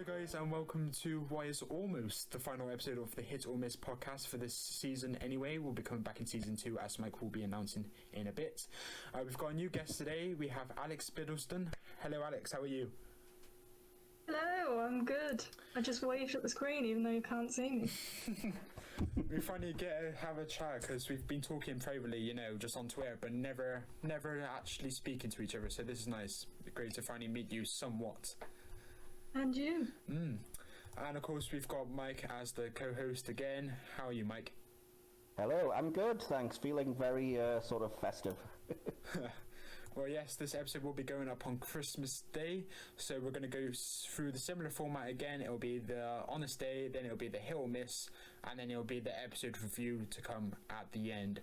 Hello guys and welcome to Why Is Almost, the final episode of the Hit or Miss podcast for this season anyway. We'll be coming back in season 2 as Mike will be announcing in a bit. We've got a new guest today. We have Alex Biddleston. Hello Alex, how are you? Hello, I'm good. I just waved at the screen even though you can't see me. We finally get to have a chat because we've been talking privately, just on Twitter, but never actually speaking to each other, so this is nice. Great to finally meet you somewhat. And you. And of course we've got Mike as the co-host again. How are you, Mike? Hello, I'm good, thanks. Feeling very sort of festive. Well, yes, this episode will be going up on Christmas Day, so we're going to go through the similar format again. It'll be the Honest Day, then it'll be the Hit or Miss, and then it'll be the episode review to come at the end.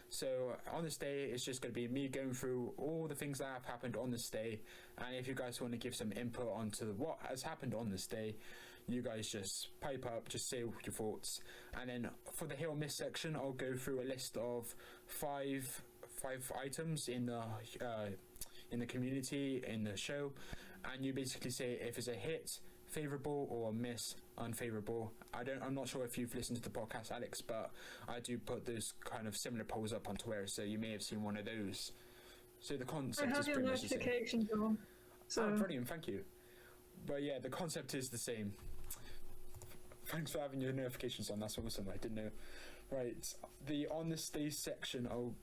So on this day, it's just going to be me going through all the things that have happened on this day, and if you guys want to give some input onto what has happened on this day, you guys just pipe up, just say your thoughts. And then for the Hit or Miss section, I'll go through a list of five items in the community, in the show, and you basically say if it's a hit, favorable, or a miss, unfavorable. I'm not sure if you've listened to the podcast, Alex, but I do put those kind of similar polls up on Twitter, so you may have seen one of those. So the concept is pretty much the same. I have your notifications on. So. Oh, brilliant, thank you. But yeah, the concept is the same. Thanks for having your notifications on. That's awesome. I didn't know. Right, the On This Day section. On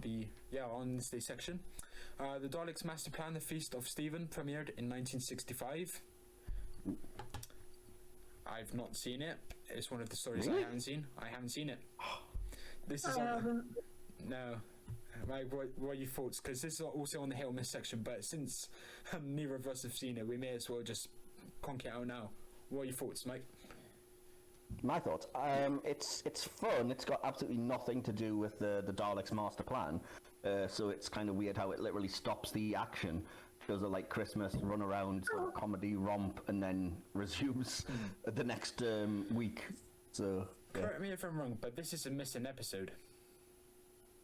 This Day section. The Daleks' Master Plan, The Feast of Stephen, premiered in 1965. I've not seen it. It's one of the stories Really? I haven't seen it. This is no. Like, what are your thoughts? Because this is also on the Hit or Miss section, but since neither of us have seen it, we may as well just conk it out now. What are your thoughts, Mike? My thoughts. It's fun. It's got absolutely nothing to do with the Daleks' master plan. So it's kind of weird how it literally stops the action. Does a Christmas run around sort of comedy romp and then resumes the next week. So yeah. Correct me if I'm wrong, but this is a missing episode.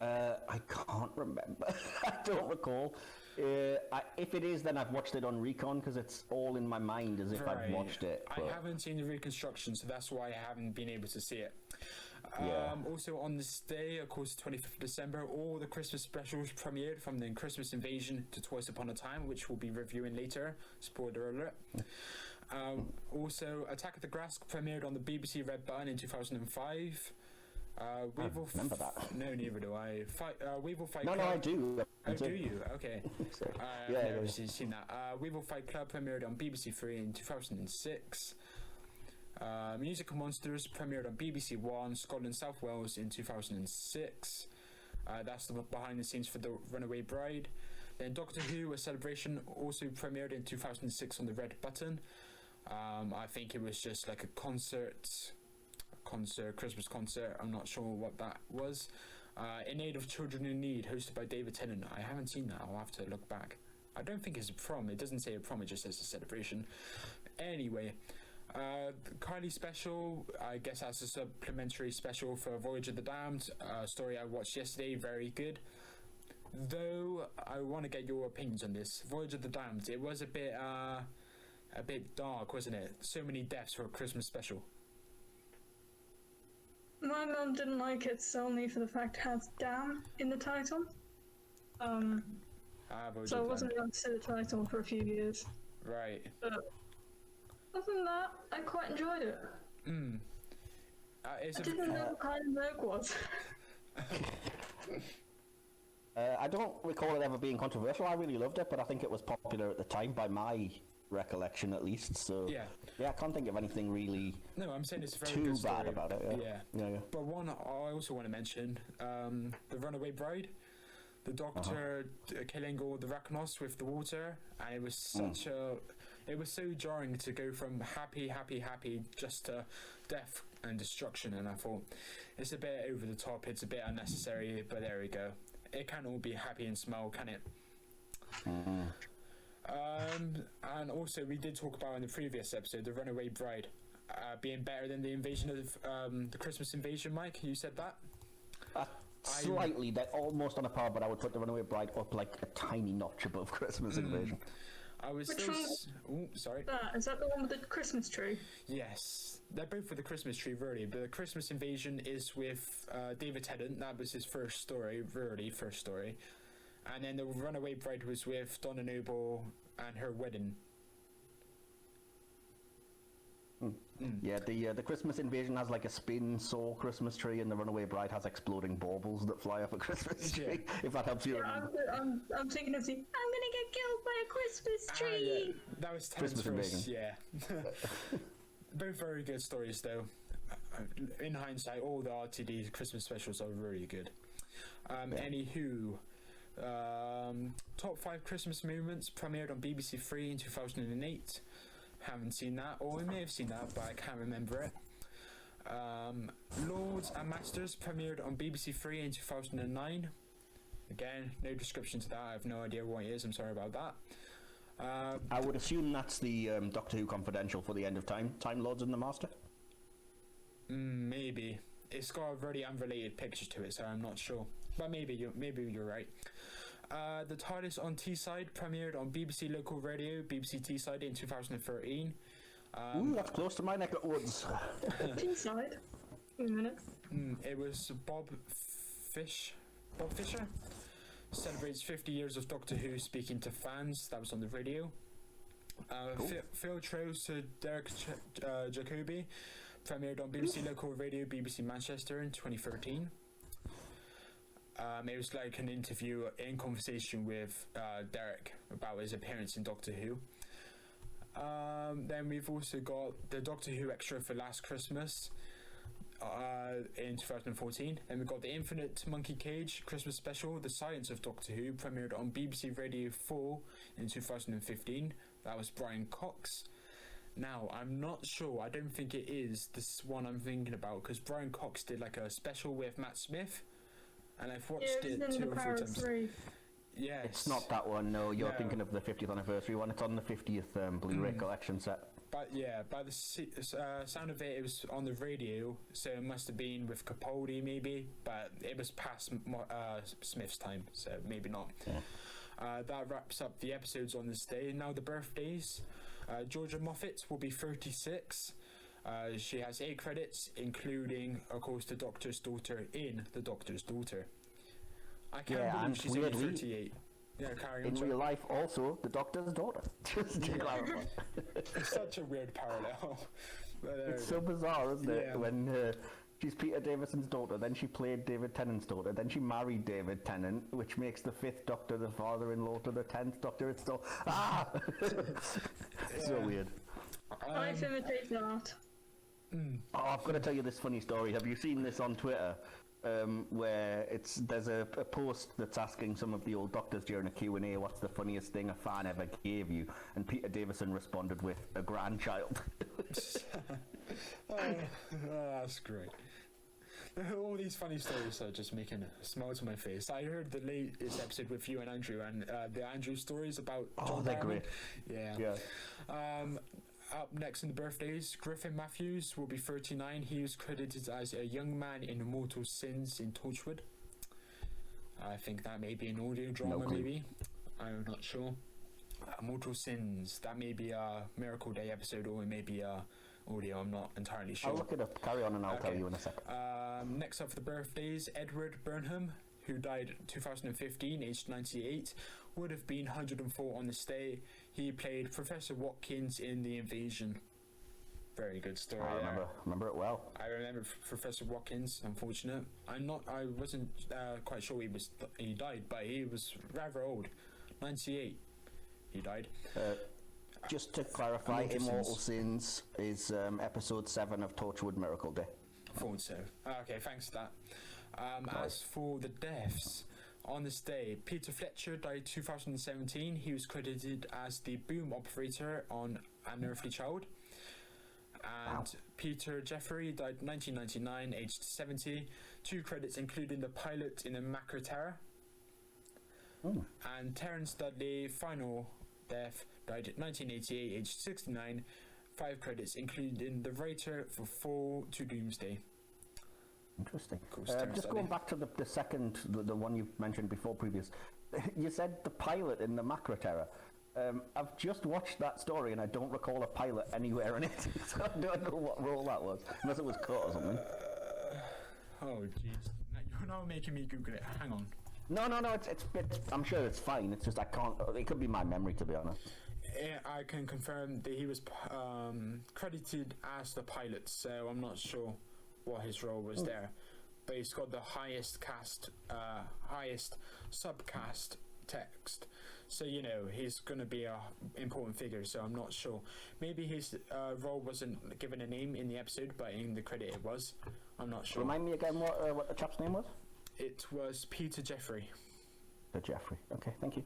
I can't remember. I don't recall. If it is, then I've watched it on Recon because it's all in my mind as if I've watched it. But I haven't seen the reconstruction, so that's why I haven't been able to see it. Yeah. Also on this day, of course, 25th of December, all the Christmas specials premiered, from the Christmas Invasion to Twice Upon a Time, which we'll be reviewing later. Spoiler alert. Also, Attack of the Grass premiered on the BBC Red Button in 2005. I remember that. No, neither do I. Weevil Fight No, Club. I do. Oh, do you? Okay. Yeah, I've obviously seen that. Weevil Fight Club premiered on BBC 3 in 2006. Musical Monsters premiered on BBC 1, Scotland, South Wales in 2006. That's the behind the scenes for The Runaway Bride. Then Doctor Who, A Celebration, also premiered in 2006 on the Red Button. I think it was just like a Christmas concert. I'm not sure what that was. In Aid of Children in Need, hosted by David Tennant. I haven't seen that. I'll have to look back. I don't think it's a prom. It doesn't say a prom. It just says a celebration. Anyway, the Kylie special. I guess that's a supplementary special for Voyage of the Damned. Story I watched yesterday. Very good. Though I want to get your opinions on this. Voyage of the Damned. It was a bit dark, wasn't it? So many deaths for a Christmas special. My mum didn't like it solely for the fact it has "damn" in the title. So I wasn't able to see the title for a few years. Right. But other than that, I quite enjoyed it. I didn't know what kind of milk was. I don't recall it ever being controversial. I really loved it, but I think it was popular at the time by my recollection, at least. So yeah, I can't think of anything really. No, I'm saying it's very too good story. bad about it. Yeah. But one I also want to mention, The Runaway Bride. The Doctor killing all the Racnos with the water, and it was such it was so jarring to go from happy just to death and destruction, and I thought it's a bit over the top, it's a bit unnecessary, but there we go. It can't all be happy and smile, can it? And also we did talk about in the previous episode The Runaway Bride being better than the invasion of the Christmas Invasion. Mike, you said that? Slightly, they're almost on a par, but I would put The Runaway Bride up like a tiny notch above Christmas Invasion. I was Which still. one? Sorry. Is that the one with the Christmas tree? Yes, they're both for the Christmas tree, really. But the Christmas Invasion is with David Tennant. That was his first story, really first story. And then the Runaway Bride was with Donna Noble and her wedding. Yeah, the Christmas Invasion has like a spin saw Christmas tree, and the Runaway Bride has exploding baubles that fly off a Christmas tree. If that helps you. Yeah, I'm thinking of the I'm gonna get killed by a Christmas tree. Yeah. That was Tennant's Christmas first, Invasion. yeah. Both very good stories, though. In hindsight, all the RTD Christmas specials are really good. Anywho, top 5 Christmas moments premiered on BBC Three in 2008. Haven't seen that, or we may have seen that, but I can't remember it. Lords and Masters premiered on BBC Three in 2009. Again, no description to that. I have no idea what it is. I'm sorry about that. I would assume that's the Doctor Who Confidential for the End of Time. Time Lords and the Master. Maybe it's got a very unrelated picture to it, so I'm not sure. But maybe you're right. The TARDIS on Teesside premiered on BBC Local Radio, BBC Teesside in 2013. Ooh, that's close to my neck of the woods. Teesside. Wait a minute. It was Bob Fisher celebrates 50 years of Doctor Who speaking to fans. That was on the radio. Cool. Phil Trost to Derek Jacobi premiered on BBC Local Radio, BBC Manchester in 2013. It was like an interview in conversation with Derek about his appearance in Doctor Who. Then we've also got the Doctor Who extra for Last Christmas in 2014. Then we've got the Infinite Monkey Cage Christmas special, The Science of Doctor Who, premiered on BBC Radio 4 in 2015. That was Brian Cox. Now, I'm not sure, I don't think it is this one I'm thinking about, because Brian Cox did like a special with Matt Smith, and I've watched it 2 or 3 times. Yeah, it's not that one. No, you're thinking of the 50th anniversary one. It's on the 50th Blu-ray collection set. But yeah, by the sound of it, it was on the radio, so it must have been with Capaldi maybe. But it was past Smith's time, so maybe not. Yeah. That wraps up the episodes on this day. Now the birthdays. Georgia Moffat will be 36. She has 8 credits, including, of course, the Doctor's daughter in The Doctor's Daughter. I can't believe she's only 38. Yeah, carry on. In real life, also, the Doctor's daughter. Just to clarify. It's such a weird parallel. It's so bizarre, isn't it? When she's Peter Davison's daughter, then she played David Tennant's daughter, then she married David Tennant, which makes the 5th Doctor the father-in-law to the 10th Doctor. It's still... So weird. Life imitates art. Oh, I've got to tell you this funny story. Have you seen this on Twitter? Where there's a post that's asking some of the old doctors during a Q&A, what's the funniest thing a fan ever gave you? And Peter Davison responded with, a grandchild. That's great. All these funny stories are just making a smile to my face. I heard the latest episode with you and Andrew, and the Andrew stories about John they're Barrowman. great. Yeah. Up next in the birthdays, Griffin Matthews will be 39. He was credited as a young man in Mortal Sins in Torchwood. I think that may be an audio drama, maybe. I'm not sure. Mortal Sins, that may be a Miracle Day episode, or it may be a audio, I'm not entirely sure. I'll look it up. Carry on and I'll tell you in a second. Next up for the birthdays, Edward Burnham, who died in 2015, aged 98, would have been 104 on this day. He played Professor Watkins in The Invasion. Very good story. I remember it well. I remember Professor Watkins. Unfortunate. I wasn't quite sure he died, but he was rather old. 98. He died. Just to clarify, Immortal Sins is episode 7 of Torchwood Miracle Day. I thought so. Okay, thanks for that. As for the deaths, on this day, Peter Fletcher died 2017. He was credited as the boom operator on Unearthly Child. And Peter Jeffrey died 1999, aged 70. 2 credits including the pilot in the Macra Terror. And Terence Dudley, final death, died at 1988, aged 69. 5 credits including the writer for Fall to Doomsday. Interesting. Just going back to the second, the one you mentioned before previous, you said the pilot in the Macra Terror. I've just watched that story and I don't recall a pilot anywhere in it, so I don't know what role that was, unless it was cut or something. Oh jeez, you're now making me Google it. Hang on. No, it's I'm sure it's fine. It's just I can't. It could be my memory, to be honest. Yeah, I can confirm that he was credited as the pilot, so I'm not sure what his role was there. But he's got the highest subcast text, so he's gonna be a important figure. So I'm not sure. Maybe his role wasn't given a name in the episode, but in the credit it was. I'm not sure. Remind me again what the chap's name was. It was Peter Jeffrey. Jeffrey. Okay, thank you.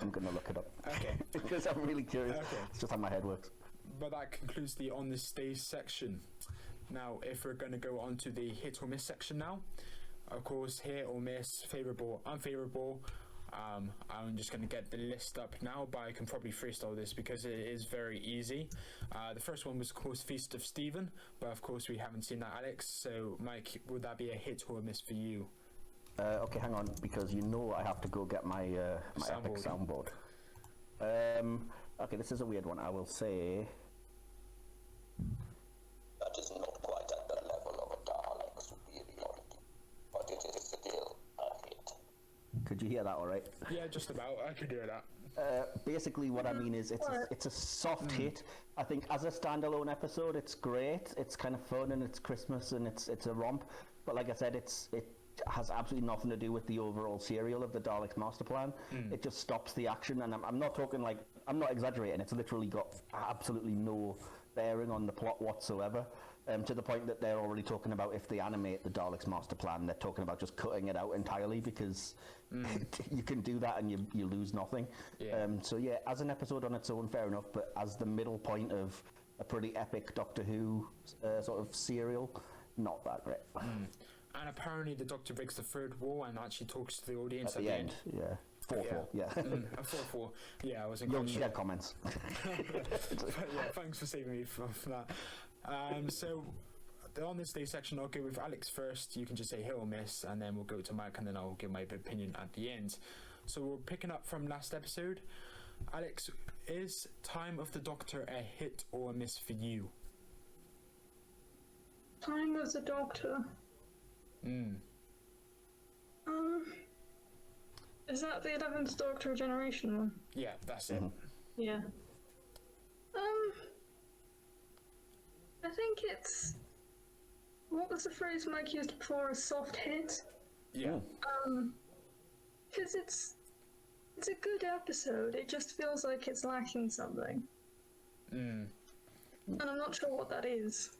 I'm gonna look it up. Okay. Because I'm really curious. Okay. It's just how my head works. But that concludes the on this day section. Now, if we're going to go on to the hit or miss section now, of course, hit or miss, favourable, unfavourable. I'm just going to get the list up now, but I can probably freestyle this because it is very easy. The first one was, of course, Feast of Stephen, but of course we haven't seen that, Alex. So, Mike, would that be a hit or a miss for you? Okay, hang on, because I have to go get my epic soundboard. Okay, this is a weird one. I will say... That is not quite at the level of a Dalek superiority, but it is still a hit. Could you hear that all right? Yeah, just about. I could hear that. Basically, what I mean is it's a soft hit. I think as a standalone episode, it's great. It's kind of fun and it's Christmas and it's a romp. But like I said, it has absolutely nothing to do with the overall serial of the Daleks master plan. It just stops the action, and I'm not talking like, I'm not exaggerating. It's literally got absolutely no bearing on the plot whatsoever, to the point that they're already talking about if they animate the Daleks master plan, they're talking about just cutting it out entirely because you can do that and you lose nothing. Yeah. So yeah, as an episode on its own, fair enough, but as the middle point of a pretty epic Doctor Who sort of serial, not that great. And apparently the Doctor breaks the third wall and actually talks to the audience at the end. Yeah. Fourth wall, yeah. A fourth wall. Yeah, I was in You'll get comments. Yeah, thanks for saving me from that. So, the on this day section, I'll go with Alex first. You can just say hit or miss, and then we'll go to Mike, and then I'll give my opinion at the end. So, we're picking up from last episode. Alex, is Time of the Doctor a hit or a miss for you? Time of the Doctor. Is that the 11th Doctor Generation one? Yeah, that's it. Yeah. I think it's... What was the phrase Mike used before? A soft hit? Yeah. Because it's a good episode, it just feels like it's lacking something. And I'm not sure what that is,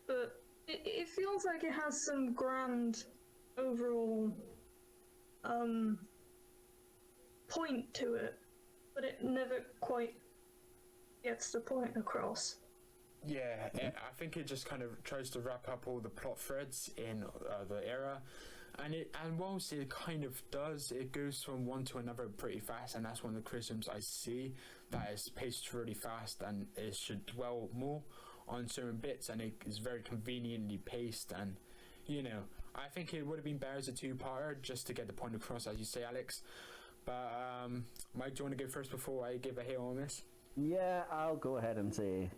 but it feels like it has some grand overall point to it, but it never quite gets the point across. Yeah, I think it just kind of tries to wrap up all the plot threads in the era, and whilst it kind of does, it goes from one to another pretty fast, and that's one of the criticisms I see, that is paced really fast and it should dwell more on certain bits, and it is very conveniently paced, and I think it would have been better as a two-parter just to get the point across, as you say, Alex. But Mike, do you want to go first before I give a hit on this? Yeah, I'll go ahead and say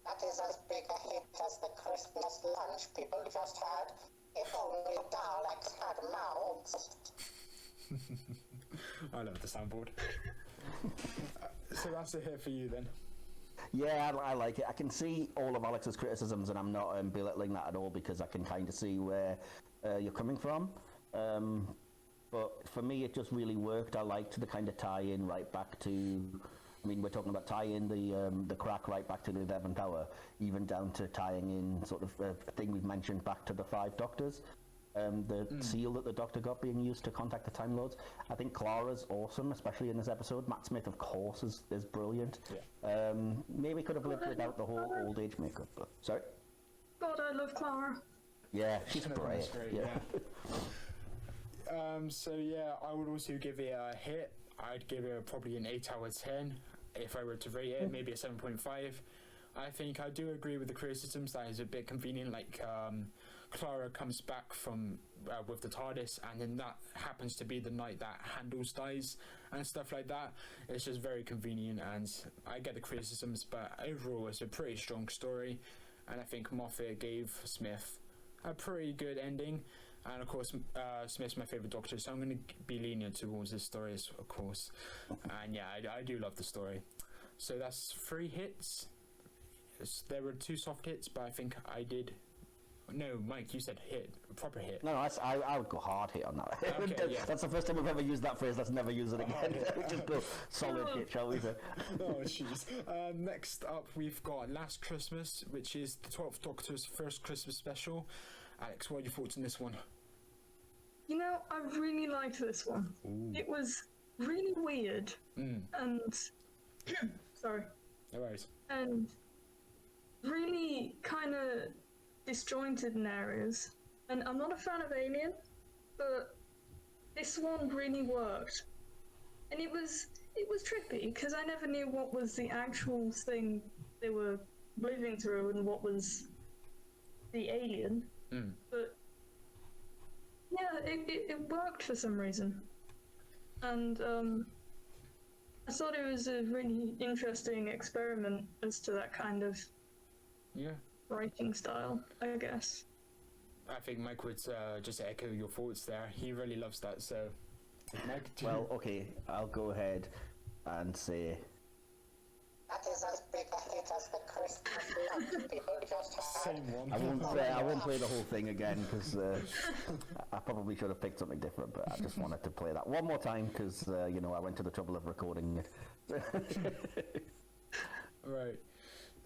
That is as big a hit as the Christmas lunch people just had. If only Daleks had mouths. I love the soundboard. So that's a hit for you then. Yeah, I like it. I can see all of Alex's criticisms, and I'm not belittling that at all because I can kind of see where you're coming from. But for me, it just really worked. I liked the kind of tie-in right back to... I mean, we're talking about tying the crack right back to the 11th hour, even down to tying in sort of a thing we've mentioned back to the 5 Doctors. The seal that the Doctor got being used to contact the Time Lords. I think Clara's awesome, especially in this episode. Matt Smith, of course, is brilliant. Yeah. Maybe could have lived without the whole old age makeup. But sorry. God, I love Clara. Yeah, she's great. Yeah. So yeah, I would also give it a hit. I'd give it probably an 8 out of 10. If I were to rate it, maybe a 7.5. I think I do agree with the criticisms that is a bit convenient, like Clara comes back from with the TARDIS, and then that happens to be the night that Handles dies and stuff like that. It's just very convenient, and I get the criticisms, but overall it's a pretty strong story, and I think Moffat gave Smith a pretty good ending. And of course, Smith's my favourite Doctor, so I'm going to be lenient towards this story, of course. And yeah, I do love the story. So that's 3 hits. There were 2 soft hits, but I think I did. No, Mike, you said hit, proper hit. No, I would go hard hit on that. Okay, yeah. That's the first time I've ever used that phrase. Let's never use it again. We just go solid hit, shall we say? Oh, jeez. Next up, we've got Last Christmas, which is the 12th Doctor's first Christmas special. Alex, what are your thoughts on this one? You know, I really liked this one. Ooh. It was really weird and sorry, No worries. and really kind of disjointed in areas. And I'm not a fan of Alien, but this one really worked. And it was trippy because I never knew what was the actual thing they were living through and what was the alien. But yeah, it worked for some reason. And I thought it was a really interesting experiment as to that kind of writing style, I guess. I think Mike would just echo your thoughts there. He really loves that, so... Mike, Well, okay, I'll go ahead and say... That is as big a hit as the Christmas lunch people just had. Same one. I won't play the whole thing again because I probably should have picked something different, but I just wanted to play that one more time because, I went to the trouble of recording it. Right.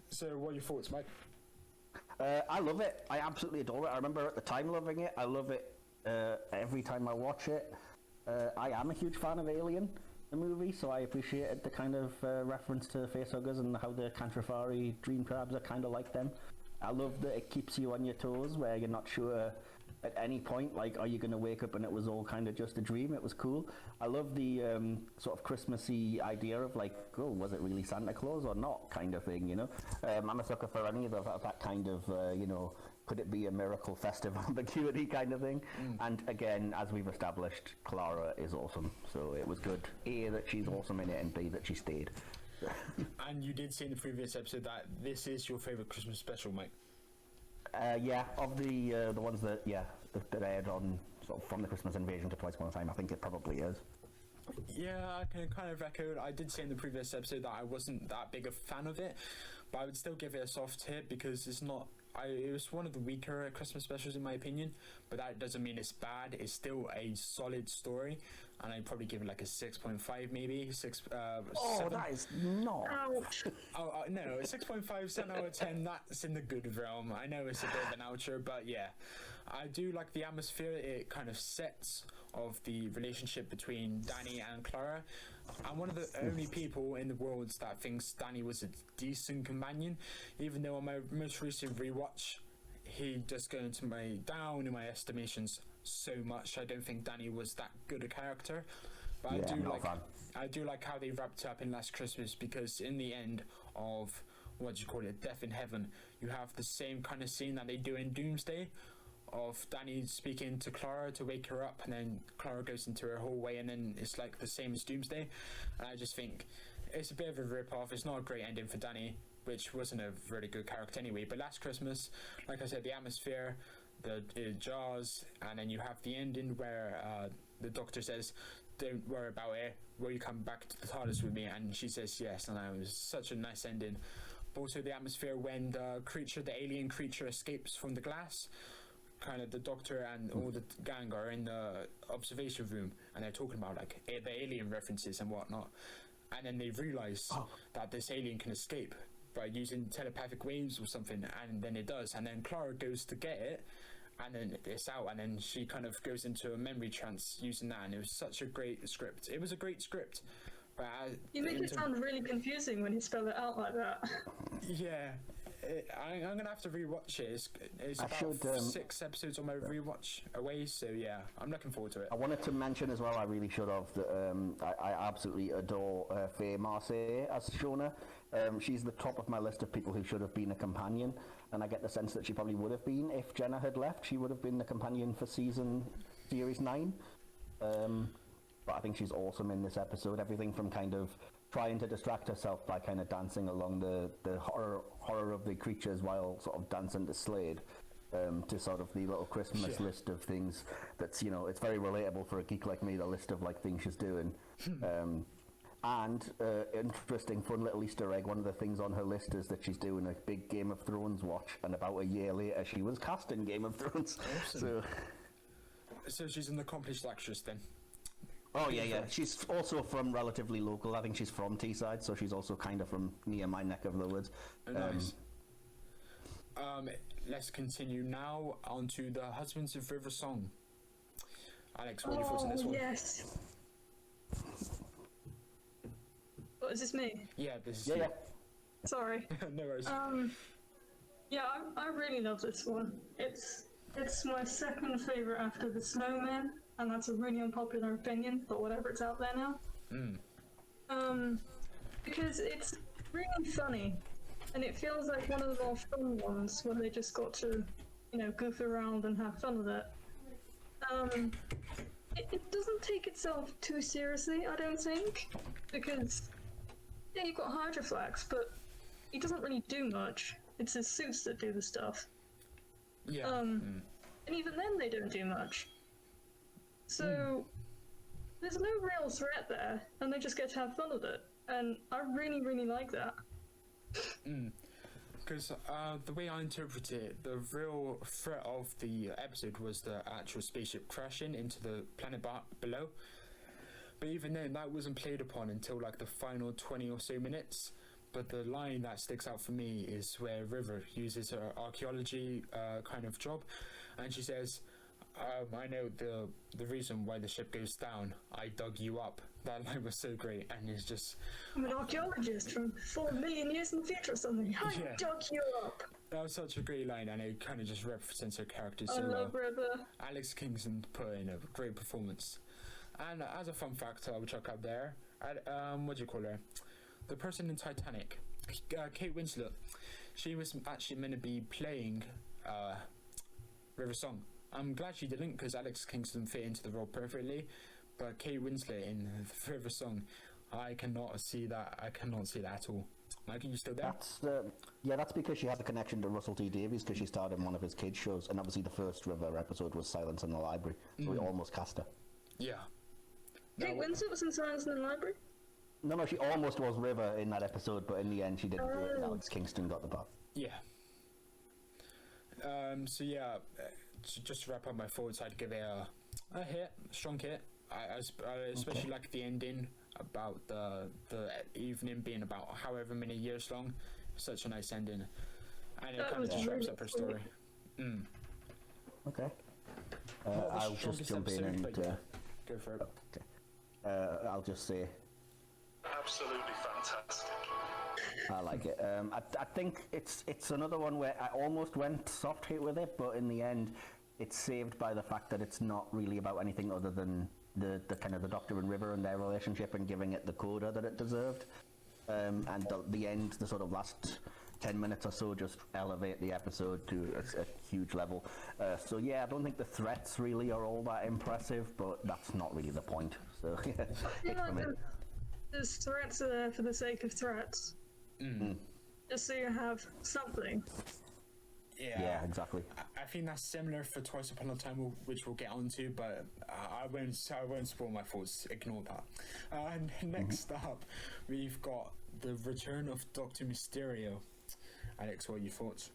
So, what are your thoughts, Mike? I love it. I absolutely adore it. I remember at the time loving it. I love it every time I watch it. I am a huge fan of Alien, the movie, so I appreciated the kind of reference to facehuggers and how the Cantrafari dream crabs are kind of like them. I love that it keeps you on your toes where you're not sure at any point, like, are you going to wake up and it was all kind of just a dream? It was cool. I love the sort of Christmassy idea of like, oh, was it really Santa Claus or not kind of thing, you know? I'm a sucker for any of that kind of, could it be a miracle festive ambiguity kind of thing? And again, as we've established, Clara is awesome. So it was good, A, that she's awesome in it, and B, that she stayed. And you did say in the previous episode that this is your favourite Christmas special, Mike. Yeah, of the ones that aired on sort of from the Christmas Invasion to Twice Upon a Time, I think it probably is. Yeah, I can kind of echo. I did say in the previous episode that I wasn't that big a fan of it, but I would still give it a soft hit because it's not. It was one of the weaker Christmas specials in my opinion, but that doesn't mean it's bad. It's still a solid story, and I'd probably give it like a 6.5, maybe 6. Oh, 7. that is not. Ouch. No, a 6.5, 7 out of 10. That's in the good realm. I know it's a bit of an oucher, but yeah, I do like the atmosphere it kind of sets of the relationship between Danny and Clara. I'm one of the only people in the world that thinks Danny was a decent companion, even though on my most recent rewatch, he just got into my down in my estimations so much. I don't think Danny was that good a character, but yeah, I do like how they wrapped up in Last Christmas, because in the end of Death in Heaven, you have the same kind of scene that they do in Doomsday, of Danny speaking to Clara to wake her up, and then Clara goes into her hallway, and then it's like the same as Doomsday. And I just think it's a bit of a rip-off. It's not a great ending for Danny, which wasn't a really good character anyway. But Last Christmas, like I said, the atmosphere, the jars, and then you have the ending where the Doctor says, "Don't worry about it, will you come back to the TARDIS with me?" And she says yes, and it was such a nice ending. But also the atmosphere when the alien creature escapes from the glass. Kind of the Doctor and all the gang are in the observation room, and they're talking about like the alien references and whatnot, and then they realise that this alien can escape by using telepathic waves or something, and then it does, and then Clara goes to get it, and then it's out, and then she kind of goes into a memory trance using that, and it was such a great script. It was a great script, but you make it sound really confusing when you spell it out like that. Yeah. I'm going to have to rewatch it. It's about 6 episodes on my rewatch away, so yeah, I'm looking forward to it. I wanted to mention as well, I really should have, that I absolutely adore Faye Marseille as Shona. She's the top of my list of people who should have been a companion. and I get the sense that she probably would have been if Jenna had left. She would have been the companion for series 9. But I think she's awesome in this episode. Everything from kind of trying to distract herself by kind of dancing along the horror of the creatures while sort of dancing to Slade, to sort of the little Christmas list of things that's, you know, it's very relatable for a geek like me, the list of like things she's doing. And interesting, fun little Easter egg, one of the things on her list is that she's doing a big Game of Thrones watch, and about a year later she was cast in Game of Thrones. Awesome. So she's an accomplished actress then? Oh yeah. She's also from relatively local. I think she's from Teesside, so she's also kind of from near my neck of the woods. Nice. Let's continue now on to the Husbands of River Song. Alex, what are your thoughts on this one? Yes. What, is this me? Yeah, this is Yeah. Sorry. No worries. Yeah, I really love this one. It's my second favourite after The Snowman, and that's a really unpopular opinion, but whatever, it's out there now. Because it's really funny, and it feels like one of the more fun ones where they just got to, you know, goof around and have fun with it. It doesn't take itself too seriously, I don't think, because, yeah, you've got Hydroflax, but he doesn't really do much. It's his suits that do the stuff. Yeah. And even then they don't do much. So there's no real threat there, and they just get to have fun with it. And I really, really like that. Because the way I interpret it, the real threat of the episode was the actual spaceship crashing into the planet below. But even then, that wasn't played upon until like the final 20 or so minutes. But the line that sticks out for me is where River uses her archaeology kind of job, and she says, I know the reason why the ship goes down. I dug you up. That line was so great, and it's just... I'm an archaeologist from 4 million years in the future or something. I dug you up. That was such a great line, and it kind of just represents her character so I love River. Alex Kingston put in a great performance. And as a fun fact, I would chuck out there, what do you call her? The person in Titanic, Kate Winslet, she was actually meant to be playing River Song. I'm glad she didn't, because Alex Kingston fit into the role perfectly, but Kate Winslet in the River Song, I cannot see that at all. Mike, are you still there? That's because she had a connection to Russell T Davies, because she starred in one of his kids shows, and obviously the first River episode was Silence in the Library, so we almost cast her. Yeah. Kate Winslet was in Silence in the Library? No, she almost was River in that episode, but in the end she didn't do it, and Alex Kingston got the part. Yeah. Just to wrap up my thoughts, I'd give it a hit, a strong hit. I especially like the ending about the evening being about however many years long. Such a nice ending, and it kind of just wraps up her story. Okay. I'll just jump in and go for it. Okay. I'll just say, absolutely fantastic. I like it. I think it's another one where I almost went soft hit with it, but in the end, it's saved by the fact that it's not really about anything other than the kind of the Doctor and River and their relationship and giving it the coda that it deserved. And the end, the sort of last 10 minutes or so, just elevate the episode to a huge level. So yeah, I don't think the threats really are all that impressive, but that's not really the point. So yeah, there's threats there for the sake of threats. Just so you have something. Yeah, exactly. I think that's similar for Twice Upon a Time, which we'll get onto, but I won't spoil my thoughts. Ignore that. And next up, we've got the return of Dr. Mysterio. Alex, what are your thoughts?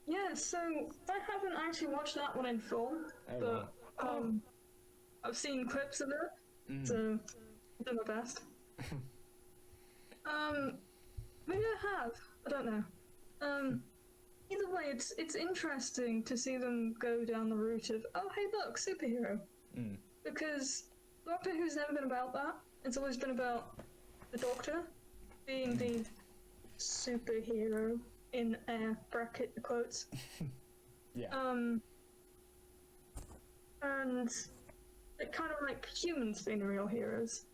Yeah, so I haven't actually watched that one in full, but I've seen clips of it, so I've done my best. Maybe I have. I don't know. Either way, it's interesting to see them go down the route of, oh hey look, superhero. Because Doctor Who's never been about that. It's always been about the Doctor being the superhero in air bracket quotes. Yeah. And it kind of like humans being the real heroes.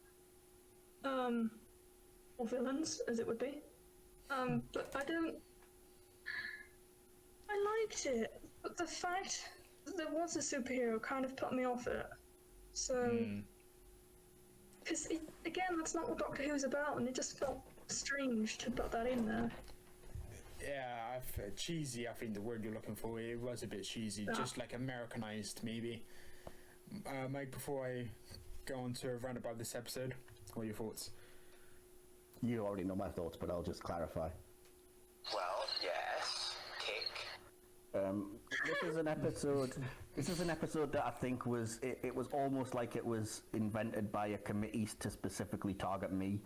Or villains, as it would be. But I liked it, but the fact that there was a superhero kind of put me off it. So, because again, that's not what Doctor Who's about, and it just felt strange to put that in there. Yeah, cheesy, I think the word you're looking for. It was a bit cheesy, just like Americanized, maybe. Mike, before I go on to rant about this episode, what are your thoughts? You already know my thoughts, but I'll just clarify. Well, yes. Kick. This is an episode. This is an episode that I think was. It was almost like it was invented by a committee to specifically target me,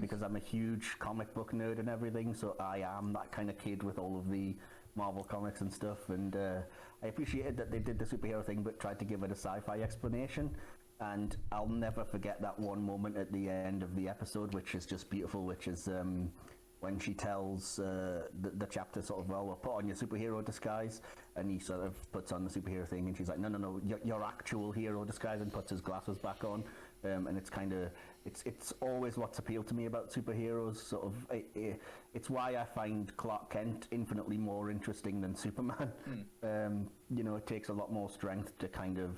because I'm a huge comic book nerd and everything. So I am that kind of kid with all of the Marvel comics and stuff. And I appreciated that they did the superhero thing, but tried to give it a sci-fi explanation. And I'll never forget that one moment at the end of the episode, which is just beautiful, which is when she tells the chapter sort of, well, put on your superhero disguise, and he sort of puts on the superhero thing, and she's like, no, your actual hero disguise, and puts his glasses back on. And it's kind of, it's always what's appealed to me about superheroes, sort of, it's why I find Clark Kent infinitely more interesting than Superman. You know, it takes a lot more strength to kind of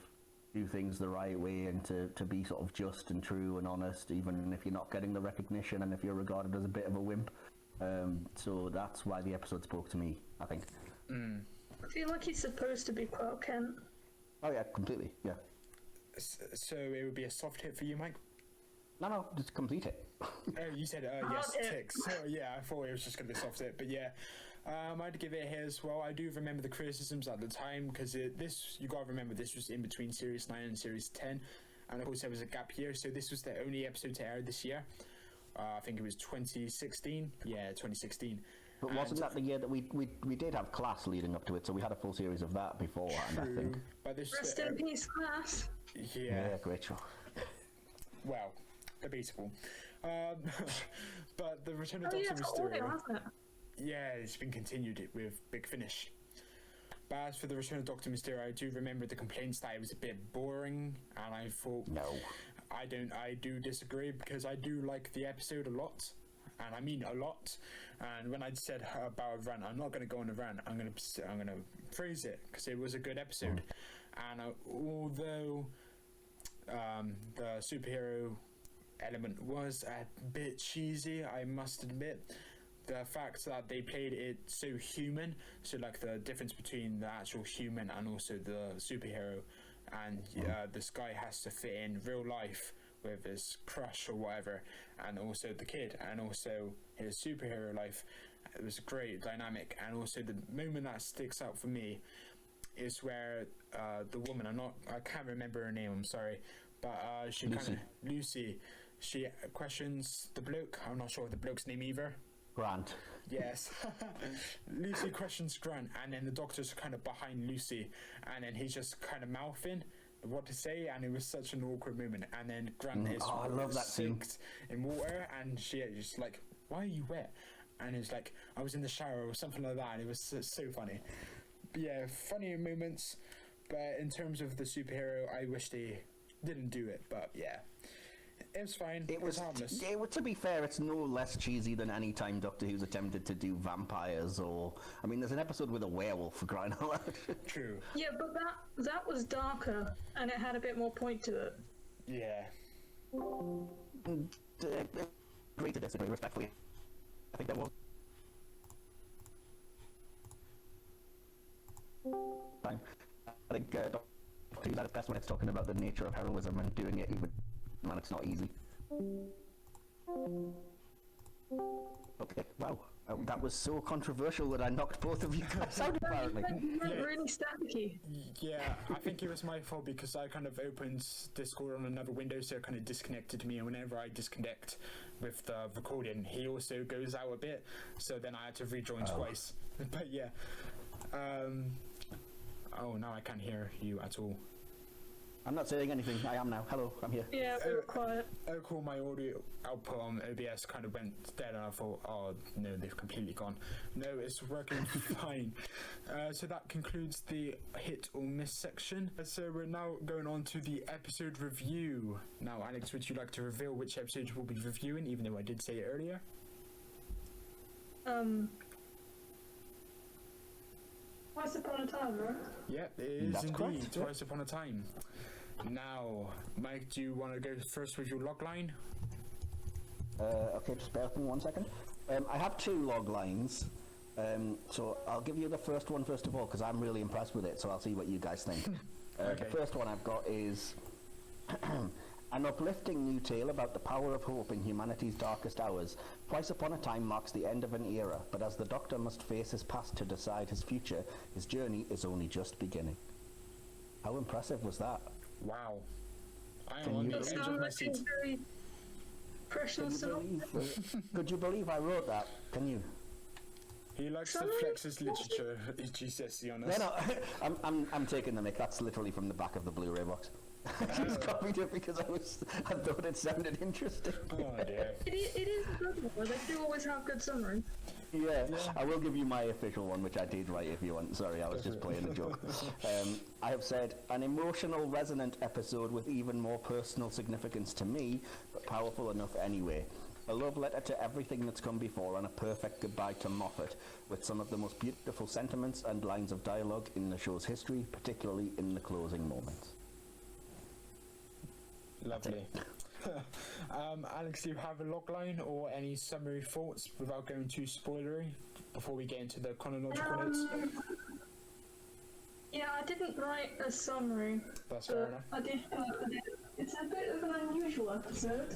do things the right way and to be sort of just and true and honest, even if you're not getting the recognition and if you're regarded as a bit of a wimp. So that's why the episode spoke to me, I think. I feel like he's supposed to be Clark Kent. Oh yeah, completely, yeah. So it would be a soft hit for you, Mike? No, just complete it. Oh, you said yes, ticks. So, yeah, I thought it was just going to be soft hit, but yeah. I'd give it a hit as well. I do remember the criticisms at the time, because you got to remember this was in between Series 9 and Series 10, and of course there was a gap year, so this was the only episode to air this year. I think it was 2016. Yeah, 2016. But wasn't that the year that we did have Class leading up to it, so we had a full series of that beforehand, I think. But this Rest in peace, Class. Yeah, great show. Well, debatable. But the Return of Oh yeah, Doctor it's Mysterio. audio, hasn't it? Yeah, it's been continued with Big Finish. But as for the Return of Doctor Mysterio, I do remember the complaints that it was a bit boring, and I thought... No. I do disagree, because I do like the episode a lot, and I mean a lot. And when I said about a rant, I'm not going to go on a rant. I'm going to praise it, because it was a good episode. And although the superhero element was a bit cheesy, I must admit, the fact that they played it so human, so like the difference between the actual human and also the superhero, and this guy has to fit in real life with his crush or whatever, and also the kid, and also his superhero life. It was a great dynamic. And also the moment that sticks out for me is where the woman, I can't remember her name, I'm sorry, but she Lucy, she questions the bloke. I'm not sure the bloke's name either. Grant. Yes. Lucy questions Grant, and then the Doctor's kind of behind Lucy, and then he's just kind of mouthing what to say, and it was such an awkward moment. And then Grant is I love that scene. soaked in water, and she is just like, why are you wet? And it's like, I was in the shower or something like that, and it was so funny. But yeah, funny moments, but in terms of the superhero, I wish they didn't do it, but yeah. It was fine. It was harmless. To be fair, it's no less cheesy than any time Doctor Who's attempted to do vampires or... I mean, there's an episode with a werewolf, for crying out loud. True. Yeah, but that was darker, and it had a bit more point to it. Yeah. Agree to disagree, respectfully. I think that was... fine. I think Doctor Who's at its best when it's talking about the nature of heroism and doing it even... Man, it's not easy. Okay, wow. That was so controversial that I knocked both of you guys out, apparently. You went really staticky. Yeah, I think it was my fault because I kind of opened Discord on another window, so it kind of disconnected me, and whenever I disconnect with the recording, he also goes out a bit, so then I had to rejoin twice. But yeah. Oh, now I can't hear you at all. I'm not saying anything. I am now. Hello, I'm here. Yeah, we were quiet. Oh, cool. My audio output on OBS kind of went dead, and I thought, oh no, they've completely gone. No, it's working fine. So that concludes the hit or miss section. So we're now going on to the episode review. Now, Alex, would you like to reveal which episode we'll be reviewing, even though I did say it earlier? Once Upon a Time, right? Yep, it is That's indeed correct, yeah. Twice Upon a Time. Now, Mike, do you want to go first with your logline? Okay, just bear with me 1 second. I have 2 log lines. So I'll give you the first one first of all, because I'm really impressed with it, so I'll see what you guys think. Okay. The first one I've got is an uplifting new tale about the power of hope in humanity's darkest hours. Twice Upon a Time marks the end of an era, but as the Doctor must face his past to decide his future, his journey is only just beginning. How impressive was that? Wow. I am Can on you the That edge of sounds my like seat. a very professional synopsis. Could you believe I wrote that? Can you? He likes to Sorry? flex his literature GCSE on No, us. no, I'm taking the mic. That's literally from the back of the Blu-ray box. I just copied it because I thought it sounded interesting. Oh dear. It is a good one. They do always have good summaries. Yeah, I will give you my official one, which I did write if you want. Sorry, I was just playing a joke. I have said, an emotional, resonant episode with even more personal significance to me, but powerful enough anyway. A love letter to everything that's come before and a perfect goodbye to Moffat, with some of the most beautiful sentiments and lines of dialogue in the show's history, particularly in the closing moments. Lovely. Alex, do you have a logline or any summary thoughts without going too spoilery before we get into the chronological notes? Yeah, I didn't write a summary, That's fair enough. I did. It's a bit of an unusual episode.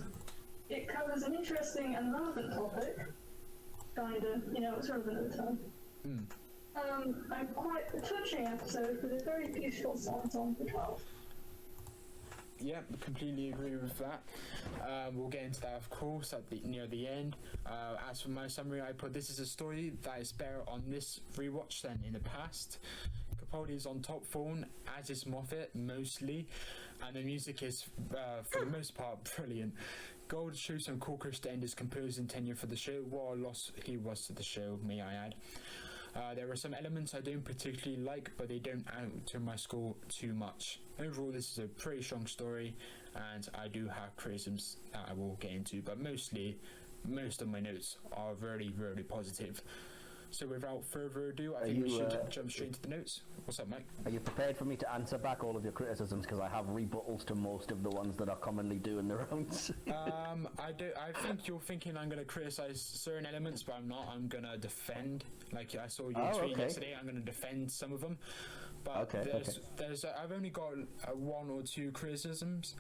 It covers an interesting and relevant topic. Kinda, it's relevant at the time. And quite a touching episode with a very beautiful song on the 12. Yeah, completely agree with that. We'll get into that, of course, at near the end. As for my summary, I put this is a story that is better on this rewatch than in the past. Capaldi is on top form, as is Moffat, mostly, and the music is, for the most part, brilliant. Gold shows some cool to end his composing tenure for the show. What a loss he was to the show, may I add. There are some elements I don't particularly like, but they don't add to my score too much. Overall, this is a pretty strong story, and I do have criticisms that I will get into, but most of my notes are very, very positive. So without further ado, I think we should jump straight into the notes. What's up, Mike? Are you prepared for me to answer back all of your criticisms? Because I have rebuttals to most of the ones that are commonly doing the rounds. I think you're thinking I'm going to criticize certain elements, but I'm not. I'm going to defend. Like I saw you tweet yesterday, I'm going to defend some of them. But I've only got 1 or 2 criticisms,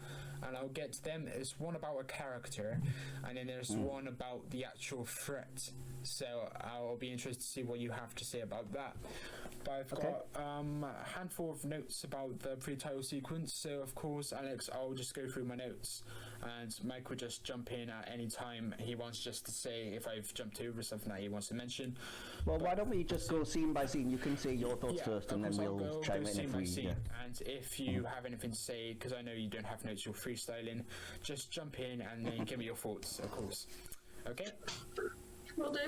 and I'll get to them. There's one about a character, and then there's one about the actual threat. So I'll be interested to see what you have to say about that. But I've got a handful of notes about the pre-title sequence. So of course, Alex, I'll just go through my notes, and Mike will just jump in at any time he wants, just to say if I've jumped over something that he wants to mention. Well, why don't we just go scene by scene? You can say your thoughts first, and then we'll chime in if we. Yeah. And if you have anything to say, because I know you don't have notes, you're freestyling, just jump in and then give me your thoughts, of course. Okay? Will do.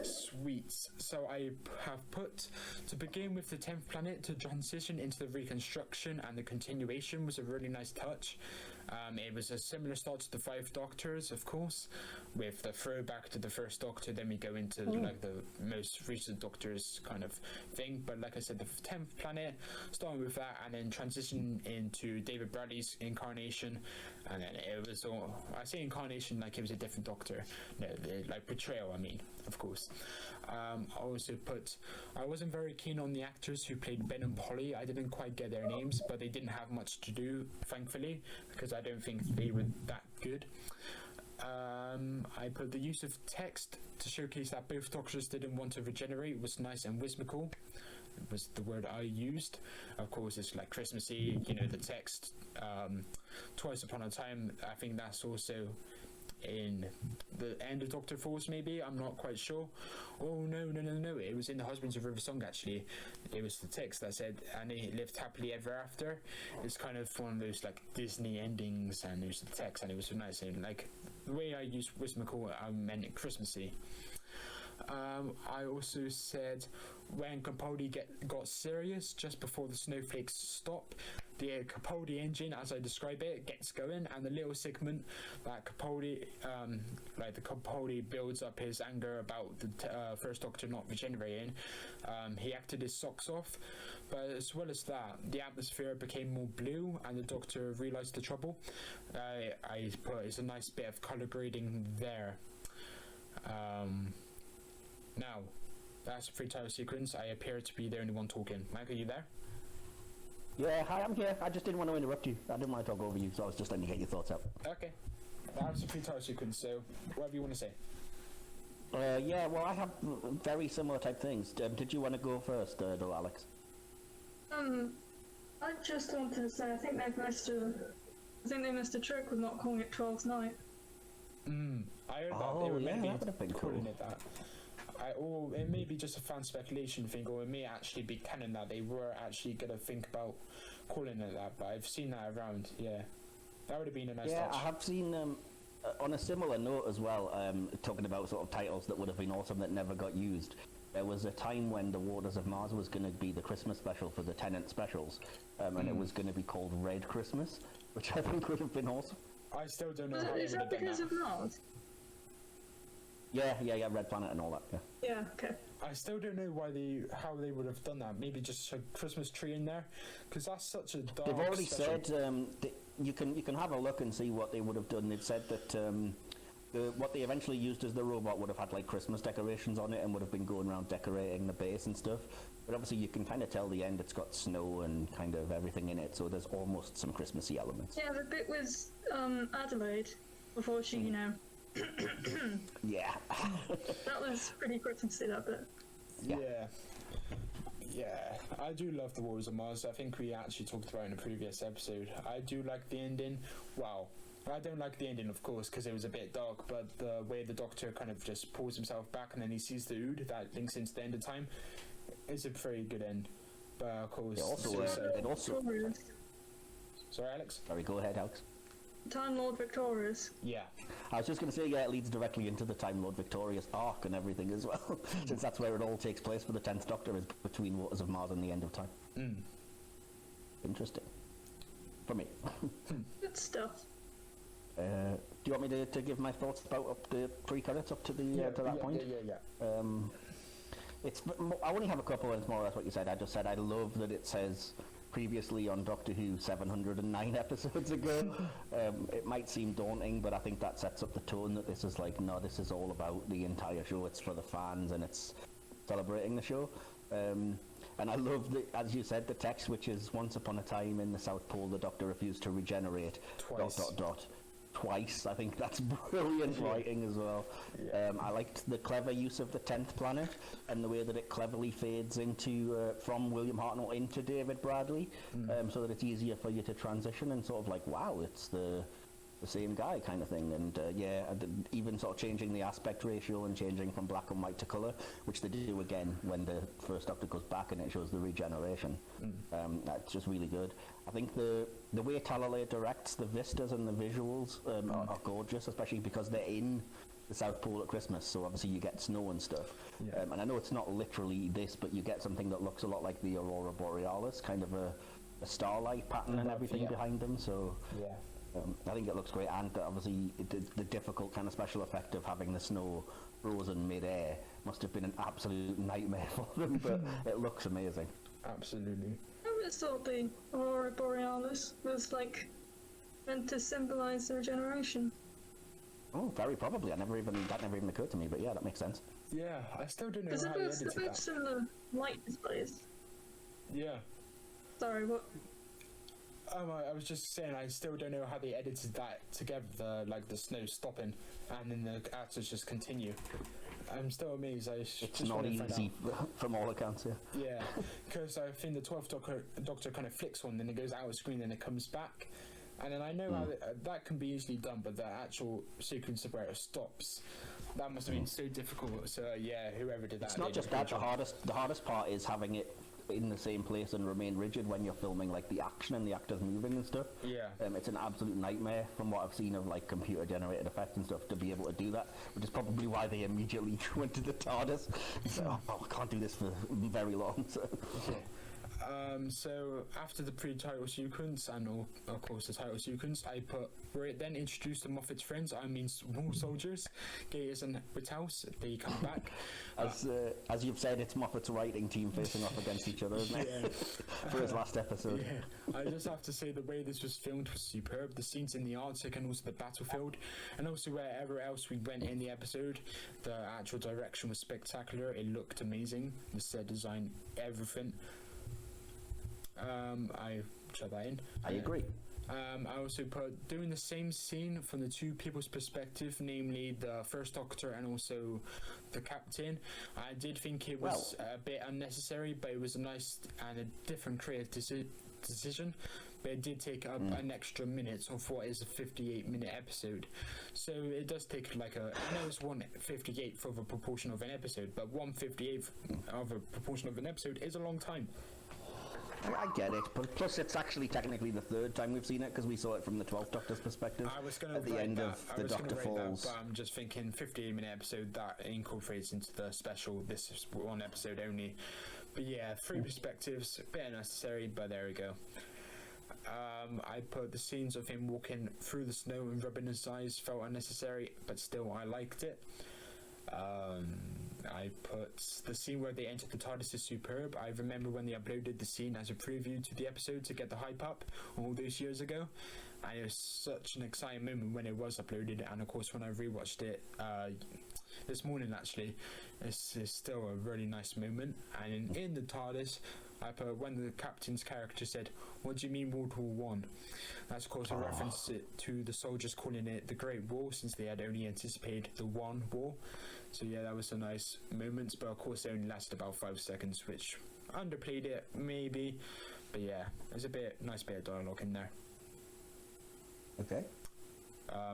Sweet. So I have put, to begin with the 10th planet, to transition into the reconstruction and the continuation was a really nice touch. It was a similar start to the 5 Doctors, of course, with the throwback to the first Doctor, then we go into like the most recent Doctors kind of thing. But like I said, the 10th planet, starting with that, and then transition into David Bradley's incarnation, and then it was all, I say incarnation like it was a different Doctor, no, like portrayal, I mean, of course. I also put, I wasn't very keen on the actors who played Ben and Polly. I didn't quite get their names, but they didn't have much to do, thankfully, because I don't think they were that good. I put the use of text to showcase that both Doctors didn't want to regenerate was nice and whimsical. Was the word I used. Of course, it's like Christmassy, the text. Twice Upon a Time, I think that's also in the end of Doctor Force, maybe, I'm not quite sure. Oh no, it was in the Husbands of River Song, actually. It was the text that said, and they lived happily ever after. It's kind of one of those like Disney endings, and there's the text, and it was so nice, and like the way I used whimsical, I meant Christmassy. I also said, when Capaldi got serious just before the snowflakes stop, the Capaldi engine, as I describe it, gets going, and the little segment that Capaldi, the Capaldi builds up his anger about the First Doctor not regenerating, he acted his socks off. But as well as that, the atmosphere became more blue, and the Doctor realised the trouble. I put it's a nice bit of colour grading there. Now, that's a free title sequence. I appear to be the only one talking. Mike, are you there? Yeah, hi, I'm here. I just didn't want to interrupt you. I didn't want to talk over you, so I was just letting you get your thoughts out. Okay. That was a free title sequence, so whatever you want to say. Yeah, well, I have very similar type things. Did you want to go first, though, Alex? I just wanted to say I think they missed a trick with not calling it 12th night. I heard that Oh, they were yeah, maybe that would have been calling cool. it that. Or it may be just a fan speculation thing, or it may actually be canon that they were actually going to think about calling it that, but I've seen that around, yeah. That would have been a nice Yeah, touch. I have seen, on a similar note as well, talking about sort of titles that would have been awesome that never got used. There was a time when The Waters of Mars was going to be the Christmas special for the Tennant specials, and it was going to be called Red Christmas, which I think would have been awesome. I still don't know how they Is would have that done because that. of Mars? Yeah, Red Planet and all that, yeah. Yeah, okay. I still don't know how they would have done that. Maybe just a Christmas tree in there, because that's such a dark. They've already special. said you can have a look and see what they would have done. They've said that what they eventually used as the robot would have had like Christmas decorations on it and would have been going around decorating the base and stuff. But obviously you can kind of tell the end it's got snow and kind of everything in it, so there's almost some Christmassy elements. Yeah, the bit with Adelaide before she, Yeah. that was pretty Christmassy, that bit. Yeah. Yeah, I do love The Waters of Mars. I think we actually talked about it in a previous episode. I do like the ending. Wow. I don't like the ending, of course, because it was a bit dark, but the way the Doctor kind of just pulls himself back and then he sees the Ood that links into the end of time is a very good end. But of course, It also. Sorry, Alex? Sorry, go ahead, Alex. Time Lord Victorious. Yeah. I was just going to say, yeah, it leads directly into the Time Lord Victorious arc and everything as well, since that's where it all takes place for the 10th Doctor, is between Waters of Mars and the end of time. Interesting. For me. Good stuff. Do you want me to give my thoughts about up the pre-credits up to the to that point? Yeah. I only have a couple, and it's more or less what you said. I just said I love that it says previously on Doctor Who 709 episodes ago. It might seem daunting, but I think that sets up the tone that this is like, no, this is all about the entire show. It's for the fans, and it's celebrating the show. And I love, as you said, the text, which is once upon a time in the South Pole, the Doctor refused to regenerate. Twice. ... Twice. I think that's brilliant writing as well. I liked the clever use of the 10th planet and the way that it cleverly fades into from William Hartnell into David Bradley, so that it's easier for you to transition and sort of like, wow, it's the same guy kind of thing. And even sort of changing the aspect ratio and changing from black and white to colour, which they do again when the first Doctor goes back and it shows the regeneration. That's just really good. I think the way Talalay directs the vistas and the visuals are gorgeous, especially because they're in the South Pole at Christmas, so obviously you get snow and stuff. And I know it's not literally this, but you get something that looks a lot like the Aurora Borealis, kind of a starlight pattern and everything behind them, so I think it looks great. And obviously the difficult kind of special effect of having the snow frozen mid-air must have been an absolute nightmare for them, but it looks amazing. Absolutely. I always thought the Aurora Borealis was like meant to symbolise the regeneration. Oh, very probably. That never even occurred to me, but yeah, that makes sense. Yeah, I still don't know Because how they they're edited both that. similar light displays. Yeah. Sorry, what? I was just saying, I still don't know how they edited that together, the snow stopping and then the actors just continue. I'm still amazed. It's not easy from all accounts, yeah. Yeah, because I think the 12th Doctor kind of flicks one, then it goes out of screen, then it comes back. And then I know how that can be easily done, but the actual sequence of where it stops, that must have been so difficult. So yeah, whoever did that. It's not just that. The hardest part is having it in the same place and remain rigid when you're filming like the action and the actors moving and stuff. Yeah. It's an absolute nightmare from what I've seen of like computer generated effects and stuff to be able to do that, which is probably why they immediately went to the TARDIS. So, I can't do this for very long. So. So after the pre-title sequence and of course the title sequence, I put where it then introduced the Moffat's friends. I mean, small soldiers, Gators and Whithouse. They come back. As you've said, it's Moffat's writing team facing off against each other, isn't it? Yeah. For his last episode. Yeah, I just have to say the way this was filmed was superb. The scenes in the Arctic and also the battlefield, and also wherever else we went in the episode, the actual direction was spectacular. It looked amazing. The set design, everything. I shut that in. I agree. I also put doing the same scene from the two people's perspective, namely the First Doctor and also the Captain. I did think it was a bit unnecessary, but it was a nice and a different creative decision. But it did take up an extra minute of what is a 58-minute episode. So it does take like I know it's 1/58th of a proportion of an episode, but 1/58th of a proportion of an episode is a long time. I get it, but plus it's actually technically the third time we've seen it because we saw it from the 12th Doctor's perspective. I was going at the end of the Doctor Falls. But I'm just thinking 58-minute episode that incorporates into the special. This is one episode only. But yeah, three perspectives, a bit unnecessary, but there we go. I put the scenes of him walking through the snow and rubbing his eyes felt unnecessary, but still I liked it. I put the scene where they entered the TARDIS is superb. I remember when they uploaded the scene as a preview to the episode to get the hype up all those years ago, and it was such an exciting moment when it was uploaded. And of course, when I rewatched it this morning, actually, it's still a really nice moment. And in the TARDIS, I put when the Captain's character said, "What do you mean World War One?" That's of course a reference to the soldiers calling it the Great War, since they had only anticipated the one war. So yeah, that was a nice moment, but of course it only lasted about 5 seconds, which underplayed it maybe. But yeah, there's a nice bit of dialogue in there. Okay.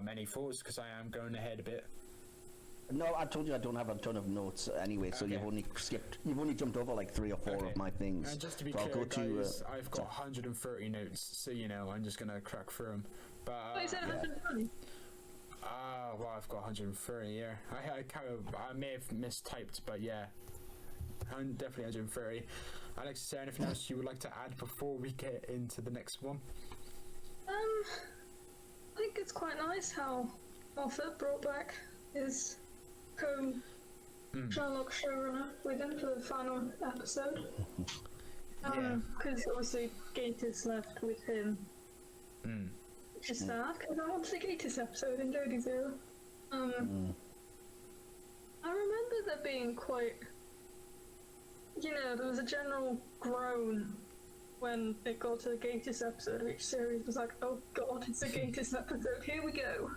Any thoughts? Because I am going ahead a bit. No, I told you I don't have a ton of notes anyway, so you've only jumped over like 3 or 4 of my things. And just to be so clear, I'll go guys, I've got 130 notes, so I'm just gonna crack through them. But you said 120. Well, I've got 130. Yeah, I may have mistyped, but yeah, definitely 130. Alex, is there anything else you would like to add before we get into the next one? I think it's quite nice how Moffat brought back his Sherlock showrunner with him for the final episode. Because obviously Gatiss left with him. Which is sad, because I watched the Gatiss episode in Jodie Zero. I remember there being quite... there was a general groan when it got to the Gatiss episode of each series. It was like, oh god, it's a Gatiss episode, here we go.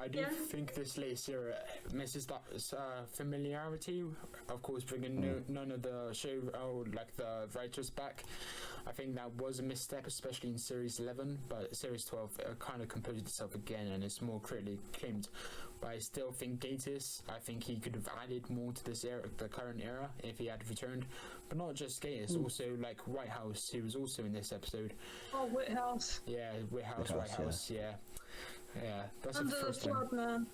I do think this latest era misses that familiarity. Of course, bringing none of the show, like the writers back. I think that was a misstep, especially in Series 11. But Series 12 kind of composed itself again, and it's more critically acclaimed. But I still think Gatiss, I think he could have added more to this era, the current era, if he had returned. But not just Gatiss, also like Whitehouse, who was also in this episode. Oh, Whitehouse. Yeah, Whitehouse, yeah. Yeah, that's Under the first the flood, man.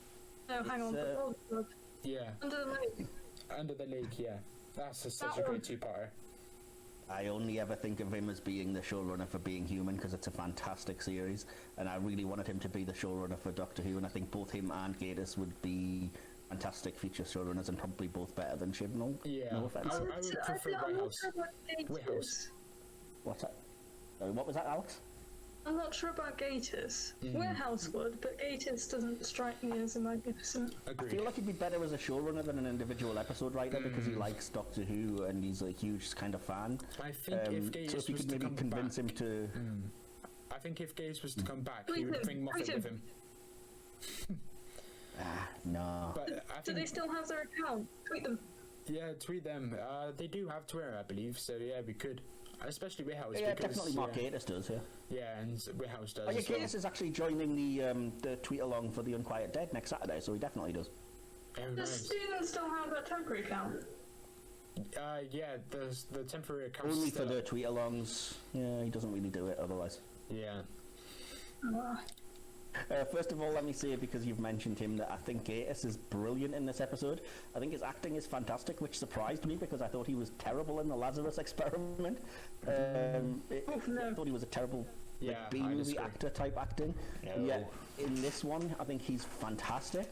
No, hang on, before the flood. Yeah. Under the lake. Under the lake, yeah. That's such a great two-parter. I only ever think of him as being the showrunner for Being Human because it's a fantastic series, and I really wanted him to be the showrunner for Doctor Who, and I think both him and Gatiss would be fantastic future showrunners and probably both better than Chibnall. Yeah, no offense. I would prefer Whitehouse. What's that? Sorry, what was that, Alex? I'm not sure about Gatiss. Warehouse would, but Gatiss doesn't strike me as a magnificent. Agreed. I feel like he'd be better as a showrunner than an individual episode writer because he likes Doctor Who and he's a huge kind of fan. I think if Gatiss so if you was could to maybe come convince back, him to... I think if Gatiss was to come back, Tweet he would him, bring Moffat tweet with him. him. No. But I Do think, they still have their account? Tweet them. yeah, tweet them. They do have Twitter, I believe, so yeah, we could. Especially Whitehouse. Yeah, because, definitely Mark Gatiss does, yeah. Yeah, and Whitehouse does. Oh yeah, as well. Gatiss is actually joining the tweet along for The Unquiet Dead next Saturday, so he definitely does. Oh, Does nice. Steven still have a temporary account? Yeah, there's the temporary account. Only for the tweet-alongs. Yeah, he doesn't really do it otherwise. Yeah. Oh, First of all, let me say, because you've mentioned him, that I think Gatiss is brilliant in this episode. I think his acting is fantastic, which surprised me because I thought he was terrible in the Lazarus Experiment. I thought he was a terrible Yeah, B I movie disagree. actor type acting. No. Yet in this one, I think he's fantastic.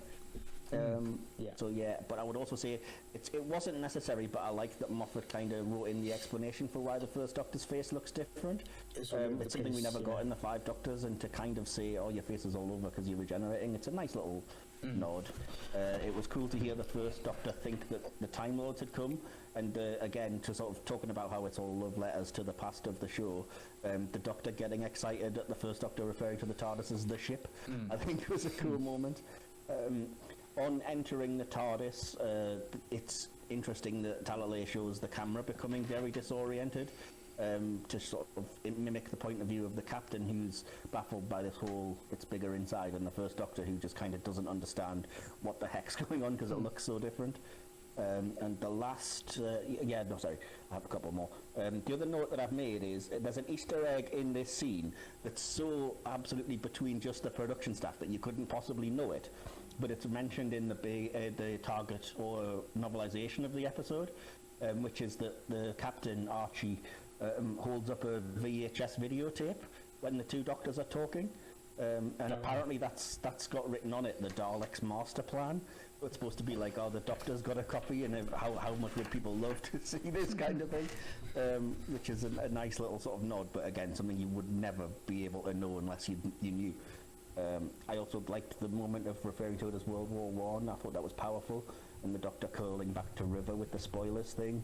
Yeah. So yeah, but I would also say it wasn't necessary, but I like that Moffat kind of wrote in the explanation for why the first Doctor's face looks different. It's all over It's the something we place, never yeah. got in the Five Doctors, and to kind of say, "Oh, your face is all over because you're regenerating." It's a nice little nod. It was cool to hear the first Doctor think that the Time Lords had come, and again to sort of talking about how it's all love letters to the past of the show. The Doctor getting excited at the first Doctor referring to the TARDIS as the ship, I think was a cool moment. On entering the TARDIS, it's interesting that Talalay shows the camera becoming very disoriented, to sort of mimic the point of view of the captain, who's baffled by this whole "it's bigger inside," and the first Doctor, who just kind of doesn't understand what the heck's going on because it looks so different. And the last, I have a couple more. The other note that I've made is there's an Easter egg in this scene that's so absolutely between just the production staff that you couldn't possibly know it, but it's mentioned in the target or novelization of the episode, which is that the captain, Archie, holds up a VHS videotape when the two Doctors are talking, and apparently that's got written on it the Daleks master plan. It's supposed to be like, oh, the Doctor's got a copy, and how much would people love to see this kind of thing, which is a nice little sort of nod, but again, something you would never be able to know unless you knew. I also liked the moment of referring to it as World War One. I thought that was powerful, and the Doctor curling back to River with the spoilers thing.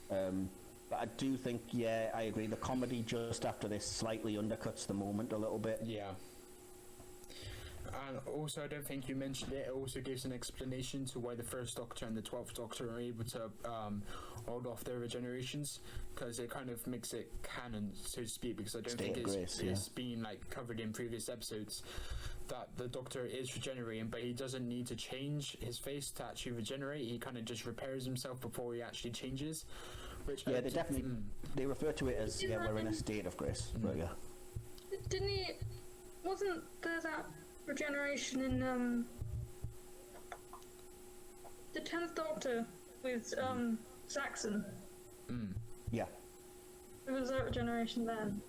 But I do think, yeah, I agree, the comedy just after this slightly undercuts the moment a little bit. Yeah. And also, I don't think you mentioned it. It also gives an explanation to why the First Doctor and the 12th Doctor are able to hold off their regenerations, because it kind of makes it canon, so to speak. Because I don't State think of grace, yeah. it's been like covered in previous episodes that the Doctor is regenerating, but he doesn't need to change his face to actually regenerate. He kind of just repairs himself before he actually changes. Which Yeah, they definitely they refer to it as we're in a state of grace. But yeah, didn't he? Wasn't there that regeneration in the 10th Doctor with Saxon? yeah. There was that regeneration then.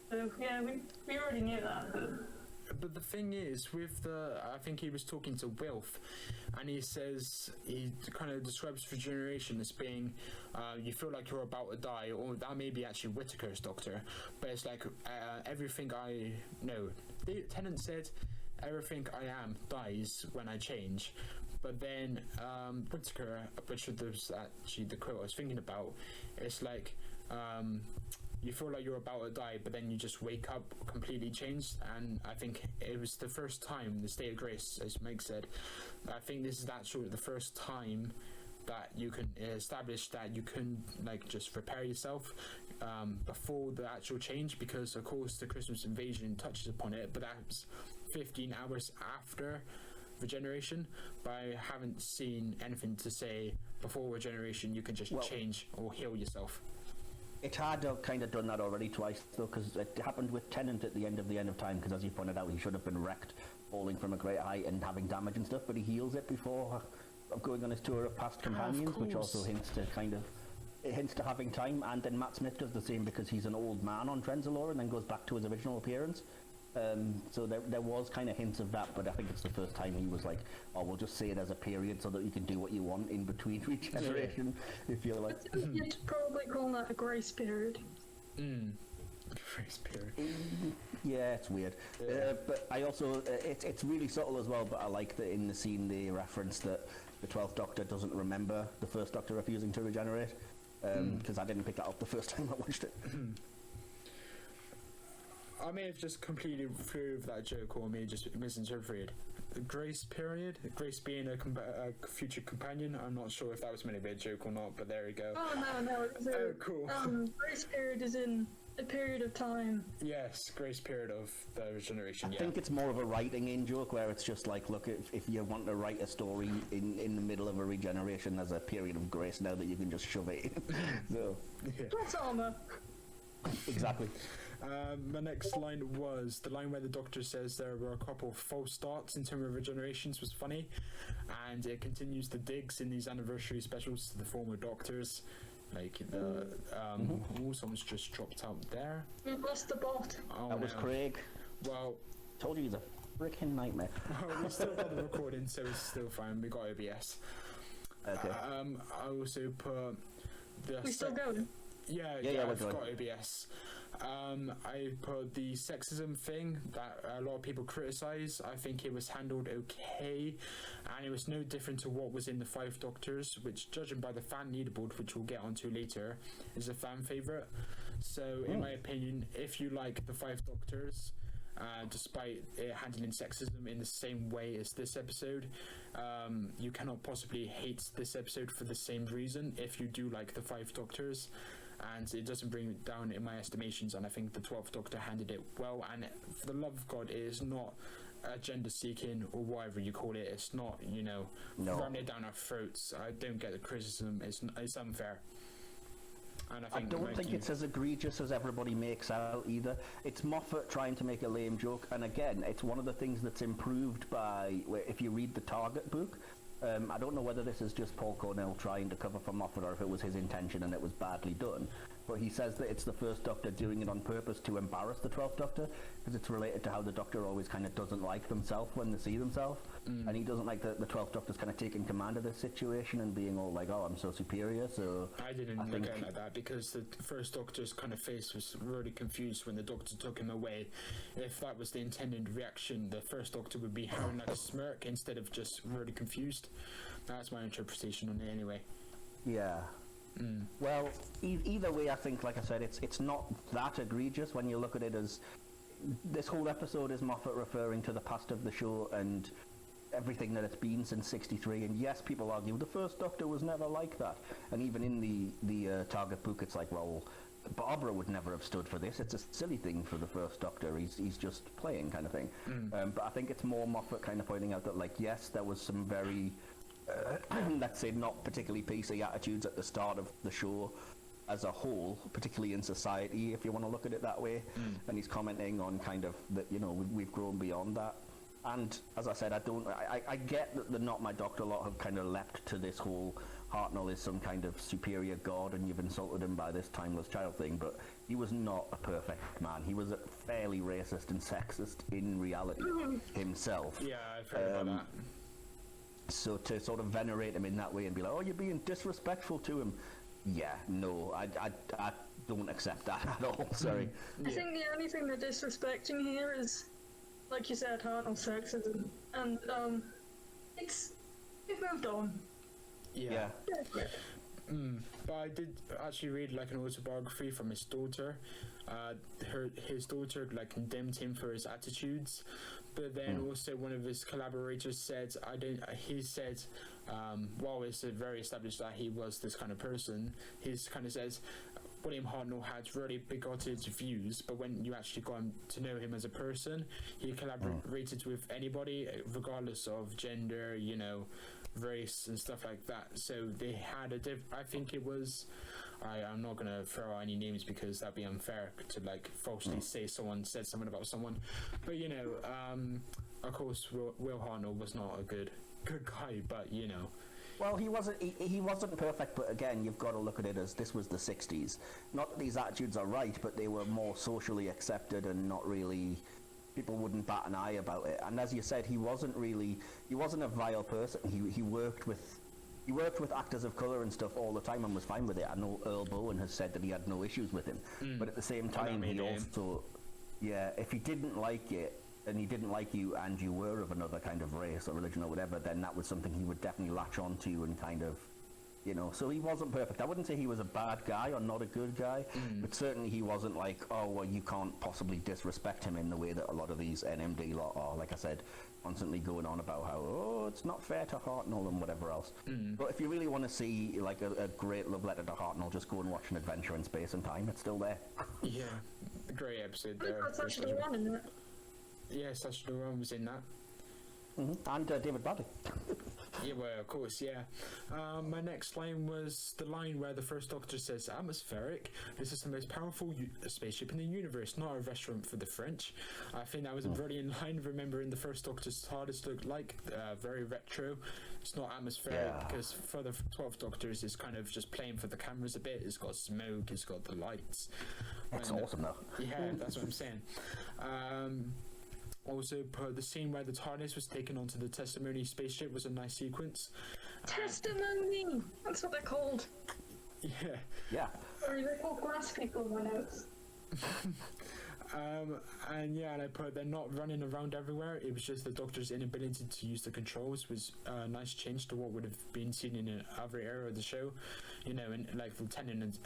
So yeah, we already knew that. But the thing is, with I think he was talking to Wilf, and he says, he kind of describes regeneration as being, you feel like you're about to die, or that may be actually Whittaker's Doctor, but it's like, everything I know. The Tennant said, everything I am dies when I change. But then, Whittaker, which was actually the quote I was thinking about, it's like, you feel like you're about to die, but then you just wake up completely changed. And I think it was the first time, the state of grace, as Meg said, I think this is actually the first time that you can establish that you can like just repair yourself before the actual change, because of course the Christmas invasion touches upon it, but that's 15 hours after regeneration. But I haven't seen anything to say before regeneration you can just change or heal yourself. It had kind of done that already twice, though, because it happened with Tennant at the end of time, because as you pointed out, he should have been wrecked, falling from a great height and having damage and stuff, but he heals it before going on his tour of past companions, which also hints to having time. And then Matt Smith does the same, because he's an old man on Trenzalore and then goes back to his original appearance. So there was kind of hints of that, but I think it's the first time he was like, oh, we'll just say there's a period so that you can do what you want in between regeneration, if you like. You'd probably call that a grace period. Grace period. Yeah, it's weird. But I also, it's really subtle as well, but I like that in the scene they reference that the 12th Doctor doesn't remember the first Doctor refusing to regenerate, because I didn't pick that up the first time I watched it. I may have just completely threw over that joke, or may have just misinterpreted. The grace period, grace being a future companion. I'm not sure if that was meant to be a joke or not, but there we go. Oh no, it's Oh, cool. Grace period is in a period of time. Yes, grace period of the regeneration. I Yeah. think it's more of a writing in joke where it's just like, look, if you want to write a story in the middle of a regeneration, there's a period of grace now that you can just shove it in. So, That's armor. exactly. My next line was the line where the doctor says there were a couple of false starts in terms of regenerations was funny, and it continues the digs in these anniversary specials to the former doctors. Like the oh, someone's just dropped out there. We've lost the bot. Oh, That was no. Craig. Well, Told you he's a freaking nightmare. we still got the recording, so it's still fine. We got OBS. Okay. I also put the We still going? Yeah, Yeah, we're I've good. got OBS. I put the sexism thing that a lot of people criticise. I think it was handled okay, and it was no different to what was in the Five Doctors, which, judging by the fan leaderboard, which we'll get onto later, is a fan favourite. So, in my opinion, if you like the Five Doctors, despite it handling sexism in the same way as this episode, you cannot possibly hate this episode for the same reason if you do like the Five Doctors. And it doesn't bring it down in my estimations, and I think the 12th Doctor handled it well. And for the love of God, it is not agenda seeking or whatever you call it. It's not, No. running it down our throats. I don't get the criticism. It's unfair. And I I think don't think it's as egregious as everybody makes out either. It's Moffat trying to make a lame joke, and again, it's one of the things that's improved by if you read the Target book. I don't know whether this is just Paul Cornell trying to cover for Moffat or if it was his intention and it was badly done. But he says that it's the First Doctor doing it on purpose to embarrass the 12th Doctor, because it's related to how the Doctor always kind of doesn't like themselves when they see themselves. And he doesn't like the 12th Doctor's kind of taking command of this situation and being all like, oh, I'm so superior. So I didn't I look think- at it like that, because the First Doctor's kind of face was really confused when the Doctor took him away. If that was the intended reaction, the First Doctor would be having like a smirk instead of just really confused. That's my interpretation on it anyway. Yeah. Well, either way, I think, like I said, it's not that egregious when you look at it as this whole episode is Moffat referring to the past of the show and everything that it's been since '63. And yes, people argue the First Doctor was never like that. And even in the Target book, it's like, well, Barbara would never have stood for this. It's a silly thing for the First Doctor. He's just playing, kind of thing. But I think it's more Moffat kind of pointing out that, like, yes, there was some very let's say not particularly PC attitudes at the start of the show as a whole, particularly in society, if you want to look at it that way. And he's commenting on kind of that, we've grown beyond that. And as I said, I get that the Not My Doctor lot have kind of leapt to this whole Hartnell is some kind of superior god and you've insulted him by this timeless child thing, but he was not a perfect man. He was fairly racist and sexist in reality himself. Yeah, I've heard about that. So to sort of venerate him in that way and be like, oh, you're being disrespectful to him. Yeah, no, I don't accept that at all. Sorry. I think the only thing they're disrespecting here is, like you said, Hartnell sexism, and we've moved on. Yeah. Yeah. But I did actually read like an autobiography from his daughter. His daughter like condemned him for his attitudes, but then also one of his collaborators said, he said, while it's very established that he was this kind of person, he kind of says William Hartnell had really bigoted views, but when you actually got to know him as a person, he collaborated with anybody regardless of gender, race and stuff like that. So they had I think it was, I'm not gonna throw out any names because that'd be unfair to like falsely say someone said something about someone, but of course Will Hartnell was not a good guy, but Well, he wasn't perfect, but again, you've got to look at it as this was the 60s. Not that these attitudes are right, but they were more socially accepted and not really, people wouldn't bat an eye about it. And as you said, he wasn't a vile person. He worked with actors of colour and stuff all the time and was fine with it. I know Earl Bowen has said that he had no issues with him. But at the same time, he also, if he didn't like it, and he didn't like you and you were of another kind of race or religion or whatever, then that was something he would definitely latch onto and kind of You know, so he wasn't perfect. I wouldn't say he was a bad guy or not a good guy, but certainly he wasn't like, oh, well, you can't possibly disrespect him in the way that a lot of these NMD lot are, like I said, constantly going on about how, oh, it's not fair to Hartnell and whatever else. But if you really want to see like a great love letter to Hartnell, just go and watch An Adventure in Space and Time. It's still there. Yeah, a great episode I there. thought Sacha Baron in it. Yeah, Sacha Baron was in that. And David Bradley. Yeah, well, of course, yeah. My next line was the line where the First Doctor says, "Atmospheric. This is the most powerful spaceship in the universe, not a restaurant for the French." I think that was a brilliant line. Remembering the First Doctor's TARDIS looked like very retro. It's not atmospheric because for the 12th Doctors, it's kind of just playing for the cameras a bit. It's got smoke. It's got the lights. It's awesome, though. Yeah, that's what I'm saying. Also, the scene where the TARDIS was taken onto the Testimony spaceship was a nice sequence. Testimony! That's what they're called. Yeah. Yeah. Or they're called grass people in my notes. And I put they're not running around everywhere. It was just the Doctor's inability to use the controls was a nice change to what would have been seen in another era of the show. You know, in like Lieutenant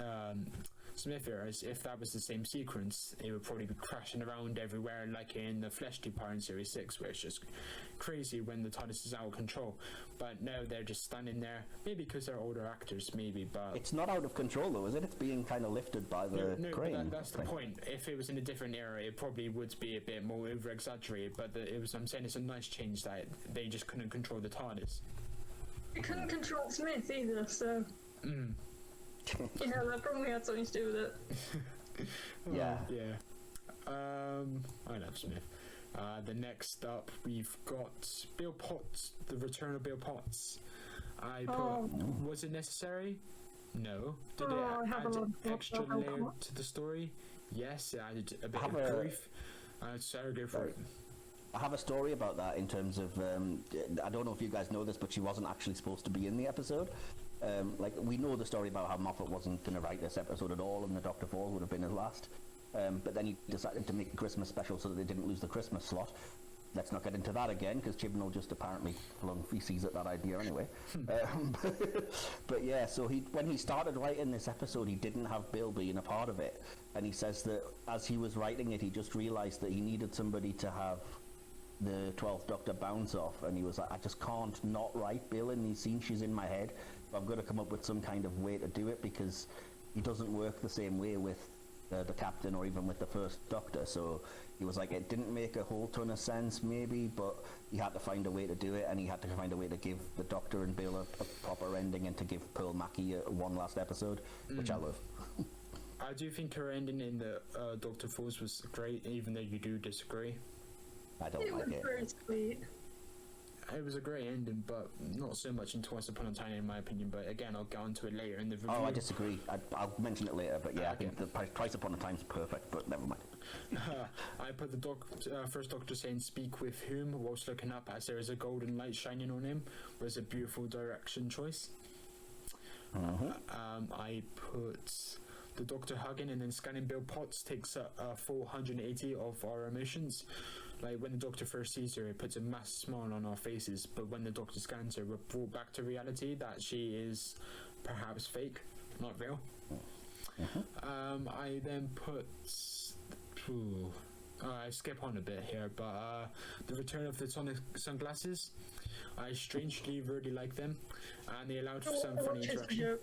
Smith eras, if that was the same sequence, it would probably be crashing around everywhere, like in the Flesh Department in Series 6, where it's just crazy when the TARDIS is out of control. But no, they're just standing there, maybe because they're older actors, maybe, but... It's not out of control, though, is it? It's being kind of lifted by the crane. But that's the point. If it was in a different era, it probably would be a bit more over-exaggerated, but I'm saying it's a nice change that they just couldn't control the TARDIS. They couldn't control Smith either, so... that probably had something to do with it. Yeah. I love Smith. The next up, we've got Bill Potts, the return of Bill Potts. I put, was it necessary? No. Did it add extra layer to the story? Yes, it added a bit of grief. So go for it. I have a story about that in terms of, I don't know if you guys know this, but she wasn't actually supposed to be in the episode. We know the story about how Moffat wasn't going to write this episode at all, and the Dr. Fall would have been his last. But then he decided to make a Christmas special so that they didn't lose the Christmas slot. Let's not get into that again, because Chibnall just apparently flung feces at that idea anyway. But yeah, so when he started writing this episode, he didn't have Bill being a part of it. And he says that as he was writing it, he just realised that he needed somebody to have the 12th Doctor bounce off, and he was like, I just can't not write Bill in these scenes. She's in my head. I've got to come up with some kind of way to do it, because he doesn't work the same way with the Captain or even with the First Doctor. So he was like, it didn't make a whole ton of sense maybe, but he had to find a way to do it, and he had to find a way to give the Doctor and Bill a proper ending and to give Pearl Mackie one last episode, which I love. I do think her ending in the Dr. Falls was great, even though you do disagree. I don't like it. It was very sweet. It was a great ending, but not so much in Twice Upon a Time, in my opinion. But again, I'll get onto it later in the review. Oh, I disagree. I'll mention it later, but yeah, I think the Twice Upon a Time's perfect, but never mind. I put the First Doctor saying "speak with whom" whilst looking up, as there is a golden light shining on him, was a beautiful direction choice. I put the Doctor hugging and then scanning Bill Potts takes a full 180 of our emotions. Like when the Doctor first sees her, it puts a massive smile on our faces, but when the Doctor scans her, we're brought back to reality that she is perhaps fake, not real. I then put... I skip on a bit here, but the return of the sonic sunglasses, I strangely really like them, and they allowed for some funny interaction.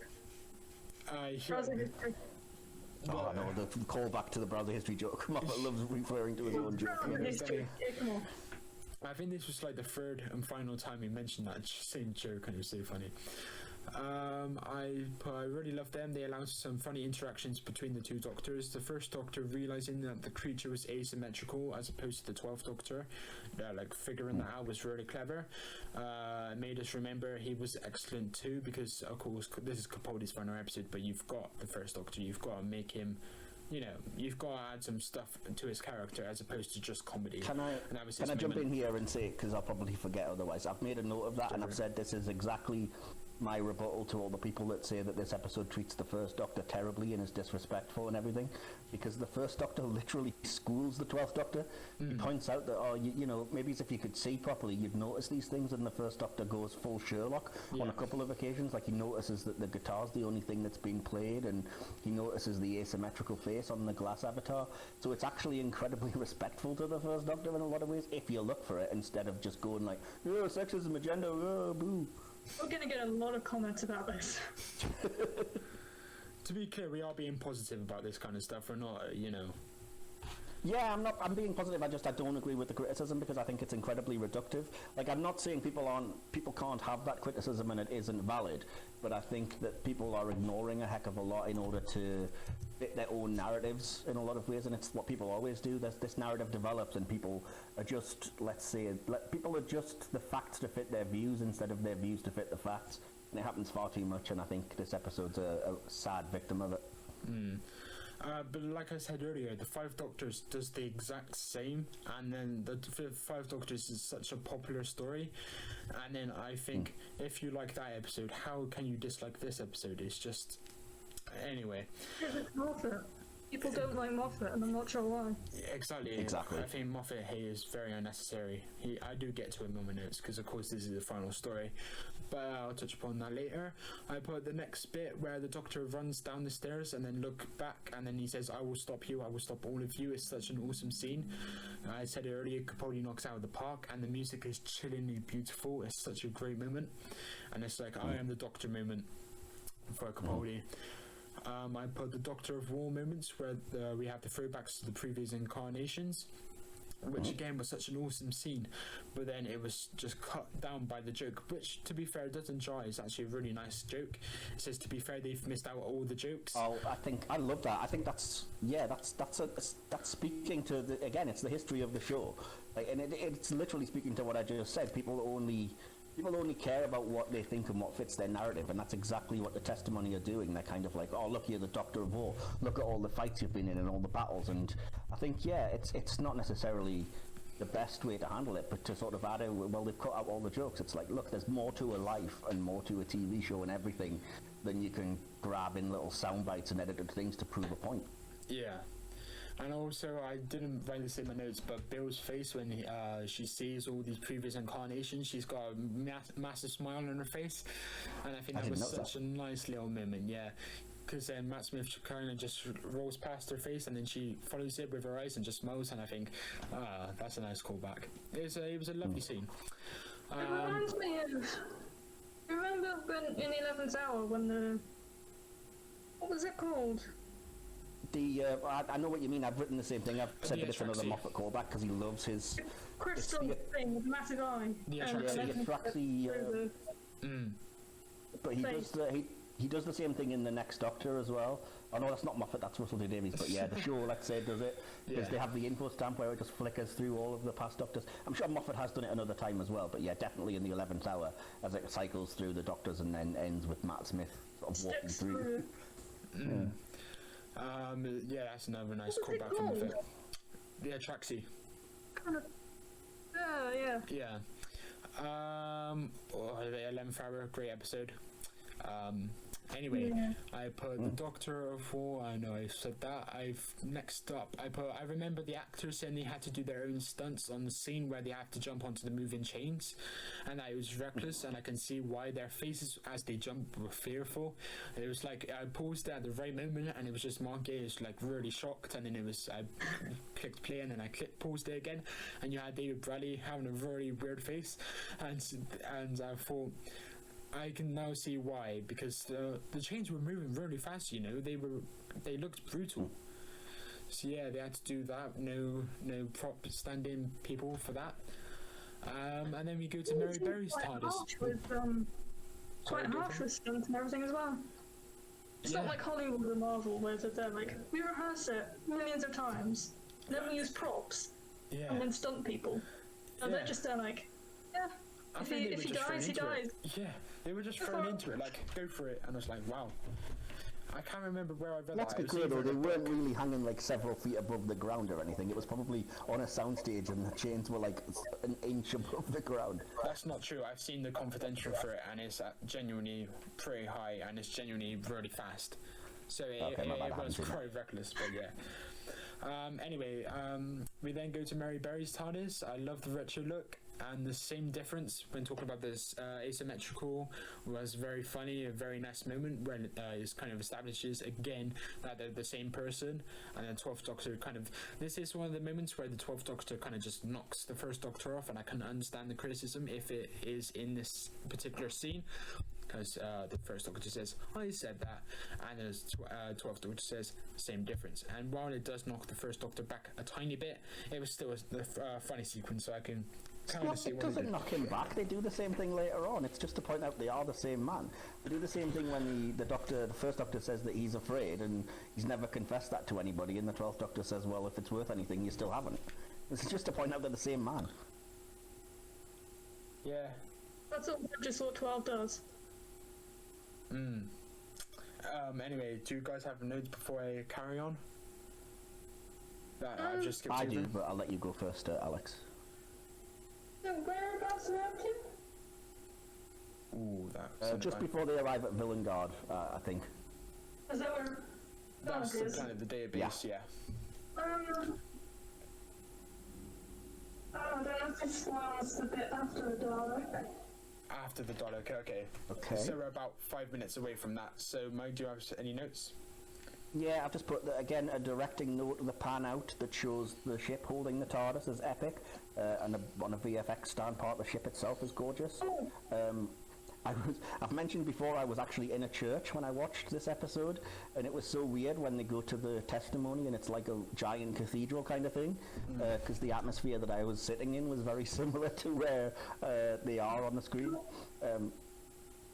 Oh no, the callback to the browser history joke. Moffat loves referring to his own joke. I think this was like the third and final time he mentioned that same joke, and it was so funny. I really love them. They allow some funny interactions between the two Doctors. The First Doctor realizing that the creature was asymmetrical as opposed to the 12th Doctor, figuring that out was really clever. Made us remember he was excellent too, because of course this is Capaldi's final episode, but you've got the First Doctor, you've got to make him, you've got to add some stuff to his character as opposed to just comedy. Can I jump in here and say, because I'll probably forget otherwise, I've made a note of that, and I've said this is exactly my rebuttal to all the people that say that this episode treats the First Doctor terribly and is disrespectful and everything, because the First Doctor literally schools the 12th Doctor. He points out that, you know, maybe if you could see properly, you'd notice these things, and the First Doctor goes full Sherlock on a couple of occasions. Like, he notices that the guitar's the only thing that's being played, and he notices the asymmetrical face on the glass avatar. So it's actually incredibly respectful to the First Doctor in a lot of ways, if you look for it, instead of just going like, oh, sexism, agenda, oh, boo. We're going to get a lot of comments about this. To be clear, we are being positive about this kind of stuff. We're not, you know. Yeah, I'm being positive. I don't agree with the criticism, because I think it's incredibly reductive. Like, I'm not saying people can't have that criticism and it isn't valid, but I think that people are ignoring a heck of a lot in order to fit their own narratives in a lot of ways, and it's what people always do. This narrative develops and people adjust, people adjust the facts to fit their views instead of their views to fit the facts. And it happens far too much, and I think this episode's a sad victim of it. But like I said earlier, the Five Doctors does the exact same, and then the Five Doctors is such a popular story, and then I think if you like that episode, how can you dislike this episode? It's just... Anyway. It's Moffat. People don't like Moffat, and I'm not sure why. Exactly. I think Moffat hate is very unnecessary. I do get to him in my notes, because of course this is the final story, but I'll touch upon that later. I put the next bit where the Doctor runs down the stairs and then look back, and then he says, "I will stop you, I will stop all of you." It's such an awesome scene. I said it earlier, Capaldi knocks out of the park, and the music is chillingly beautiful. It's such a great moment, and it's like I am the Doctor moment for Capaldi. I put the Doctor of War moments where we have the throwbacks to the previous incarnations, which again was such an awesome scene, but then it was just cut down by the joke, which to be fair doesn't jar. It's actually a really nice joke. It says, to be fair, they've missed out all the jokes. Oh, I love that. I think that's speaking to again, it's the history of the show, like, and it's literally speaking to what I just said. People only care about what they think and what fits their narrative, and that's exactly what the testimony are doing. They're kind of like, oh, look, you're the Doctor of War. Look at all the fights you've been in and all the battles. And I think, it's not necessarily the best way to handle it, but to sort of add well, they've cut out all the jokes. It's like, look, there's more to a life and more to a TV show and everything than you can grab in little sound bites and edited things to prove a point. Yeah. And also, I didn't write this in my notes, but Bill's face when she sees all these previous incarnations, she's got a massive smile on her face, and I think that was such a nice little moment, yeah. Because Matt Smith kind of just rolls past her face, and then she follows it with her eyes and just smiles, and I think, that's a nice callback. It was a lovely scene. It reminds me of... You remember when in 11th Hour when what was it called? I know what you mean. I've written the same thing. I've said that it's another Moffat callback because he loves his crystal thing with massive eye. The Atraxi. But he does the same thing in the next Doctor as well. Oh no, that's not Moffat. That's Russell T Davies. But yeah, the show, let's say, does it because they have the info stamp where it just flickers through all of the past Doctors. I'm sure Moffat has done it another time as well. But yeah, definitely in the 11th Hour as it cycles through the Doctors and then ends with Matt Smith sort of walking through. Yeah, that's another nice callback from the film. The Atraxi. Kind of. Yeah. Yeah. The 11th Hour, great episode. Anyway, I put the Doctor of War. I know I said that. Next up, I remember the actors saying they had to do their own stunts on the scene where they have to jump onto the moving chains, and that it was reckless. And I can see why their faces as they jumped were fearful. It was like I paused at the right moment, and it was just Monkey was like really shocked, and then I clicked play, and then I paused it again, and you had David Bradley having a really weird face, and I thought, I can now see why, because the chains were moving really fast. You know, they looked brutal. So yeah, they had to do that. No prop stand-in people for that. And then we go to Mary Berry's TARDIS. Quite harsh with stunts and everything as well. It's not like Hollywood or Marvel, where they're like, we rehearse it millions of times, then we use props, and then stunt people, and they're just like, if he dies, he dies. Yeah, they were just thrown into it, like, go for it, and I was like, wow. I can't remember where I read Let's that. be It was clear though, either they in a weren't book- really hanging like several feet above the ground or anything. It was probably on a soundstage and the chains were like an inch above the ground. That's not true. I've seen the confidential for it, and it's genuinely pretty high, and it's genuinely really fast. So Okay, my bad, I it haven't was seen that. quite reckless, but yeah. Anyway, we then go to Mary Berry's TARDIS. I love the retro look, and the same difference when talking about this asymmetrical was very funny, a very nice moment when it kind of establishes again that they're the same person, and then 12th Doctor kind of, this is one of the moments where the 12th Doctor kind of just knocks the first Doctor off, and I can understand the criticism if it is in this particular scene. Because the first Doctor says, I said that, and then the 12th Doctor says, same difference. And while it does knock the first Doctor back a tiny bit, it was still a funny sequence, so I can kind of see It what they doesn't did. knock him back. They do the same thing later on. It's just to point out they are the same man. They do the same thing when the first Doctor says that he's afraid and he's never confessed that to anybody, and the 12th Doctor says, well, if it's worth anything, you still haven't. It's just to point out they're the same man. Yeah. That's all just what 12 does. Anyway, do you guys have notes before I carry on? That I've just skipped I over? do, but I'll let you go first, Alex. So whereabouts are up to? Ooh, that's Just before they arrive at Villengard, I think. Is that where that's Dalek the is? kind of the database, yeah. I don't know if this one's a bit after the Dalek. After the Dalek, okay. Okay. So we're about 5 minutes away from that. So, Mike, do you have any notes? Yeah, I've just put, again, a directing note of the pan out that shows the ship holding the TARDIS as epic, and on a VFX stand part, the ship itself is gorgeous. I've mentioned before I was actually in a church when I watched this episode, and it was so weird when they go to the testimony and it's like a giant cathedral kind of thing, because the atmosphere that I was sitting in was very similar to where they are on the screen.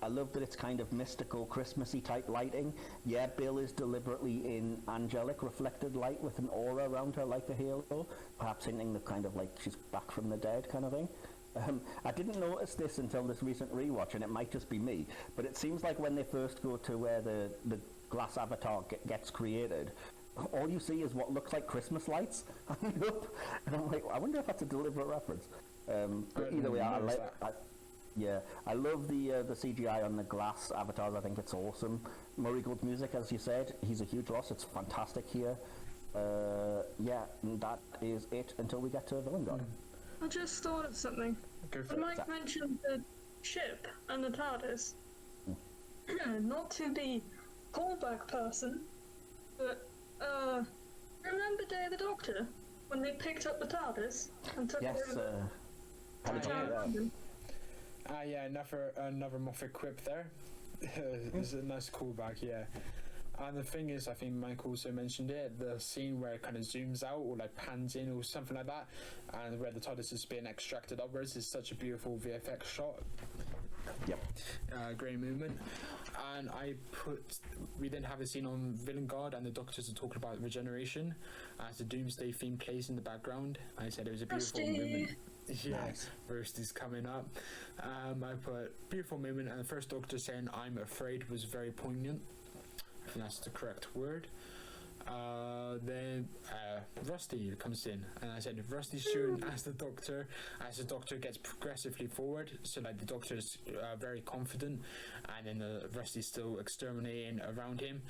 I love that it's kind of mystical, Christmassy type lighting. Yeah, Bill is deliberately in angelic reflected light with an aura around her like a halo, perhaps hinting that kind of like she's back from the dead kind of thing. I didn't notice this until this recent rewatch, and it might just be me, but it seems like when they first go to where the glass avatar gets created, all you see is what looks like Christmas lights. And I'm like, I wonder if that's a deliberate reference. But either way, I love the CGI on the glass avatars. I think it's awesome. Murray Gold's music, as you said, he's a huge loss. It's fantastic here. Yeah, and that is it until we get to Villengard. I just thought of something. Go for When it. Mike mentioned the ship and the TARDIS, not to be callback person, but remember Day of the Doctor when they picked up the TARDIS and took Yes, it over how did you to do that? London? Yeah, another Moffat quip there. It's a nice callback, yeah. And the thing is, I think Mike also mentioned it, the scene where it kind of zooms out or like pans in or something like that, and where the TARDIS is being extracted upwards is such a beautiful VFX shot. Yep. Great movement. And we then have a scene on Villengard, and the Doctors are talking about regeneration as the Doomsday theme plays in the background. I said it was a beautiful Rusty. movement. Yeah, Nice. Roast coming up. I put beautiful movement, and the first Doctor saying "I'm afraid" was very poignant. I think that's the correct word. Then Rusty comes in, and I said Rusty's shown as the Doctor gets progressively forward, so like the Doctor's very confident, and then Rusty's still exterminating around him.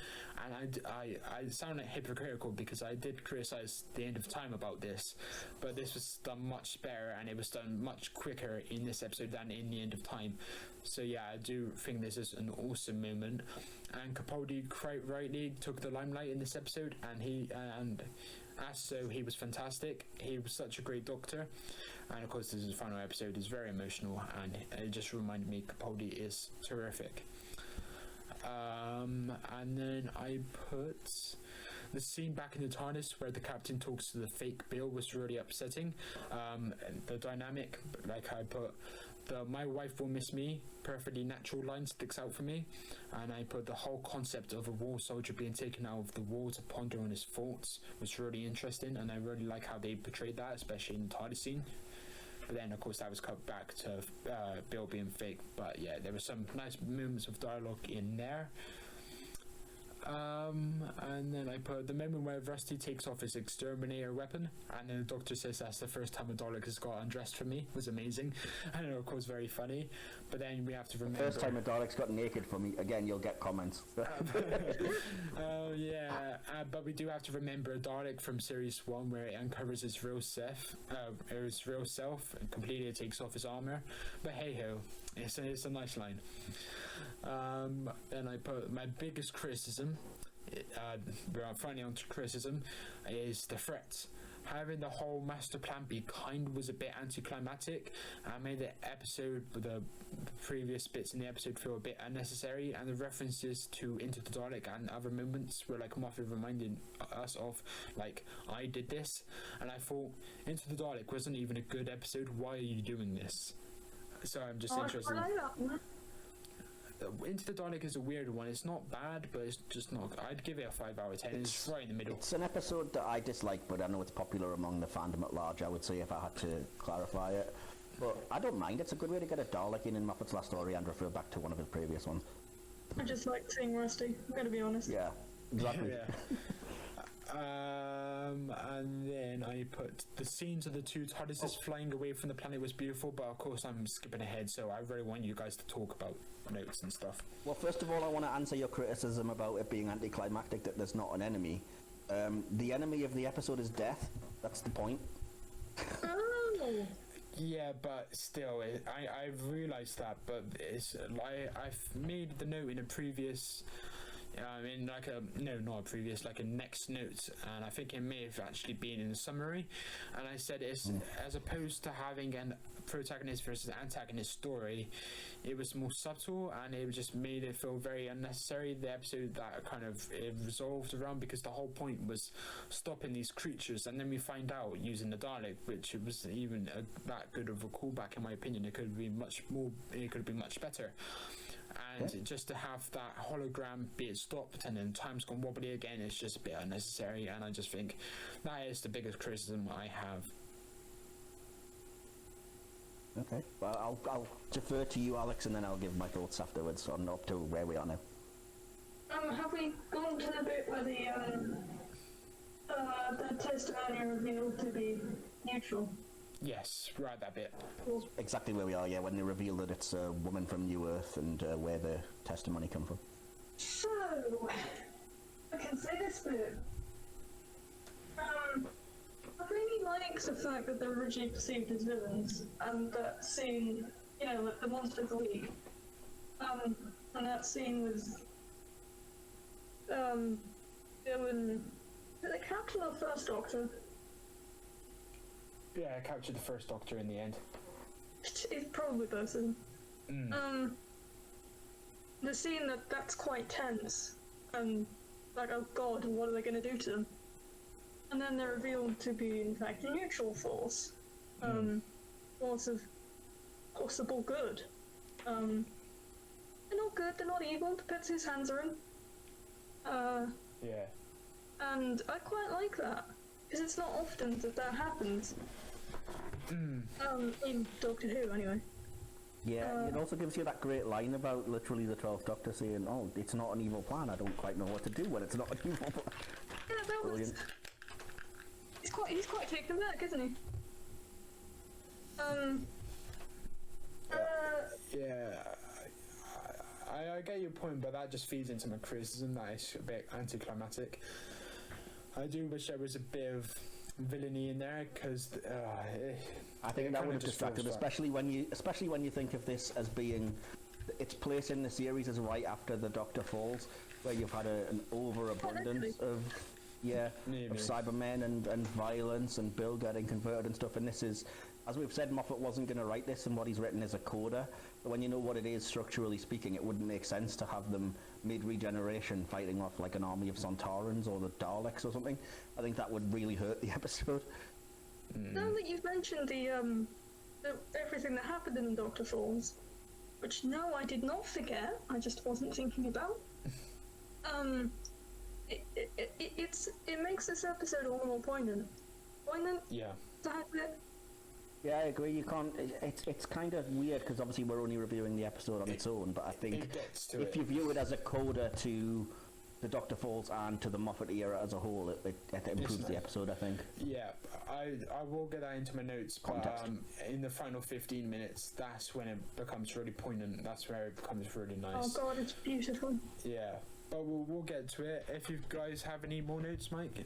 And I sound like hypocritical because I did criticize the End of Time about this, but this was done much better, and it was done much quicker in this episode than in the End of Time. So yeah, I do think this is an awesome moment, and Capaldi quite rightly took the limelight in this episode, and as so he was fantastic. He was such a great Doctor, and of course this is the final episode is very emotional, and it just reminded me Capaldi is terrific. And then I put the scene back in the TARDIS where the captain talks to the fake Bill was really upsetting. And the dynamic, like I put, "My wife will miss me" perfectly natural line sticks out for me, and I put the whole concept of a war soldier being taken out of the war to ponder on his thoughts was really interesting, and I really like how they portrayed that, especially in the TARDIS scene. But then of course that was cut back to Bill being fake, but yeah, there were some nice moments of dialogue in there. And then I put the moment where Rusty takes off his exterminator weapon, and then the Doctor says that's the first time a Dalek has got undressed for me, was amazing. I know, of course, very funny. But then we have to remember. First time a Dalek's got naked for me, again, you'll get comments. Oh yeah, but we do have to remember a Dalek from Series 1 where it uncovers his real self, and completely takes off his armor. But hey ho, it's a nice line. Then I put my biggest criticism, we're finally on to criticism, is the threats. Having the whole master plan be was a bit anticlimactic and made the episode, the previous bits in the episode, feel a bit unnecessary, and the references to Into the Dalek and other moments were like Moffat reminding us of, like, I did this, and I thought Into the Dalek wasn't even a good episode, why are you doing this? So I'm just interested. Into the Dalek is a weird one. It's not bad, but it's just not. I'd give it a 5 out of 10. It's right in the middle. It's an episode that I dislike, but I know it's popular among the fandom at large, I would say, if I had to clarify it. But I don't mind. It's a good way to get a Dalek in Moffat's last story and refer back to one of his previous ones. I just like seeing Rusty, I'm going to be honest. Yeah, exactly. Yeah. And then I put the scenes of the two TARDISes flying away from the planet was beautiful, but of course I'm skipping ahead, so I really want you guys to talk about notes and stuff. Well, first of all, I want to answer your criticism about it being anticlimactic, that there's not an enemy. The enemy of the episode is death. That's the point. Oh! Yeah, but still, I've realised that, but it's I've made the note in a previous. Like a next note, and I think it may have actually been in the summary, and I said it's as opposed to having an protagonist versus antagonist story, it was more subtle, and it just made it feel very unnecessary, the episode that kind of it resolved around, because the whole point was stopping these creatures, and then we find out using the Dalek, which it wasn't even that good of a callback in my opinion. It could have been much better. And just to have that hologram be stopped and then time's gone wobbly again, it's just a bit unnecessary, and I just think that is the biggest criticism I have. Okay, well, I'll defer to you, Alex, and then I'll give my thoughts afterwards on up to where we are now. Have we gone to the bit where the testimony revealed to be neutral? Yes, right, that bit. Exactly where we are, yeah, when they reveal that it's a woman from New Earth and where the testimony come from. So, I can say this bit. I really like the fact that they're originally perceived as villains, and that scene, like the Monster of the Week, and that scene with, Dylan, the Captain or First Doctor? Yeah, I captured the First Doctor in the end. It's probably both of them. The scene that's quite tense, and like, oh god, what are they going to do to them? And then they're revealed to be, in fact, a neutral force. Force of possible good. They're not good, they're not evil, depends whose hands are in. Yeah. And I quite like that, because it's not often that happens. In Doctor Who, anyway. Yeah, it also gives you that great line about literally the 12th Doctor saying, oh, it's not an evil plan, I don't quite know what to do when it's not an evil plan. Yeah, that was... He's quite taken back, isn't he? Yeah, I get your point, but that just feeds into my criticism that it's a bit anticlimactic. I do wish there was a bit of villainy in there, because I think that would have distracted, especially when you think of this as being its place in the series is right after the Doctor falls, where you've had an overabundance of Cybermen and violence and Bill getting converted and stuff, and this is, as we've said, Moffat wasn't going to write this, and what he's written is a coda, but when you know what it is structurally speaking, it wouldn't make sense to have them mid-regeneration fighting off like an army of Sontarans or the Daleks or something. I think that would really hurt the episode. Now that you've mentioned the everything that happened in the Doctor Falls, which no, I did not forget, I just wasn't thinking about, it makes this episode all the more poignant. Yeah. That's it. Yeah, I agree. You can't. It's kind of weird because obviously we're only reviewing the episode on its own. But I think if you view it as a coda to the Doctor Falls and to the Moffat era as a whole. It improves the episode, I think. Yeah, I will get that into my notes, but Context. in the final 15 minutes, that's when it becomes really poignant. That's where it becomes really Oh nice. god, it's beautiful. Yeah, but we'll get to it. If you guys have any more notes, Mike.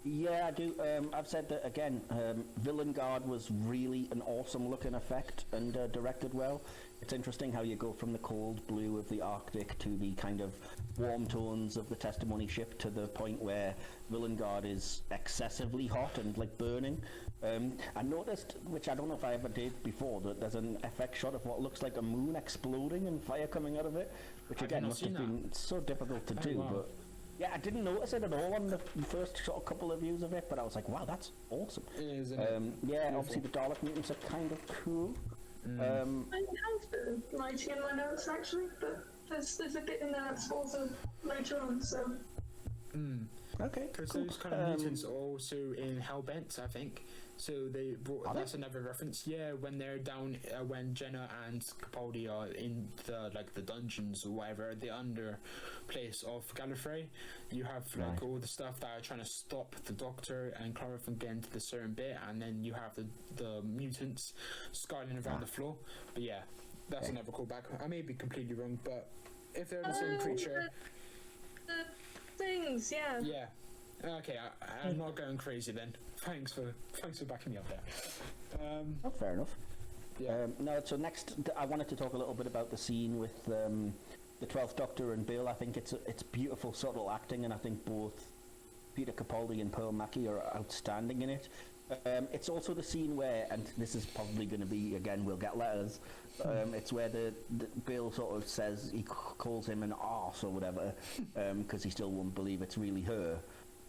Yeah, I do. I've said that again. Villain Guard was really an awesome looking effect and directed well. It's interesting how you go from the cold blue of the Arctic to the kind of warm tones of the Testimony ship to the point where Villain Guard is excessively hot and like burning. I noticed, which I don't know if I ever did before, that there's an effect shot of what looks like a moon exploding and fire coming out of it, which Have you again not must have seen that? been so difficult to do. wow. But yeah, I didn't notice it at all on the first sort of couple of views of it, but I was like, wow, that's awesome. Isn't it? Yeah, obviously the Dalek mutants are kind of cool. I have the writing in my notes actually, but there's a bit in there that's also later on, so. Okay, Because cool. those kind of mutants are also in Hellbent, I think. So they brought, Are they? that's another reference. Yeah, when they're down, when Jenna and Capaldi are in the dungeons or whatever, the under place of Gallifrey, you have Right. all the stuff that are trying to stop the Doctor and Clara from getting to the certain bit, and then you have the mutants skyling around the floor. But yeah, that's another callback. I may be completely wrong, but if they're the same creature, The things, yeah. yeah. Okay, I'm not going crazy then. Thanks for backing me up there. Oh, fair enough. Yeah. No, so next, I wanted to talk a little bit about the scene with the 12th Doctor and Bill. I think it's beautiful, subtle acting, and I think both Peter Capaldi and Pearl Mackie are outstanding in it. It's also the scene where, and this is probably going to be, again, we'll get letters, it's where the Bill sort of says, he calls him an arse or whatever, because he still won't believe it's really her.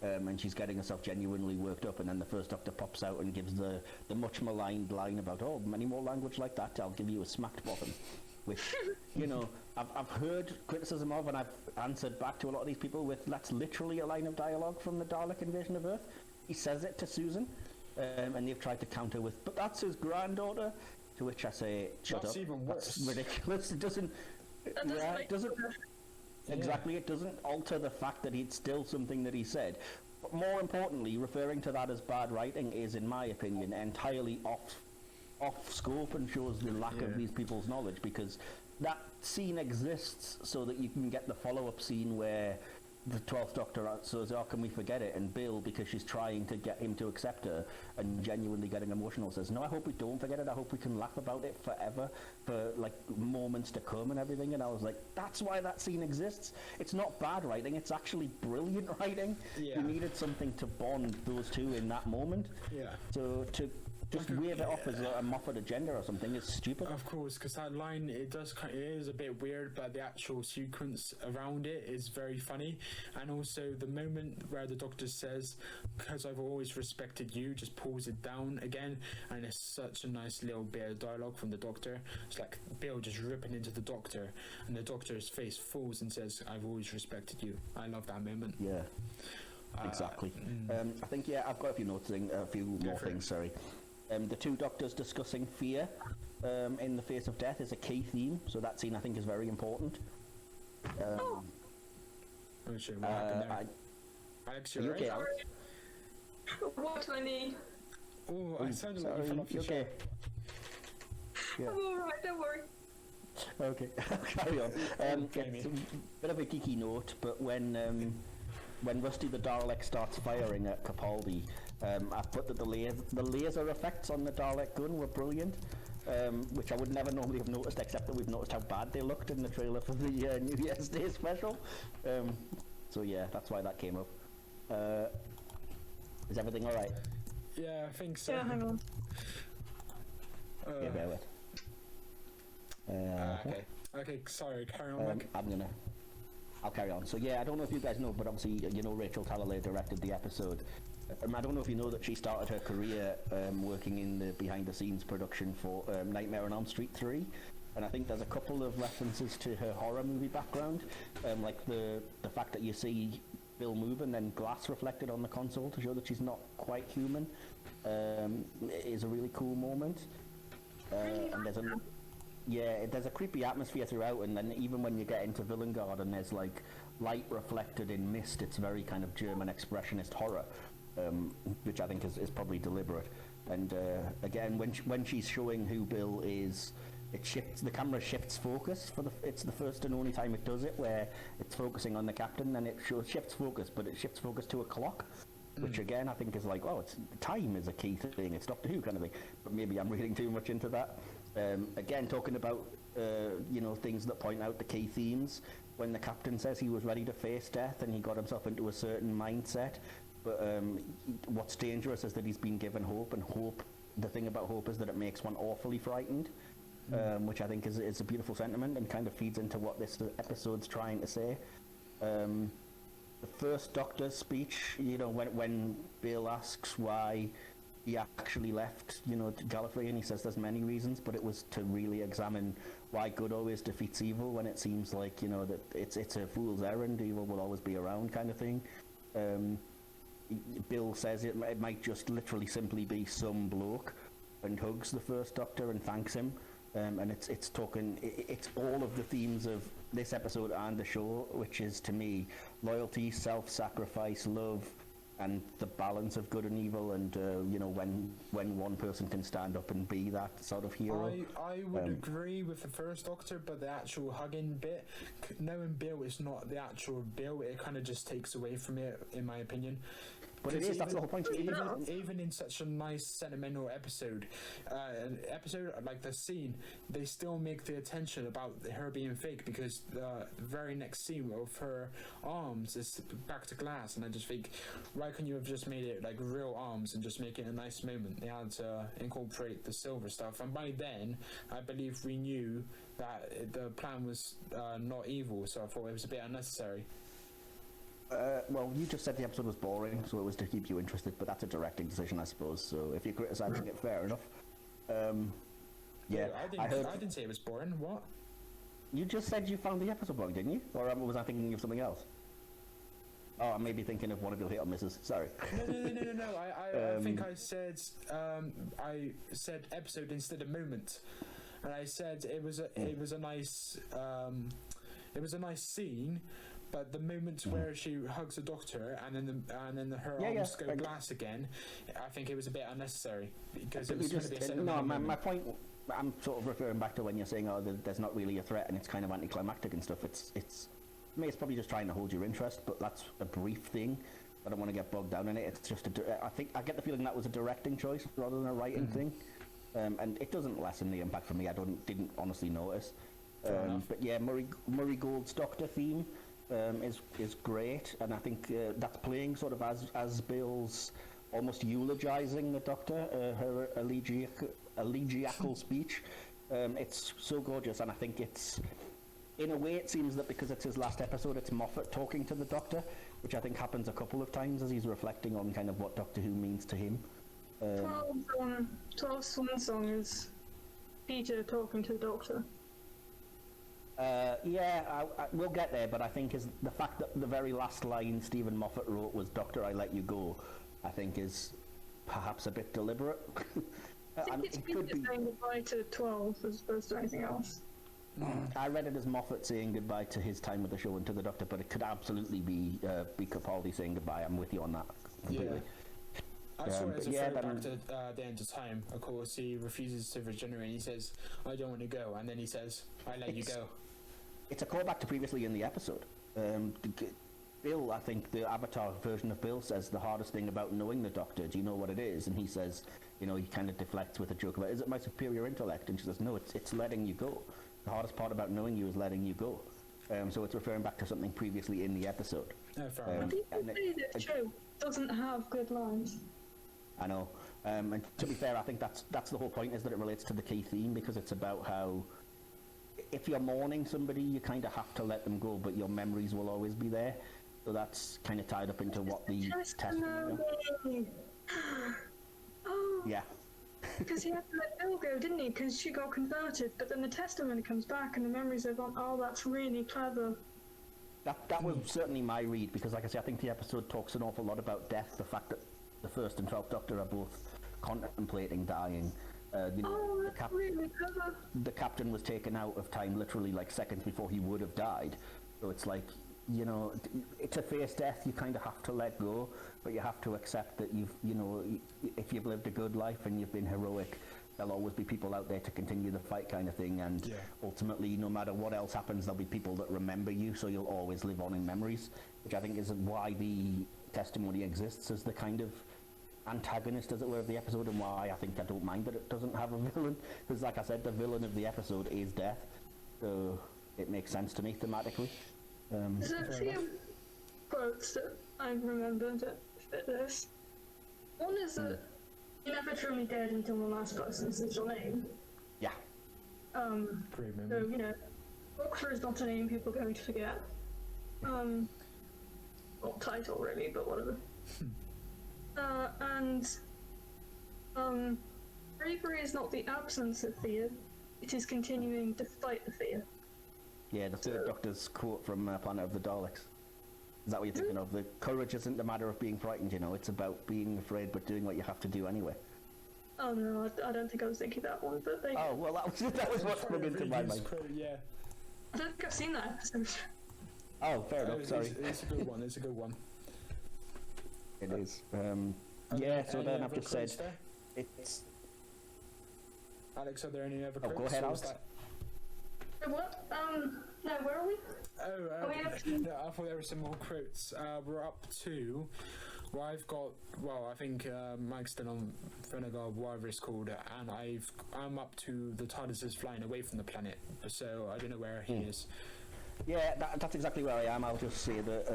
And she's getting herself genuinely worked up, and then the first Doctor pops out and gives the much maligned line about, oh, any more language like that, I'll give you a smacked bottom. Which, you know, I've heard criticism of, and I've answered back to a lot of these people with, that's literally a line of dialogue from the Dalek invasion of Earth. He says it to Susan, and they've tried to counter with, but that's his granddaughter. To which I say, shut That's up. even That's worse. ridiculous. It doesn't. That doesn't Yeah, make it doesn't. sense. Exactly, it doesn't alter the fact that it's still something that he said. But more importantly, referring to that as bad writing is, in my opinion, entirely off scope and shows the lack of these people's knowledge, because that scene exists so that you can get the follow-up scene where the 12th Doctor says, oh, can we forget it? And Bill, because she's trying to get him to accept her and genuinely getting emotional, says, no, I hope we don't forget it. I hope we can laugh about it forever for, like, moments to come and everything. And I was like, that's why that scene exists. It's not bad writing. It's actually brilliant writing. Yeah. You needed something to bond those two in that moment. Yeah. So to just wave it off as a Moffat agenda or something is stupid. Of course, because that line, it is a bit weird, but the actual sequence around it is very funny. And also the moment where the Doctor says, because I've always respected you, just pulls it down again, and it's such a nice little bit of dialogue from the Doctor. It's like Bill just ripping into the Doctor, and the Doctor's face falls and says, I've always respected you. I love that moment. Yeah. Exactly. I think, yeah, I've got a few notes, a few more for it. things, sorry. The two Doctors discussing fear in the face of death is a key theme, so that scene I think is very important. Oh shit, what happened there? Alex, Are you you okay, alright? Alex? What do I need? Oh, I sounded like you Sorry, fell off you your okay? chair. Yeah. I'm alright, don't worry. Okay, carry on. Okay, It's mate. a bit of a geeky note, but when Rusty the Dalek starts firing at Capaldi, I've put that the laser effects on the Dalek gun were brilliant, which I would never normally have noticed, except that we've noticed how bad they looked in the trailer for the New Year's Day special. So yeah, that's why that came up. Is everything alright? Yeah, I think so. Yeah, hang on. Yeah, bear with. Okay. Okay, sorry, carry on, Mike. I'll carry on. So yeah, I don't know if you guys know, but obviously you know Rachel Talalay directed the episode. I don't know if you know that she started her career working in the behind-the-scenes production for Nightmare on Elm Street 3, and I think there's a couple of references to her horror movie background, like the fact that you see Bill move and then glass reflected on the console to show that she's not quite human is a really cool moment. And there's a creepy atmosphere throughout, and then even when you get into Villain Guard and there's like light reflected in mist. It's very kind of German expressionist horror, which I think is probably deliberate. And again, when she's showing who Bill is, the camera shifts focus it's the first and only time it does it, where it's focusing on the captain, and it shifts focus, but it shifts focus to a clock, which again I think is like, oh, it's time is a key thing. It's Doctor Who kind of thing, but maybe I'm reading too much into that. Again, talking about things that point out the key themes. When the captain says he was ready to face death and he got himself into a certain mindset, but what's dangerous is that he's been given hope, and hope, the thing about hope is that it makes one awfully frightened, which I think is a beautiful sentiment and kind of feeds into what this episode's trying to say. The first Doctor's speech, when Bill asks why he actually left, Gallifrey, and he says there's many reasons, but it was to really examine why good always defeats evil, when it seems like, that it's a fool's errand, evil will always be around kind of thing. Bill says it might just literally simply be some bloke, and hugs the first Doctor and thanks him. And it's all of the themes of this episode and the show, which is, to me, loyalty, self-sacrifice, love, and the balance of good and evil, and when one person can stand up and be that sort of hero. I would agree with the first Doctor, but the actual hugging bit, knowing Bill is not the actual Bill, it kind of just takes away from it, in my opinion. But it is, that's the whole point. Even in such a nice sentimental episode like the scene, they still make the attention about her being fake, because the very next scene of her arms is back to glass, and I just think, why couldn't you have just made it like real arms and just make it a nice moment? They had to incorporate the silver stuff, and by then I believe we knew that the plan was not evil, so I thought it was a bit unnecessary. Well, you just said the episode was boring, so it was to keep you interested, but that's a directing decision, I suppose, so if you're criticising it, fair enough. I didn't say it was boring. What? You just said you found the episode boring, didn't you? Or was I thinking of something else? Oh, I may be thinking of one of your hit or misses, sorry. No. I think I said episode instead of moment, and I said it was a nice scene. But the moment where she hugs the Doctor and then her arms go glass again, I think it was a bit unnecessary, because it was going to be a sentimental moment. My point, I'm sort of referring back to when you're saying, there's not really a threat and it's kind of anticlimactic and stuff. It's I mean, it's probably just trying to hold your interest, but that's a brief thing. I don't want to get bogged down in it. It's just I get the feeling that was a directing choice rather than a writing thing, and it doesn't lessen the impact for me. I didn't honestly notice. But yeah, Murray Gold's Doctor theme is great, and I think that's playing sort of as Bill's almost eulogizing the Doctor, her elegiacal speech. It's so gorgeous, and I think it's, in a way, it seems that because it's his last episode, it's Moffat talking to the Doctor, which I think happens a couple of times as he's reflecting on kind of what Doctor Who means to him. 12 Swan Song is Peter talking to the Doctor. We'll get there, but I think is the fact that the very last line Stephen Moffat wrote was "Doctor, I let you go," I think is perhaps a bit deliberate. I think it's Peter saying goodbye to 12 as opposed to anything else. I read it as Moffat saying goodbye to his time with the show and to the Doctor, but it could absolutely be Capaldi saying goodbye. I'm with you on that completely. Yeah. I saw it as a throwback to the end of time. Of course, he refuses to regenerate. He says, "I don't want to go," and then he says, "I let you go." It's a callback to previously in the episode. Bill, I think the Avatar version of Bill says the hardest thing about knowing the Doctor, do you know what it is? And he says, he kind of deflects with a joke about, is it my superior intellect? And she says, no, it's letting you go. The hardest part about knowing you is letting you go. So it's referring back to something previously in the episode. Fair enough. People say that show doesn't have good lines. I know. And to be fair, I think that's the whole point, is that it relates to the key theme, because it's about how if you're mourning somebody, you kind of have to let them go, but your memories will always be there. So that's kind of tied up into what the testimony. Oh. Yeah. Because he had to let Bill go, didn't he? Because she got converted, but then the testimony comes back and the memories are gone. Oh, that's really clever. That was certainly my read, because like I say, I think the episode talks an awful lot about death, the fact that the First and 12th Doctor are both contemplating dying. Really clever. The captain was taken out of time literally like seconds before he would have died. So it's like you know, to face death, you kind of have to let go, but you have to accept that if you've lived a good life and you've been heroic, there'll always be people out there to continue the fight, kind of thing. And ultimately, no matter what else happens, there'll be people that remember you, so you'll always live on in memories, which I think is why the testimony exists as the kind of antagonist, as it were, of the episode, and why I think I don't mind that it doesn't have a villain, because like I said, the villain of the episode is death, so it makes sense to me thematically. There's a few quotes that I remember that fit this. One is that you're never truly dead until the last person says your name. Yeah. Great So, memory. you know, Doctor is not a name people are going to forget. Not title really, but whatever. Bravery is not the absence of fear, it is continuing despite the fear. Yeah, the third Doctor's quote from Planet of the Daleks. Is that what you're thinking of? The courage isn't a matter of being frightened, you know, it's about being afraid but doing what you have to do anyway. Oh no, I don't think I was thinking that one, but they... Oh, well, that was what sprung into my mind. Yeah. I don't think I've seen that episode. Oh, fair enough, sorry. It's a good one, it's a good one. It is. Yeah, so then I've just said... There? It's... Alex, are there any other Oh, quotes? go ahead, or Alex. is that- What? No, where are we? Oh, we have- no, I thought there were some more quotes. We're up to... Well, I've got... Well, I think Mike's still on Fenegar, whatever it's called, and I'm up to the TARDIS is flying away from the planet, so I don't know where he is. Yeah, that's exactly where I am. I'll just say that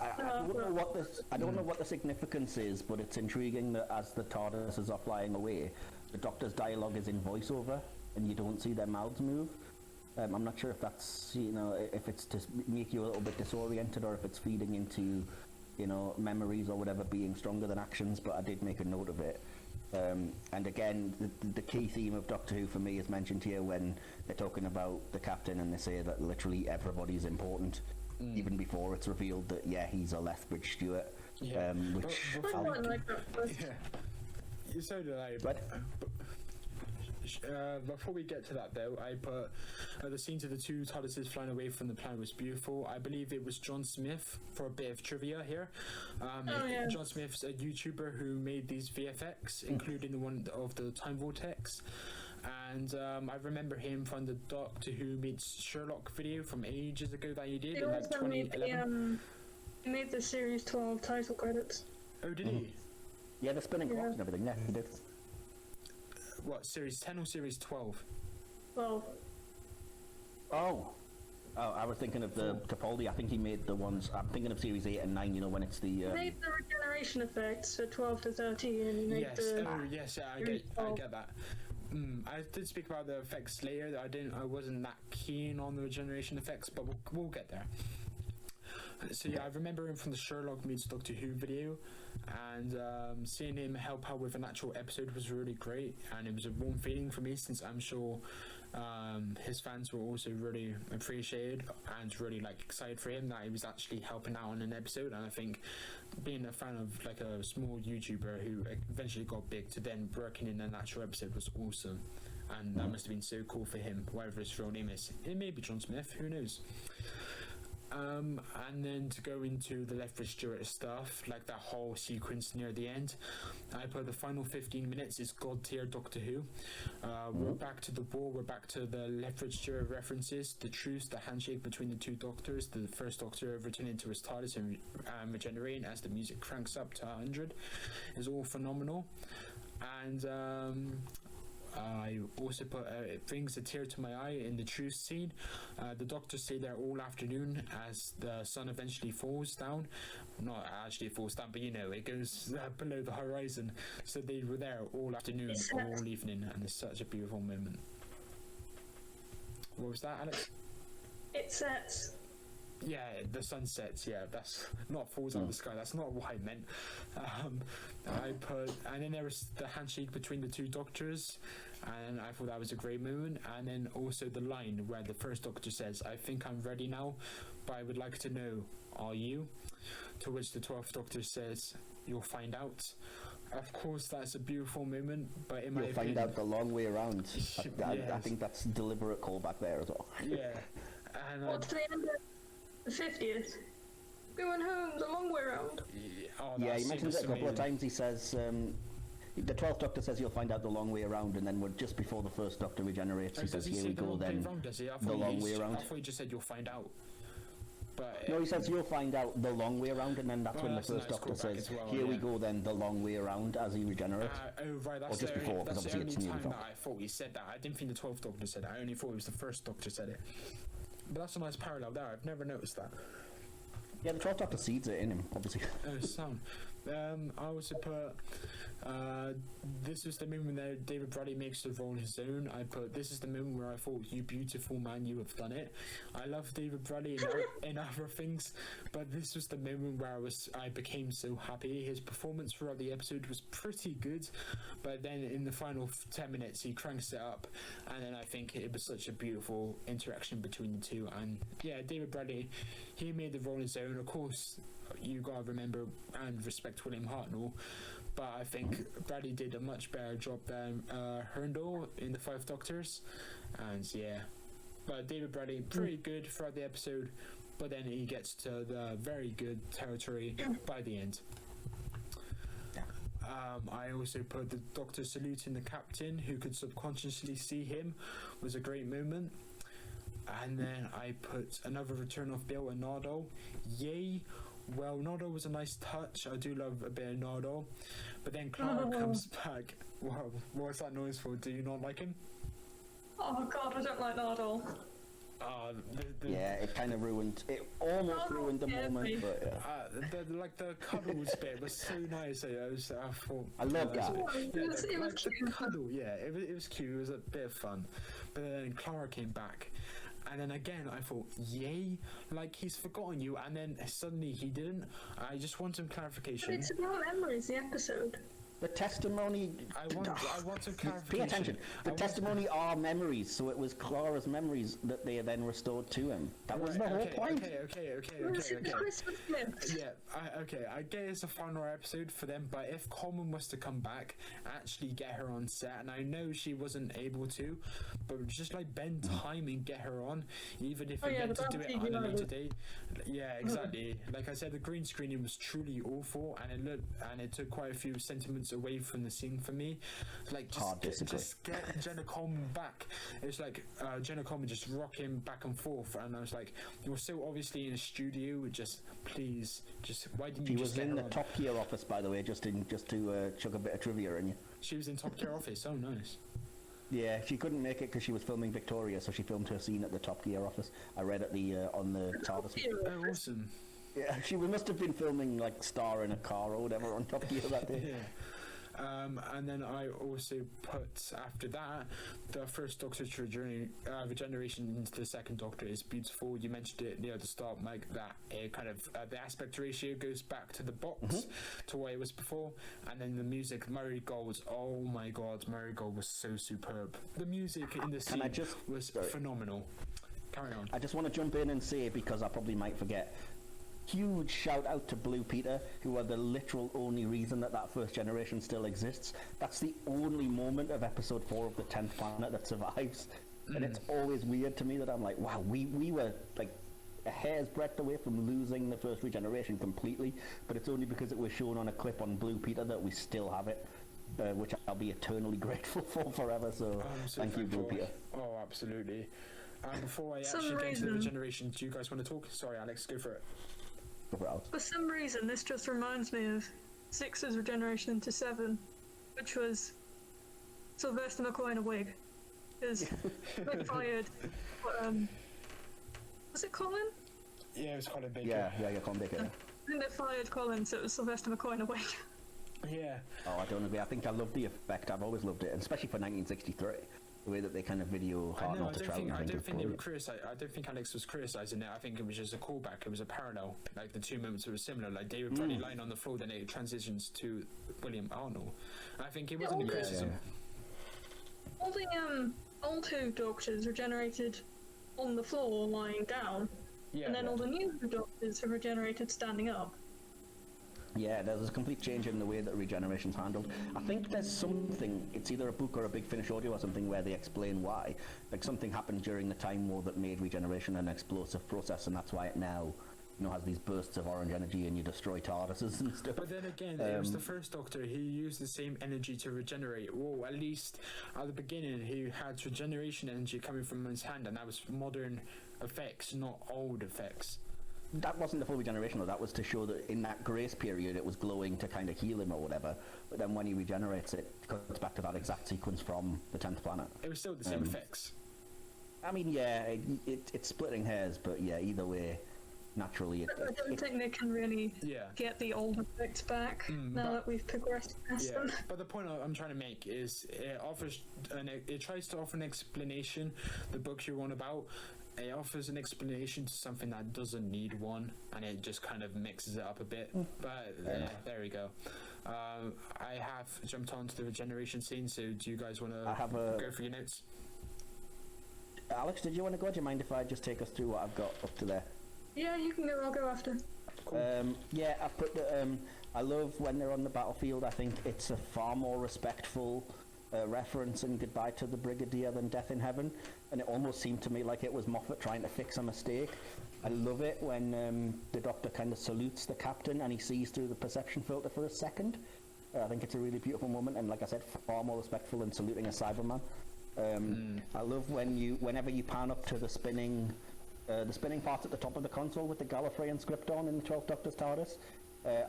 I don't know what the significance is, but it's intriguing that as the TARDISes are flying away, the Doctor's dialogue is in voiceover, and you don't see their mouths move. I'm not sure if that's, you know, if it's to make you a little bit disoriented or if it's feeding into, you know, memories or whatever being stronger than actions, but I did make a note of it. And again, the key theme of Doctor Who for me is mentioned here when they're talking about the captain and they say that literally everybody's important, even before it's revealed that, yeah, he's a Lethbridge Stewart. Yeah. Which I quite like that first. Yeah. So did I. But before we get to that, though, I put the scenes of the two TARDISes flying away from the planet was beautiful. I believe it was John Smith, for a bit of trivia here. Yeah. John Smith's a YouTuber who made these VFX, including the one of the Time Vortex. And I remember him from the Doctor Who meets Sherlock video from ages ago that he did He in like also made 2011. he made the series 12 title credits. Oh, did he? yeah, the spinning clocks and everything. Yeah, he did. What, series 10 or series 12? Well, Oh, I was thinking of the Capaldi. I think he made the ones. I'm thinking of series 8 and 9. You know, when it's the. he made the regeneration effects for 12 to 13, and he made Yes, the... yes, yeah, I get that. I did speak about the effects later. I wasn't that keen on the regeneration effects, but we'll get there. So yeah, I remember him from the Sherlock meets Doctor Who video, and seeing him help out with an actual episode was really great, and it was a warm feeling for me, since I'm sure his fans were also really appreciated and really like excited for him that he was actually helping out on an episode. And I think being a fan of like a small YouTuber who eventually got big to then working in an actual episode was awesome, and that must have been so cool for him, whatever his real name is. It may be John Smith, who knows. And then to go into the Lethbridge Stewart stuff, like that whole sequence near the end, I put the final 15 minutes is God tier Doctor Who. We're back to the war, we're back to the Lethbridge Stewart references, the truce, the handshake between the two doctors, the first Doctor returning to his TARDIS and regenerating as the music cranks up to 100 is all phenomenal. And I also put it brings a tear to my eye in the truce scene. The doctors stay there all afternoon as the sun eventually falls down. Not actually falls down, but you know, it goes below the horizon. So they were there all afternoon, all evening, and it's such a beautiful moment. What was that, Alex? It sets. Yeah, the sun sets. Yeah, that's not falls out of the sky. That's not what I meant. And then there was the handshake between the two doctors, and I thought that was a great moment. And then also the line where the first Doctor says, "I think I'm ready now, but I would like to know, are you?" To which the 12th Doctor says, "You'll find out." Of course, that's a beautiful moment, but in my You'll opinion, find out the long way around. I Yes. think that's deliberate callback there as well. yeah, and What's the end of... The 50th. We went home the long way around. Yeah, he mentions it a couple of times. He says, the 12th Doctor says you'll find out the long way around, and then just before the first Doctor regenerates, he says, here we go then, the long way around. I thought he just said you'll find out. But no, he says you'll find out the long way around, and then that's when the first Doctor says, here we go then, the long way around, as he regenerates. Right, that's or just before, because obviously it's the nearly only time gone. that I thought he said that. I didn't think the 12th Doctor said it. I only thought it was the first Doctor said it. But that's a nice parallel there. I've never noticed that. Yeah, the 12th Doctor seeds it in him, obviously. Oh, sound. I also put, this is the moment where David Bradley makes the role his own. I put, this is the moment where I thought, you beautiful man, you have done it. I love David Bradley in other things, but this was the moment where I became so happy. His performance throughout the episode was pretty good, but then in the final 10 minutes, he cranks it up, and then I think it was such a beautiful interaction between the two. And yeah, David Bradley, he made the role his own. Of course, you gotta remember and respect William Hartnell, but I think Bradley did a much better job than Herndl in the Five Doctors, and yeah, but David Bradley pretty good throughout the episode, but then he gets to the very good territory by the end. I also put the Doctor saluting the Captain, who could subconsciously see him, was a great moment. And then I put another return of Bill and Nardole. Yay! Well, Nardole was a nice touch. I do love a bit of Nardole. But then Clara comes back. Wow, what's that noise for? Do you not like him? Oh god, I don't like Nardole. Yeah, it kind of ruined. It almost ruined the moment, but yeah. The cuddles bit was so nice. I love that. It was cute. The cuddle, yeah, it was cute. It was a bit of fun. But then Clara came back. And then again, I thought, yay, like he's forgotten you, and then suddenly he didn't. I just want some clarification. But it's about memories, the episode. The testimony. I want some clarification. Pay attention. The testimony are memories, so it was Clara's memories that they then restored to him. That was the whole point. Okay. Christmas gifts. Yeah, I get it's a final episode for them, but if Coleman was to come back, actually get her on set, and I know she wasn't able to, but just like bend time and get her on, even if it meant to do it on a later date. Yeah, exactly. Like I said, the green screening was truly awful, and it took quite a few sentiments away from the scene for me. Like just get Jenna Coleman back. It's like Jenna Coleman just rocking back and forth, and I was like, you're so obviously in a studio. Just please, why didn't you? She was in the Top Gear office, by the way, just to chuck a bit of trivia in you. She was in Top Gear office. Oh, nice. Yeah, she couldn't make it because she was filming Victoria, so she filmed her scene at the Top Gear office. I read at the on the TARDIS. Oh, awesome. Yeah, she must have been filming like Star in a car or whatever on Top Gear that day. Yeah. And then I also put after that the first Doctor's regeneration into the second Doctor is beautiful. You mentioned it near the start, Mike, that kind of the aspect ratio goes back to the box to what it was before, and then the music, Murray Gold. Oh my God, Murray Gold was so superb. The music in the scene was phenomenal. Carry on. I just want to jump in and say, because I probably might forget, huge shout out to Blue Peter, who are the literal only reason that first generation still exists. That's the only moment of episode 4 of the 10th planet that survives. And it's always weird to me that I'm like, wow, we were like a hair's breadth away from losing the first regeneration completely, but it's only because it was shown on a clip on Blue Peter that we still have it, which I'll be eternally grateful for forever. So thank you, Blue Peter. Oh, absolutely. Before I actually get into the regeneration, do you guys want to talk? Sorry, Alex, go for it. For some reason, this just reminds me of 6's regeneration into 7, which was Sylvester McCoy in a wig. Because they fired, was it Colin? Yeah, it was Colin Baker. Yeah, Colin Baker. I think they fired Colin, so it was Sylvester McCoy in a wig. Yeah. Oh, I don't agree. I think I love the effect. I've always loved it, and especially for 1963. The way that they kind of video I don't think they were I don't think Alex was criticising it. I think it was just a callback. It was a parallel. Like the two moments were similar. Like David Bradley lying on the floor, then it transitions to William Hartnell. I think it wasn't a criticism. All the old Who Doctors regenerated on the floor, lying down, and then all the new Who Doctors have regenerated standing up. Yeah, there's a complete change in the way that regeneration's handled. I think there's something, it's either a book or a Big Finish audio or something where they explain why. Like something happened during the Time War that made regeneration an explosive process, and that's why it now, has these bursts of orange energy and you destroy TARDISes and stuff. But then again, it was the first Doctor. He used the same energy to regenerate. Well, at least at the beginning, he had regeneration energy coming from his hand, and that was modern effects, not old effects. That wasn't the full regeneration, though. That was to show that in that grace period it was glowing to kind of heal him or whatever. But then when he regenerates, it cuts back to that exact sequence from the 10th planet. It was still the same effects. I mean, yeah, it's splitting hairs, but yeah, either way, naturally... I don't think they can really get the old effects back now that we've progressed past them. But the point I'm trying to make is it tries to offer an explanation, the book you're on about. It offers an explanation to something that doesn't need one, and it just kind of mixes it up a bit. But there we go. I have jumped onto the regeneration scene, so do you guys want to go for your notes? Alex, did you want to go? Do you mind if I just take us through what I've got up to there? Yeah, you can go. I'll go after. Cool. Yeah, I've put the... I love when they're on the battlefield. I think it's a far more respectful... reference in Goodbye to the Brigadier than Death in Heaven, and it almost seemed to me like it was Moffat trying to fix a mistake. I love it when the Doctor kind of salutes the captain and he sees through the perception filter for a second. I think it's a really beautiful moment, and like I said, far more respectful than saluting a Cyberman. I love whenever you pan up to the spinning parts at the top of the console with the Gallifreyan script on in the 12th Doctor's TARDIS.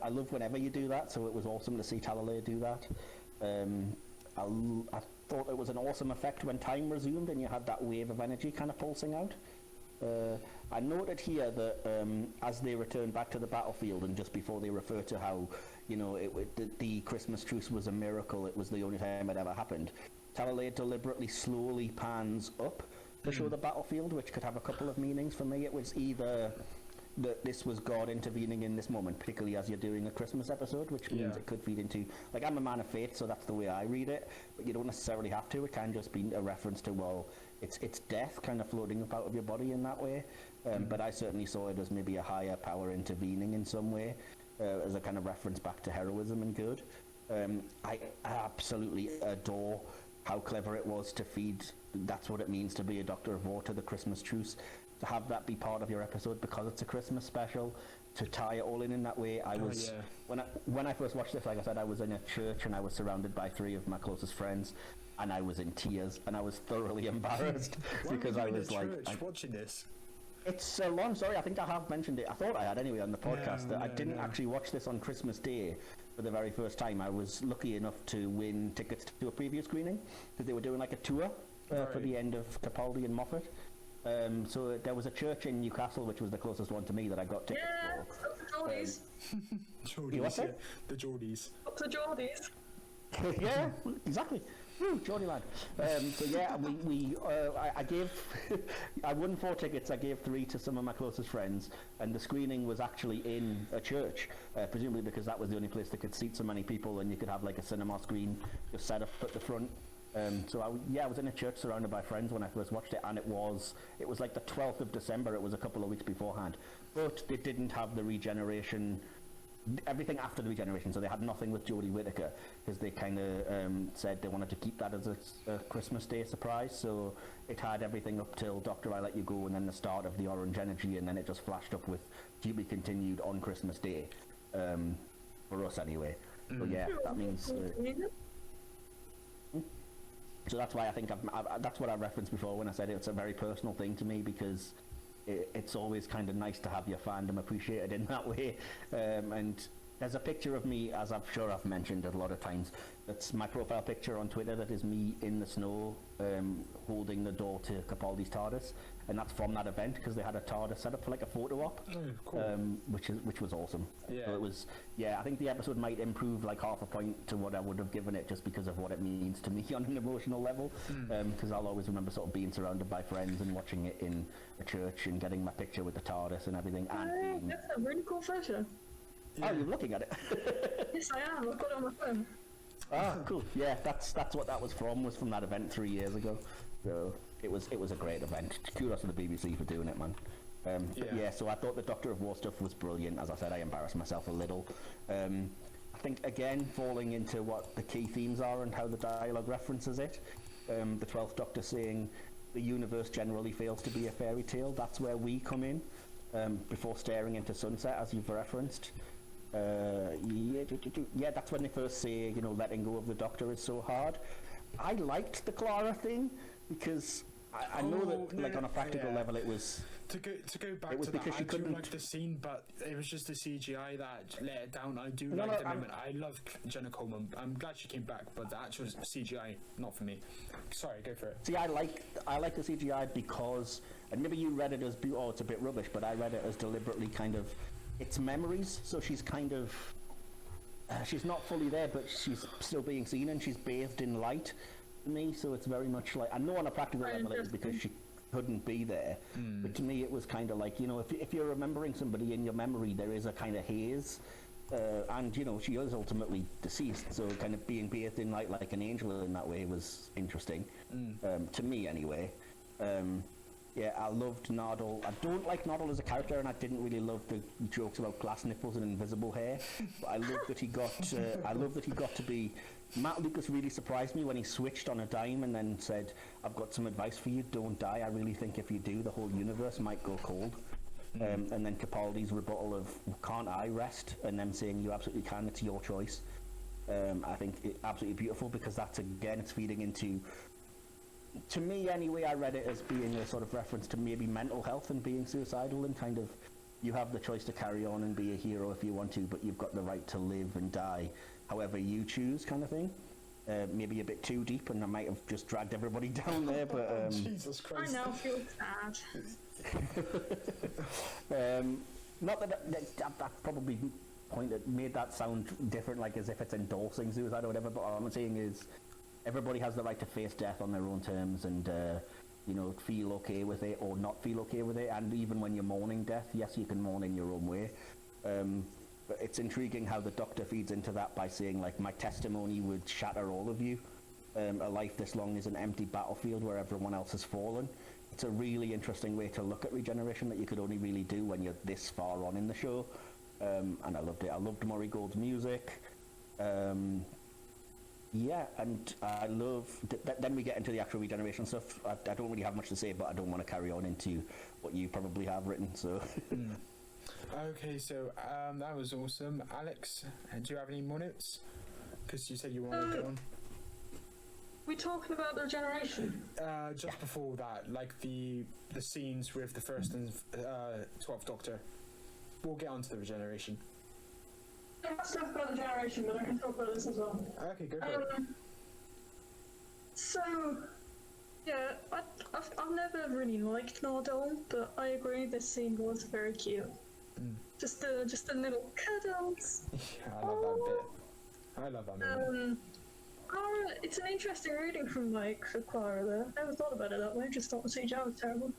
I love whenever you do that, so it was awesome to see Talalay do that. I thought it was an awesome effect when time resumed and you had that wave of energy kind of pulsing out. I noted here that as they return back to the battlefield, and just before they refer to how, the Christmas truce was a miracle, it was the only time it ever happened, Talalay deliberately slowly pans up to show the battlefield, which could have a couple of meanings for me. It was either that this was God intervening in this moment, particularly as you're doing a Christmas episode, which means it could feed into... Like, I'm a man of faith, so that's the way I read it, but you don't necessarily have to. It can just be a reference to, well, it's death kind of floating up out of your body in that way. But I certainly saw it as maybe a higher power intervening in some way, as a kind of reference back to heroism and good. I absolutely adore how clever it was to feed... That's what it means to be a Doctor of War to the Christmas truce. To have that be part of your episode because it's a Christmas special, to tie it all in that way. When I first watched this, like I said, I was in a church and I was surrounded by 3 of my closest friends, and I was in tears and I was thoroughly embarrassed because I was like, watching this. It's a long story. I think I have mentioned it. I thought I had anyway on the podcast. I didn't actually watch this on Christmas Day for the very first time. I was lucky enough to win tickets to a preview screening because they were doing like a tour for the end of Capaldi and Moffat. So there was a church in Newcastle, which was the closest one to me that I got tickets for. Geordies. Geordies, the Geordies. Up the Geordies. Yeah, exactly. Geordie lad. So yeah, I gave, I won 4 tickets. I gave 3 to some of my closest friends, and the screening was actually in a church, presumably because that was the only place that could seat so many people, and you could have like a cinema screen just set up at the front. So I was in a church surrounded by friends when I first watched it, and it was like the 12th of December. It was a couple of weeks beforehand, but they didn't have the regeneration, everything after the regeneration, so they had nothing with Jodie Whittaker because they kind of said they wanted to keep that as a Christmas Day surprise. So it had everything up till Doctor I Let You Go, and then the start of the orange energy, and then it just flashed up with to be continued on Christmas Day, for us anyway. So yeah, that means. So that's why I think that's what I referenced before when I said it's a very personal thing to me, because it's always kind of nice to have your fandom appreciated in that way. And there's a picture of me, as I'm sure I've mentioned a lot of times, that's my profile picture on Twitter, that is me in the snow holding the door to Capaldi's TARDIS, and that's from that event because they had a TARDIS set up for like a photo op, which was awesome. Yeah. So it was, I think the episode might improve like half a point to what I would have given it, just because of what it means to me on an emotional level, because I'll always remember sort of being surrounded by friends and watching it in a church and getting my picture with the TARDIS and everything. And that's a really cool photo. Oh, you're looking at it? Yes, I am. I've got it on my phone. Ah, cool. Yeah, that's what that was from that event 3 years ago. So it was a great event. Kudos to the BBC for doing it, man. But yeah, so I thought the Doctor of War stuff was brilliant. As I said, I embarrassed myself a little. I think, again, falling into what the key themes are and how the dialogue references it. The 12th Doctor saying the universe generally fails to be a fairy tale. That's where we come in, before staring into sunset, as you've referenced. Yeah, that's when they first say, you know, letting go of the Doctor is so hard. I liked the Clara thing because I know that, like, on a practical level, it was... To go back to that, I do like the scene, but it was just the CGI that let it down. I do like the moment. I love Jenna Coleman. I'm glad she came back, but the actual CGI, not for me. Sorry, go for it. See, I like the CGI because, and maybe you read it as, oh, it's a bit rubbish, but I read it as deliberately kind of, it's memories, so she's kind of, she's not fully there, but she's still being seen, and she's bathed in light to me, so it's very much like, I know on a practical level it was because she couldn't be there, but to me it was kind of like, you know, if you're remembering somebody in your memory, there is a kind of haze, and, you know, she is ultimately deceased, so kind of being bathed in light like an angel in that way was interesting, to me anyway. Yeah, I loved Nardole. I don't like Nardole as a character, and I didn't really love the jokes about glass nipples and invisible hair. But I love that he got. I love that he got to be. Matt Lucas really surprised me when he switched on a dime and then said, "I've got some advice for you. Don't die. I really think if you do, the whole universe might go cold." And then Capaldi's rebuttal of, "Can't I rest?" and them saying, "You absolutely can. It's your choice." I think it's absolutely beautiful because that's, again, it's feeding into. To me, anyway, I read it as being a sort of reference to maybe mental health and being suicidal, and kind of, you have the choice to carry on and be a hero if you want to, but you've got the right to live and die however you choose, kind of thing. Maybe a bit too deep, and I might have just dragged everybody down there, but... Jesus Christ. I now feel sad. Not that probably made that sound different, like as if it's endorsing suicide or whatever, but all I'm saying is, everybody has the right to face death on their own terms and, you know, feel okay with it or not feel okay with it. And even when you're mourning death, yes, you can mourn in your own way. But it's intriguing how the Doctor feeds into that by saying, like, my testimony would shatter all of you. A life this long is an empty battlefield where everyone else has fallen. It's a really interesting way to look at regeneration that you could only really do when you're this far on in the show. And I loved it. I loved Murray Gold's music. Yeah, and I love... then we get into the actual regeneration stuff. I don't really have much to say, but I don't want to carry on into what you probably have written, so... Okay, so that was awesome. Alex, do you have any more notes? Because you said you wanted to go on. We talking about the regeneration? Just before that, like the scenes with the first and 12th Doctor. We'll get on to the regeneration. I have stuff about the generation, but I can talk about this as well. Okay, go for it. So, yeah, I've never really liked Nardole, but I agree this scene was very cute. Just the little cuddles. Yeah, I love that bit. I love that moment. Clara, it's an interesting reading from Mike for Clara there. I never thought about it that way, just thought the CGI was terrible.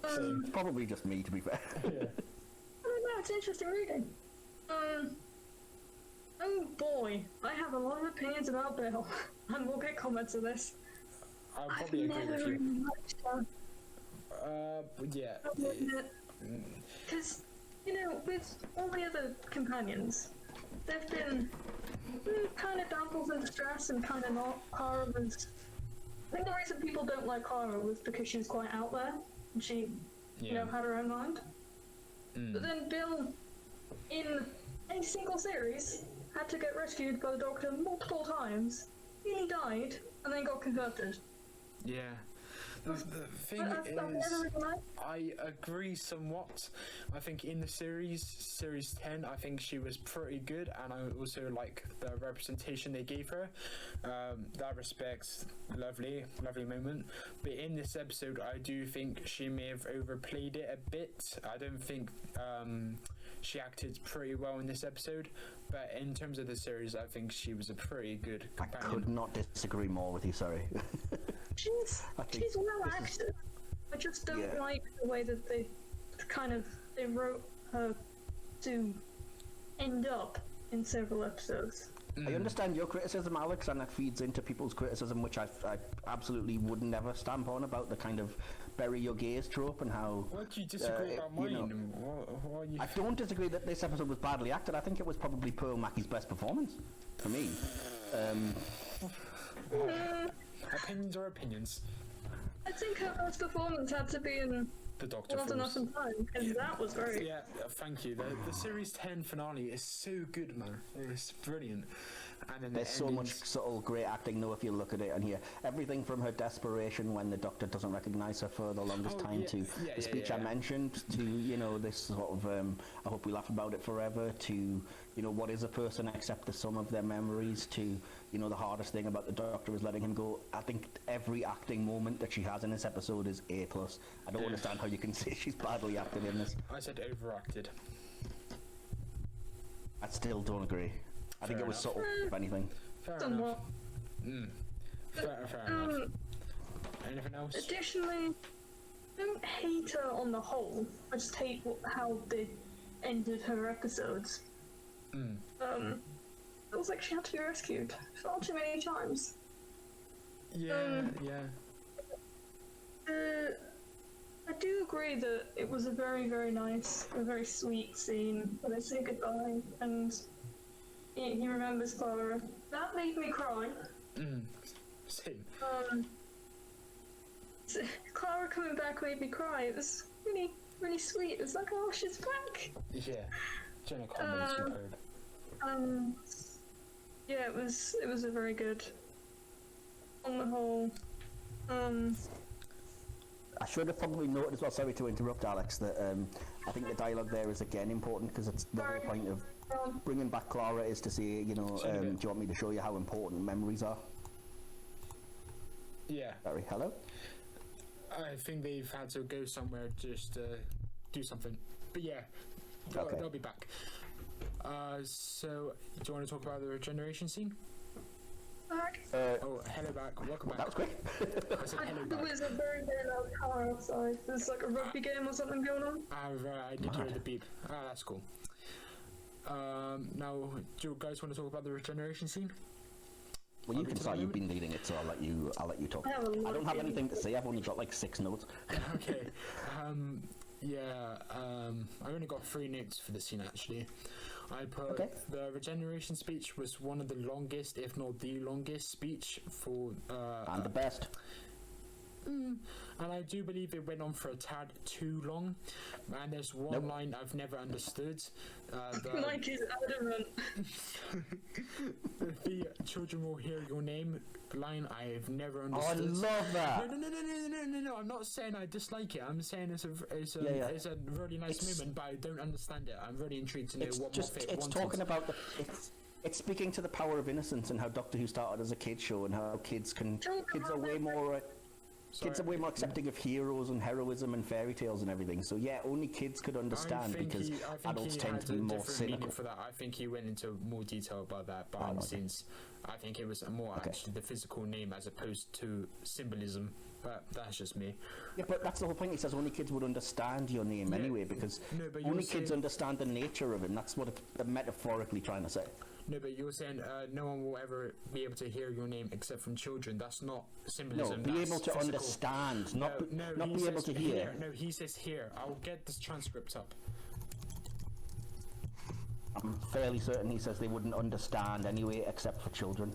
It's probably just me, to be fair. Yeah. I don't know, it's an interesting reading. Oh boy, I have a lot of opinions about Bill, and we'll get comments on this. I'll probably agree with you. Really liked her. Yeah. Because, you know, with all the other companions, they've been kind of damsels in distress and kind of not. Clara was... I think the reason people don't like Clara was because she was quite out there, and she, you know, had her own mind. But then Bill, in a single series, had to get rescued by the Doctor multiple times, nearly died, and then got converted. Yeah. The thing is, I agree somewhat. I think in the series 10, I think she was pretty good, and I also like the representation they gave her. That respect's lovely moment. But in this episode, I do think she may have overplayed it a bit. I don't think she acted pretty well in this episode, but in terms of the series, I think she was a pretty good companion. I could not disagree more with you, sorry. She's well acted. I just don't like the way that they wrote her to end up in several episodes. I understand your criticism, Alex, and that feeds into people's criticism, which I absolutely would never stamp on, about the kind of bury your gaze trope and how. What do you disagree about you know, mine? What are you... I don't disagree that this episode was badly acted. I think it was probably Pearl Mackie's best performance, for me. Opinions are opinions. I think her best performance had to be in The Doctor Not Enough Falls. in Time, because that was great. Yeah, thank you. The series 10 finale is so good, man. It's brilliant. And then There's so much subtle, great acting, though, if you look at it and hear everything from her desperation when the Doctor doesn't recognise her for the longest time to the speech I mentioned, to, you know, this sort of, I hope we laugh about it forever, to, you know, what is a person except the sum of their memories, to, you know, the hardest thing about the Doctor is letting him go. I think every acting moment that she has in this episode is A+. I don't understand how you can say she's badly acted in this. I said overacted. I still don't agree. I think it was subtle, if anything. Fair enough. Somewhat. Fair enough. Anything else? Additionally, I don't hate her on the whole. I just hate how they ended her episodes. It was like she had to be rescued far too many times. Yeah. I do agree that it was a very, very nice, a very sweet scene when they say goodbye and he remembers Clara. That made me cry. Same. Clara coming back made me cry. It was really, really sweet. It was like, oh, she's back. Yeah. Jenna Coleman is superb. Yeah, it was a very good. On the whole, I should have probably noted as well, sorry to interrupt, Alex, that I think the dialogue there is again important, because it's the whole point of bringing back Clara is to say, you know, do you want me to show you how important memories are? Yeah. Sorry, hello? I think they've had to go somewhere just to do something. But yeah, they'll be back. So, do you want to talk about the regeneration scene? Hello back. Welcome back. That was quick. I said hello there back. was a very, very loud car outside. There's like a rugby game or something going on. I did hear the beep. That's cool. Now, do you guys want to talk about the regeneration scene? Well, you can start. You've been leading it, so I'll let you talk. I don't have anything to say. I've only got like 6 notes. Okay. I only got 3 notes for the scene actually. I put the regeneration speech was one of the longest, if not the longest speech for And the best. And I do believe it went on for a tad too long. And there's one line I've never understood. Mike is adamant. The children will hear your name line I've never understood. Oh, I love that. No. I'm not saying I dislike it. I'm saying it's a really nice moment, but I don't understand it. I'm really intrigued to know what Moffat wanted. Talking about it's speaking to the power of innocence and how Doctor Who started as a kids show and how kids are way more. Kids are way more accepting of heroes and heroism and fairy tales and everything. So yeah, only kids could understand because adults tend to be more cynical. For that, I think he went into more detail about that behind the scenes. I think it was more actually the physical name as opposed to symbolism. But that's just me. Yeah, but that's the whole point. He says only kids would understand your name anyway, because only kids understand the nature of it. And that's what it's metaphorically trying to say. No, but you're saying no one will ever be able to hear your name except from children. That's not symbolism. No, be able to physical. Understand, not be able to hear. No, he says here. I'll get this transcript up. I'm fairly certain he says they wouldn't understand anyway, except for children.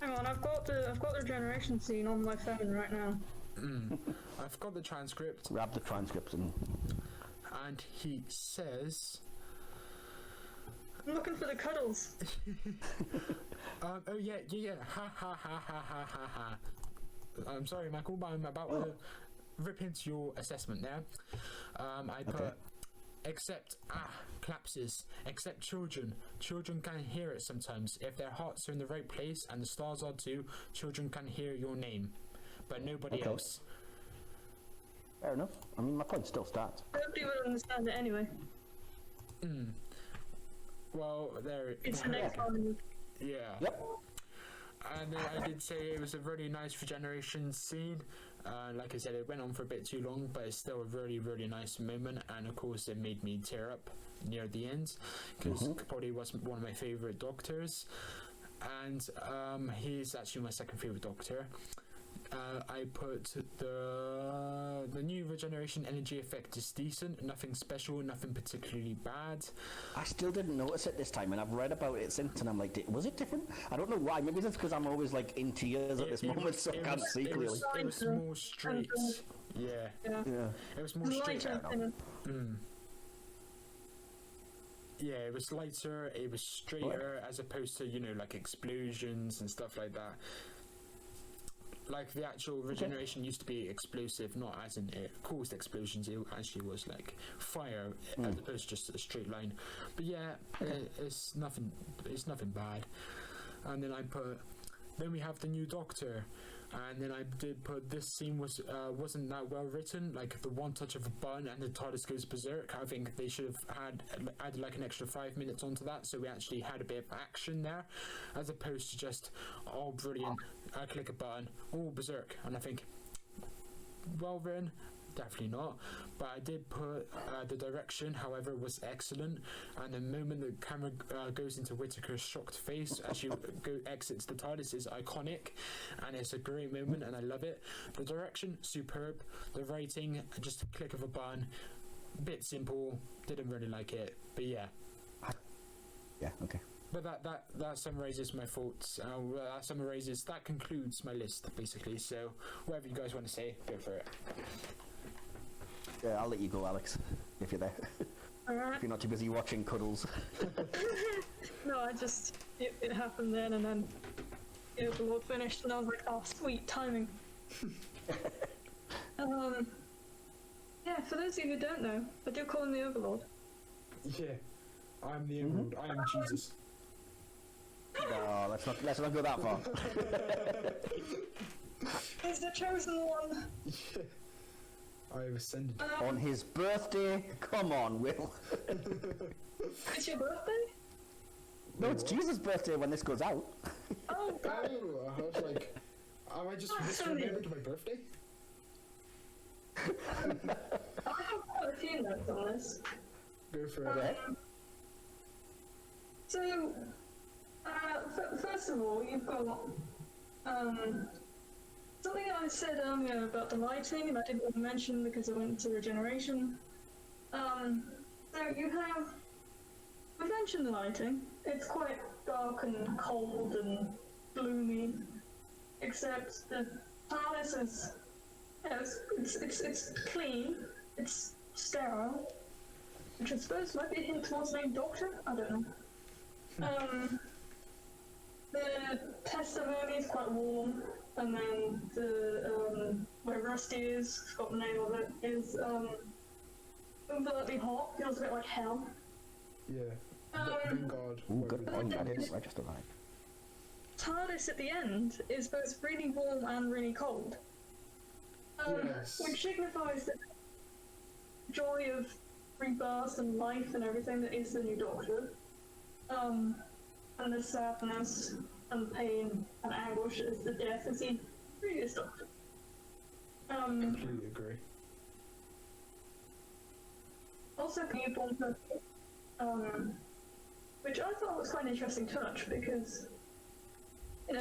Hang on, I've got the regeneration scene on my phone right now. I've got the transcript. Grab the transcripts and he says. I'm looking for the cuddles. Oh yeah. Ha. I'm sorry, Michael, but I'm about to rip into your assessment there. I put except collapses. Except children. Children can hear it sometimes. If their hearts are in the right place and the stars are too, children can hear your name, but nobody else. Fair enough. I mean, my point still stands. Nobody would understand it anyway. Well, it's the next one. Yeah. Yep. And then I did say it was a really nice regeneration scene. Like I said, it went on for a bit too long, but it's still a really, really nice moment. And of course, it made me tear up near the end because probably was one of my favorite Doctors. and he's actually my second favorite Doctor. I put the new regeneration energy effect is decent, nothing special, nothing particularly bad. I still didn't notice it this time, and I've read about it since, and I'm like, was it different? I don't know why. Maybe it's because I'm always like in tears at this moment, so I can't see clearly. It was more straight. Yeah. It was more straight. Yeah, it was lighter, it was straighter, as opposed to, like explosions and stuff like that. Like, the actual regeneration used to be explosive, not as in it caused explosions, it actually was like fire, as opposed to just a straight line. But yeah, it's nothing bad. And then then we have the new Doctor. And then I did put this scene wasn't that well written. Like, the one touch of a button and the TARDIS goes berserk. I think they should have added like an extra 5 minutes onto that, so we actually had a bit of action there, as opposed to just, oh brilliant, I click a button, oh berserk. And I think, well written, definitely not. But I did put the direction, however, was excellent, and the moment the camera goes into Whittaker's shocked face as she exits the TARDIS is iconic, and it's a great moment, and I love it. The direction, superb. The writing, just a click of a button, bit simple, didn't really like it, but yeah. Yeah, okay. But that summarizes my thoughts. That concludes my list, basically. So whatever you guys want to say, go for it. Yeah, I'll let you go, Alex, if you're there. Alright. If you're not too busy watching Cuddles. No, it happened then, and then the Overlord finished, and I was like, oh, sweet timing. Yeah, for those of you who don't know, I do call him the Overlord. Yeah, I'm the Emerald. I am Jesus. No, let's not go that far. He's the chosen one. Yeah. I ascended. On his birthday? Come on, Will. It's your birthday? No, it's Jesus' birthday when this goes out. Oh, I was like, am I just misremembered my birthday? I have quite a few notes on this. Go for it. So, first of all, you've got something I said earlier about the lighting, and I didn't want to mention because it went to regeneration. So you have, we mentioned the lighting. It's quite dark and cold and gloomy, except the TARDIS is, it's clean, it's sterile, which I suppose might be a hint towards the name Doctor. I don't know. The testimony is quite warm, and then the where Rusty is, forgot the name of it, is overtly hot. Feels a bit like hell. Yeah. Thank God. Ooh, good point. I didn't register that. TARDIS at the end is both really warm and really cold. Yes. Which signifies the joy of rebirth and life and everything that is the new Doctor. And the sadness and pain and anguish is the death of the previous Doctor. Completely agree. Also, being a born person, which I thought was quite an interesting touch because,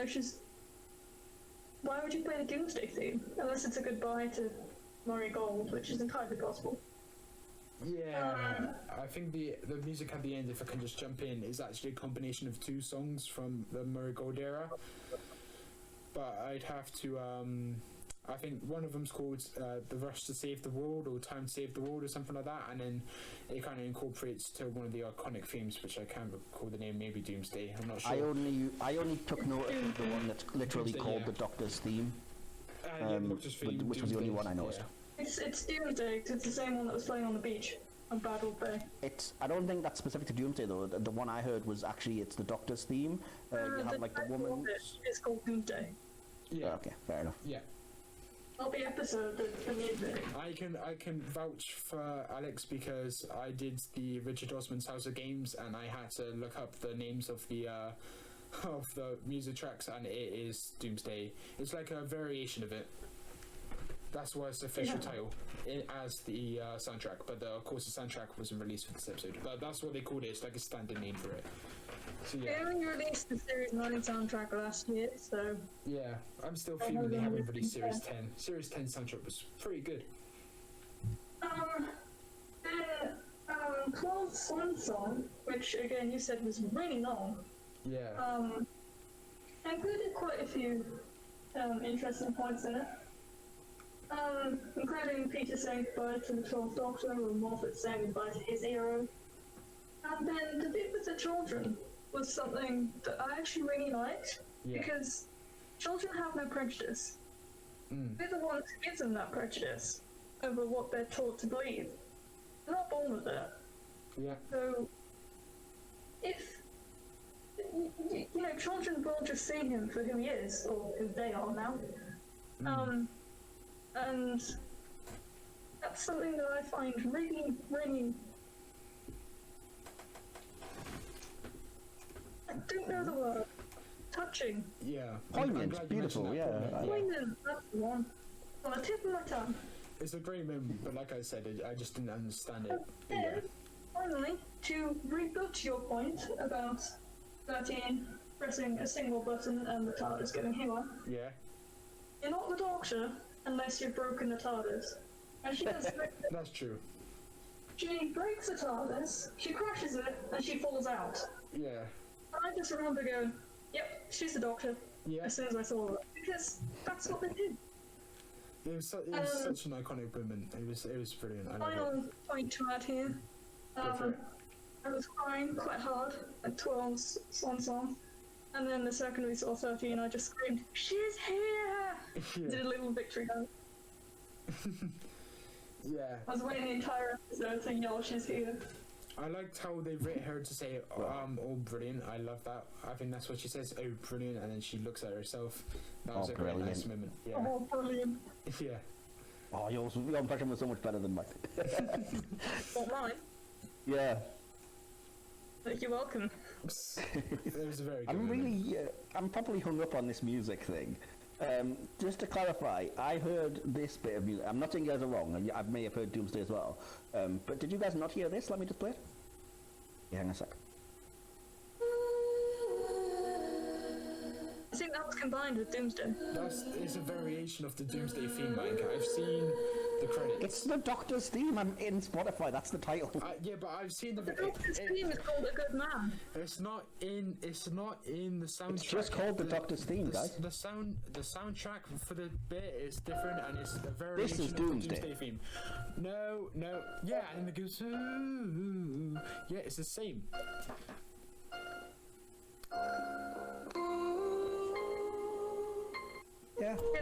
she's. Why would you play the Doomsday theme unless it's a goodbye to Murray Gold, which is entirely possible. Yeah, I think the music at the end, if I can just jump in, is actually a combination of two songs from the Murray Gold era. But I'd have to, I think one of them's called The Rush to Save the World, or Time to Save the World, or something like that, and then it kind of incorporates to one of the iconic themes, which I can't recall the name, maybe Doomsday, I'm not sure. I only took note of the one that's literally Doomsday, called yeah. the Doctor's theme, Yeah, the Doctor's theme, which was the only Doomsday, one I noticed. yeah. It's Doomsday, 'cause it's the same one that was playing on the beach on Battle Bay. I don't think that's specific to Doomsday though. The one I heard was actually it's the Doctor's theme. You have like the title woman. of it is called Doomsday. Yeah, Okay, fair enough. yeah. Not the episode, the music. I can vouch for Alex because I did the Richard Osman's House of Games and I had to look up the names of the music tracks, and it is Doomsday. It's like a variation of it. That's why it's the official title as the soundtrack. But of course the soundtrack wasn't released for this episode. But that's what they called it. It's like a standard name for it. So They yeah, only released the Series 9 soundtrack last year, so yeah. I'm still I feeling know they them haven't as released well. Series 10. Series 10 soundtrack was pretty good. Then 12 Swan Song, which again you said was really long, Yeah. included quite a few interesting points in it. Including Peter saying goodbye to the 12th Doctor, or Moffat saying goodbye to his hero. And then the bit with the children was something that I actually really liked, Yeah. because children have no prejudice. Mm. They're the ones who gives them that prejudice over what they're taught to believe. They're not born with it. Yeah. So, if you know, children will just see him for who he is, or who they are now. And that's something that I find really, really. I don't know the word. Touching. Yeah. Poignant, glad you beautiful, mentioned that, yeah. Poignant, that's the one. On the tip of my tongue. It's a great moment, but like I said, I just didn't understand it. But Then, yeah. finally, to rebut your point about 13 pressing a single button and the TARDIS getting haywire, Yeah. you're not the Doctor unless you've broken the TARDIS. And she does. That's true. She breaks the TARDIS, she crashes it, and she falls out. Yeah. And I just remember going, yep, she's the Doctor, Yeah. as soon as I saw her. Because that's what they do. It was such an iconic moment. It was brilliant. I love it. Final point to add here. Go for it. I was crying quite hard at 12's Swan Song. And then the second we saw 13, I just screamed, she's here! Did a little victory dance. Yeah. I was waiting the entire episode to yell, she's here. I liked how they writ her to say, oh, brilliant. I love that. I think that's what she says, oh, brilliant. And then she looks at herself. That was a great, nice moment. Yeah. Oh, brilliant. Yeah. Oh, your impression was so much better than mine. Not mine, Yeah. but you're welcome. It was a very good I'm moment. really, I'm probably hung up on this music thing. Just to clarify, I heard this bit of music. I'm not saying you guys are wrong, and I may have heard Doomsday as well. But did you guys not hear this? Let me just play it. Yeah, hang on a sec. I think that was combined with Doomsday. It's a variation of the Doomsday theme, Mike. I've seen the credits. It's the Doctor's theme. I'm in Spotify. That's the title. Yeah, but I've seen the. The Doctor's theme is called A Good Man. It's not in the soundtrack. It's just called the Doctor's theme, guys. The soundtrack for the bit is different, and it's a variation is of Doomsday. the Doomsday theme. No, yeah, and it goes. Ooh. Yeah, it's the same. Yeah. Yeah,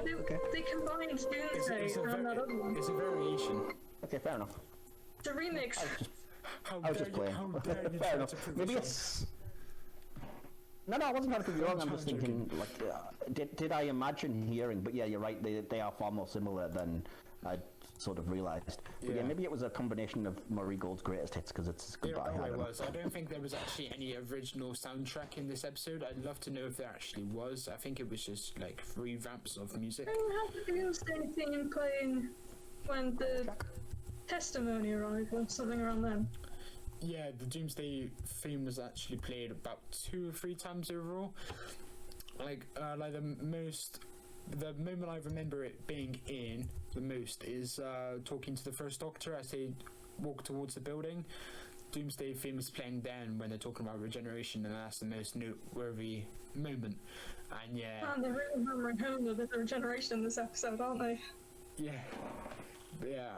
they combined Doomsday and that other one. It's a variation. Okay, fair enough. It's a remix. How I was dare just you? playing. How dare you Fair try enough. to prove Maybe us it's. No, I wasn't trying to prove you wrong. I'm just thinking, like, did I imagine hearing? But yeah, you're right. They are far more similar than I sort of realised. But yeah, Yeah. maybe it was a combination of Murray Gold's greatest hits because it's Yeah, Goodbye. oh, I it don't know. was. I don't think there was actually any original soundtrack in this episode. I'd love to know if there actually was. I think it was just like revamps of music. I don't have the Doomsday theme playing when the testimony arrived or something around then. Yeah, the Doomsday theme was actually played about 2 or 3 times overall. Like the moment I remember it being in the most is talking to the First Doctor as they walk towards the building. Doomsday theme is playing then when they're talking about regeneration, and that's the most noteworthy moment. And yeah, Man, they're really hammering home the bit of regeneration in this episode, aren't they? yeah. Yeah,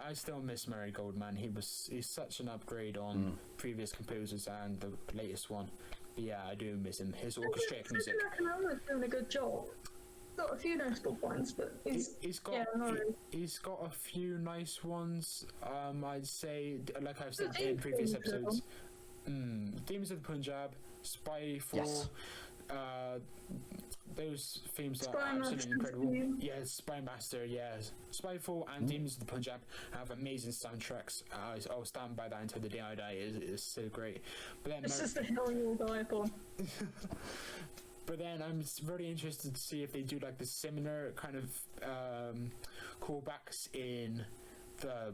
I still miss Murray Goldman. He's such an upgrade on previous composers and the latest one. But yeah, I do miss him. His orchestrated music. I reckon Alan's doing a good job. Got a few notable points, but He's got he's got a few nice ones. I'd say, like I've said in previous episodes, Demons of the Punjab, Spyfall, Yes. those themes are Spy absolutely Master's incredible. theme. Yeah, Spy Master, yeah, Spyfall and Demons of the Punjab have amazing soundtracks. I'll stand by that until the day I die. It's so great. But then This is the hill you'll die upon. But then I'm really interested to see if they do like the similar kind of callbacks in the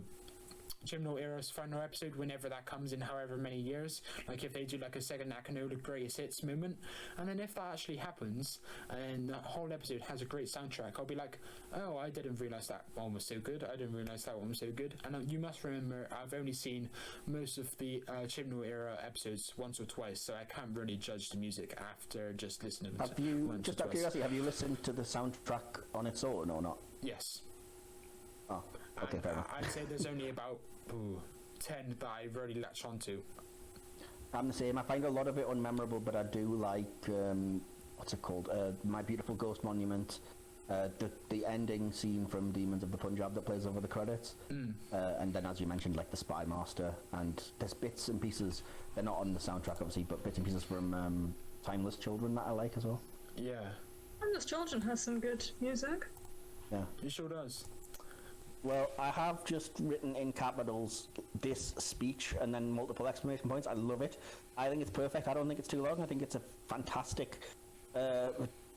Chibnall Era's final episode, whenever that comes in, however many years. Like if they do like a second Akinola greatest hits moment, and then if that actually happens, and the whole episode has a great soundtrack, I'll be like, oh, I didn't realize that one was so good. I didn't realize that one was so good. And you must remember, I've only seen most of the Chibnall Era episodes once or twice, so I can't really judge the music after just listening. Have you, just out of curiosity, have you listened to the soundtrack on its own or not? Yes. Oh, okay, And, fair enough. I'd say there's only about 10 that I really latch onto. I'm the same. I find a lot of it unmemorable, but I do like what's it called? My Beautiful Ghost Monument. The ending scene from Demons of the Punjab that plays over the credits, and then as you mentioned, like the Spy Master, and there's bits and pieces. They're not on the soundtrack, obviously, but bits and pieces from Timeless Children that I like as well. Yeah. Timeless Children has some good music. Yeah. It sure does. Well, I have just written in capitals this speech and then multiple exclamation points. I love it. I think it's perfect. I don't think it's too long. I think it's a fantastic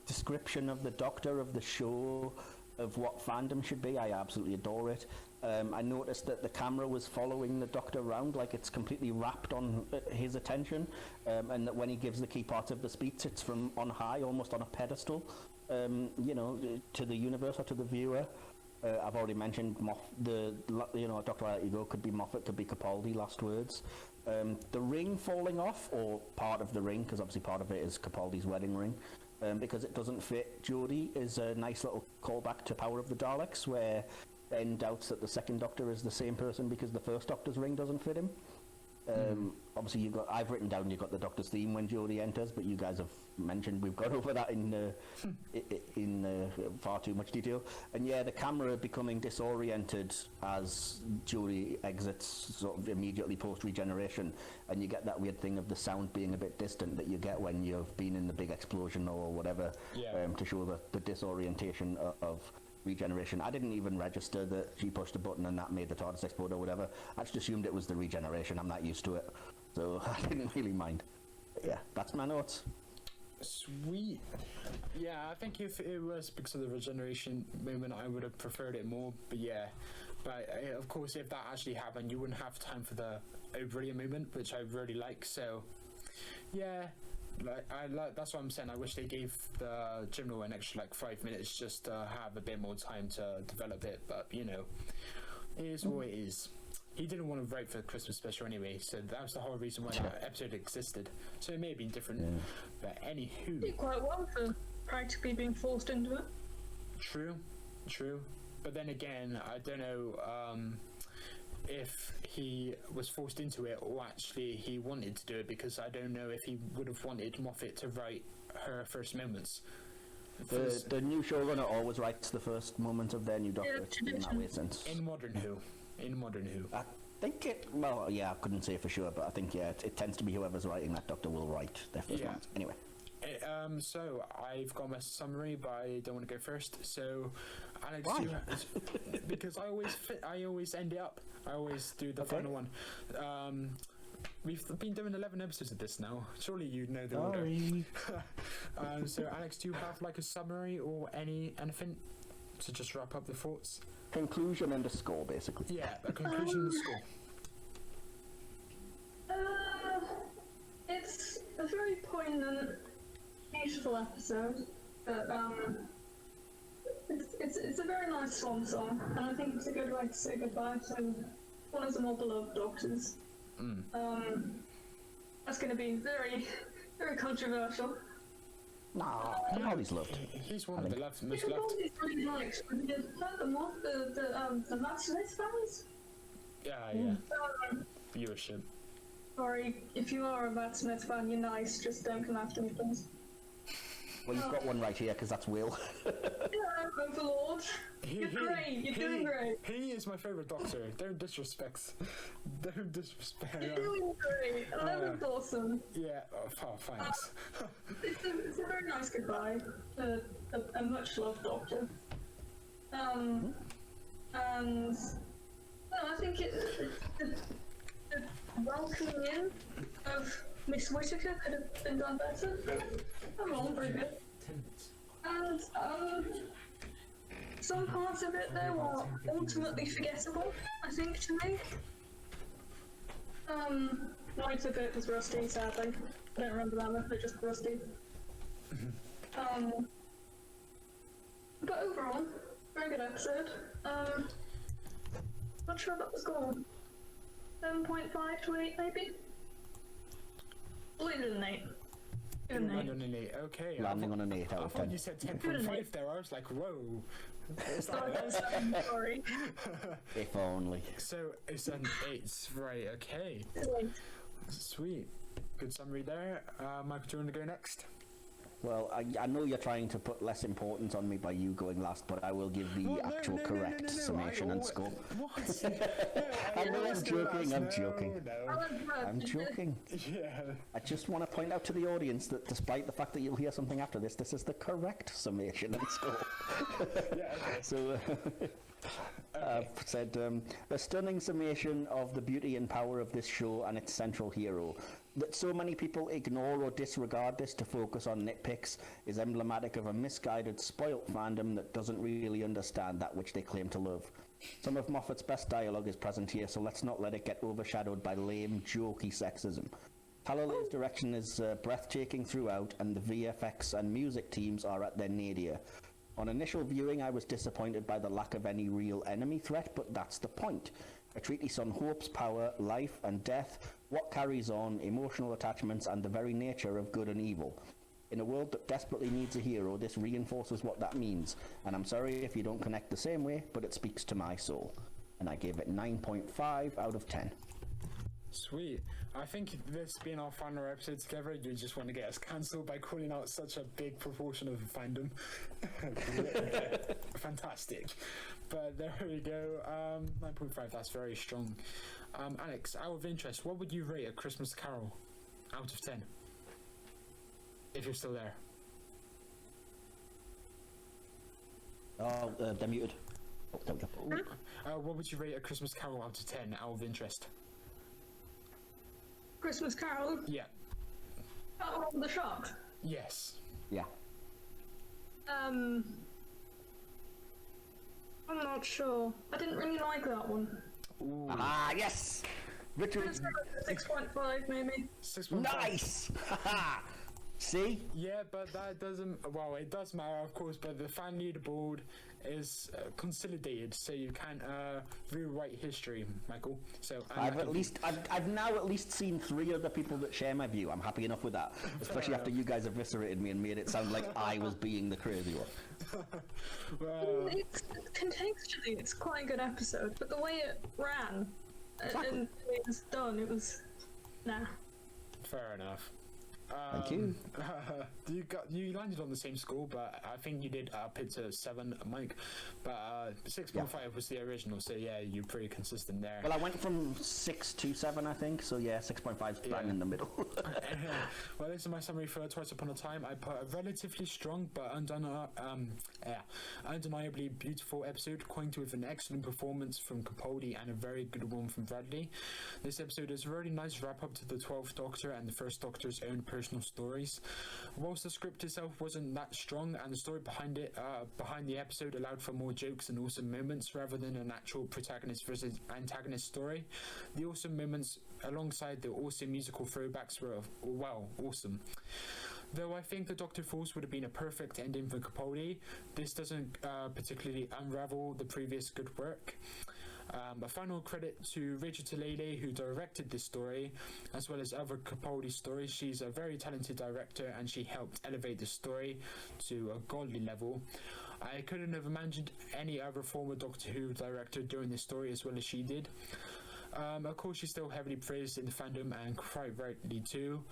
description of the Doctor, of the show, of what fandom should be. I absolutely adore it. I noticed that the camera was following the Doctor around, like it's completely wrapped on his attention, and that when he gives the key parts of the speech, it's from on high, almost on a pedestal, to the universe or to the viewer. I've already mentioned Dr. Let You Go could be Moffat, could be Capaldi, last words. The ring falling off, or part of the ring, because obviously part of it is Capaldi's wedding ring, because it doesn't fit Jodie, is a nice little callback to Power of the Daleks, where Ben doubts that the second Doctor is the same person because the first Doctor's ring doesn't fit him. Obviously, I've written down you've got the Doctor's theme when Jodie enters, but you guys have mentioned we've gone over that in far too much detail. And yeah, the camera becoming disoriented as Jodie exits, sort of immediately post regeneration, and you get that weird thing of the sound being a bit distant that you get when you've been in the big explosion or whatever, to show the disorientation of regeneration. I didn't even register that she pushed a button and that made the TARDIS explode or whatever. I just assumed it was the regeneration. I'm not used to it, so I didn't really mind. But yeah, that's my notes. Sweet. Yeah, I think if it was because of the regeneration moment, I would have preferred it more. But yeah, of course, if that actually happened, you wouldn't have time for the O'Brien moment, which I really like. So yeah. That's what I'm saying. I wish they gave the Chibnall an extra 5 minutes just to have a bit more time to develop it. But it is what it is. He didn't want to write for the Christmas special anyway, so that was the whole reason why that episode existed. So it may have been different. Yeah. But anywho, did quite well for practically being forced into it. True. But then again, I don't know if he was forced into it or actually he wanted to do it, because I don't know if he would have wanted Moffat to write her first moments. The new showrunner always writes the first moment of their new Doctor. It's been that way since. In Modern Who. I think I couldn't say for sure, but I think it tends to be whoever's writing that Doctor will write their first moments. Anyway. So I've got my summary, but I don't want to go first. So, Alex, why? Because I always end it up. I always do the final one. We've been doing 11 episodes of this now. Surely you know the order. So, Alex, do you have a summary or anything to just wrap up the thoughts? Conclusion and a score, basically. Yeah, a conclusion and a score. It's a very poignant, beautiful episode. But it's a very nice swan song, and I think it's a good way to say goodbye to one of the more beloved Doctors. That's going to be very, very controversial. Nah, Capaldi's loved. He's one of the most loved. Capaldi's really liked. Have you heard them all? The Matt Smith fans? Yeah. Viewership. Sorry, if you are a Matt Smith fan, you're nice. Just don't come after me, please. Well, you've got one right here, because that's Will. Yeah, Overlord. You're great. You're doing great. He is my favourite Doctor. Don't disrespect. You're doing great. 11's awesome. Yeah. Oh, thanks. It's a very nice goodbye to a much loved Doctor. And I think the welcoming in of Miss Whittaker could have been done better. I'm all pretty good. And some parts of it there were ultimately forgettable, I think, to me. Most of it was rusty, sadly. I don't remember that much, just rusty. But overall, very good episode. Not sure about the score. 7.5 to 8, maybe? Later than 8. Good night. Landing on an 8, okay. Landing on an 8 out I of thought 10. you said 10.5 there, I was like, whoa. Sorry. If only. So it's an 8, right, okay. Sweet. Good summary there. Michael, do you want to go next? Well, I know you're trying to put less importance on me by you going last, but I will give the actual correct summation and score. What? I'm joking, I'm joking. No. I'm joking. Yeah. I just want to point out to the audience that despite the fact that you'll hear something after this is the correct summation and score. Yeah, okay. So, I've said a stunning summation of the beauty and power of this show and its central hero. That so many people ignore or disregard this to focus on nitpicks is emblematic of a misguided, spoilt fandom that doesn't really understand that which they claim to love. Some of Moffat's best dialogue is present here, so let's not let it get overshadowed by lame, jokey sexism. Talalay's direction is breathtaking throughout, and the VFX and music teams are at their nadir. On initial viewing, I was disappointed by the lack of any real enemy threat, but that's the point. A treatise on hope's power, life and death, what carries on, emotional attachments, and the very nature of good and evil. In a world that desperately needs a hero, this reinforces what that means, and I'm sorry if you don't connect the same way, but it speaks to my soul. And I gave it 9.5 out of 10. Sweet. I think this being our final episode together, you just want to get us cancelled by calling out such a big proportion of the fandom. Fantastic. But there we go. 9.5, that's very strong. Alex, out of interest, what would you rate A Christmas Carol out of 10? If you're still there. Oh, they're muted. Oh, there we go. What would you rate A Christmas Carol out of 10 out of interest? Christmas Carol? Yeah. Oh, the shop? Yes. Yeah. I'm not sure. I didn't really like that one. Ooh. Ah, yes! Richard, 6.5 maybe. 6.5. nice! Haha! See? Yeah, but that doesn't. Well, it does matter, of course. But the fan leaderboard is consolidated, so you can't rewrite history, Michael. So I've now at least seen 3 other people that share my view. I'm happy enough with that, especially after you guys eviscerated me and made it sound like I was being the crazy one. Well, Contextually, it's quite a good episode, but the way it ran and it was done, it was fair enough. Thank you. You landed on the same score, but I think you did up it to 7, Mike. But 6.5 was the original, so yeah, you're pretty consistent there. Well, I went from 6 to 7, I think, so yeah, 6.5 is bang in the middle. Well, this is my summary for Twice Upon a Time. I put a relatively strong but undeniably beautiful episode, coined with an excellent performance from Capaldi and a very good one from Bradley. This episode is a really nice wrap up to the 12th Doctor and the First Doctor's own personal stories. Whilst the script itself wasn't that strong and the story behind the episode allowed for more jokes and awesome moments rather than an actual protagonist versus antagonist story, the awesome moments alongside the awesome musical throwbacks were awesome. Though I think The Doctor Falls would have been a perfect ending for Capaldi, this doesn't particularly unravel the previous good work. A final credit to Rachel Talalay, who directed this story, as well as other Capaldi stories. She's a very talented director and she helped elevate the story to a godly level. I couldn't have imagined any other former Doctor Who director doing this story as well as she did. Of course, she's still heavily praised in the fandom and quite rightly too.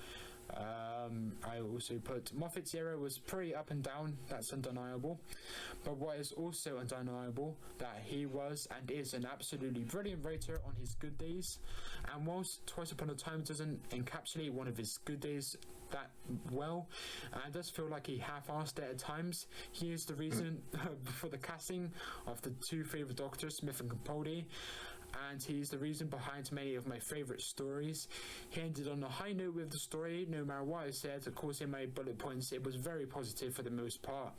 I also put Moffat's era was pretty up and down, that's undeniable, but what is also undeniable that he was and is an absolutely brilliant writer on his good days, and whilst Twice Upon a Time doesn't encapsulate one of his good days that well, and does feel like he half-assed it at times, he is the reason for the casting of the 2 favourite Doctors, Smith and Capaldi. and he's the reason behind many of my favourite stories. He ended on a high note with the story, no matter what I said. Of course, in my bullet points, it was very positive for the most part.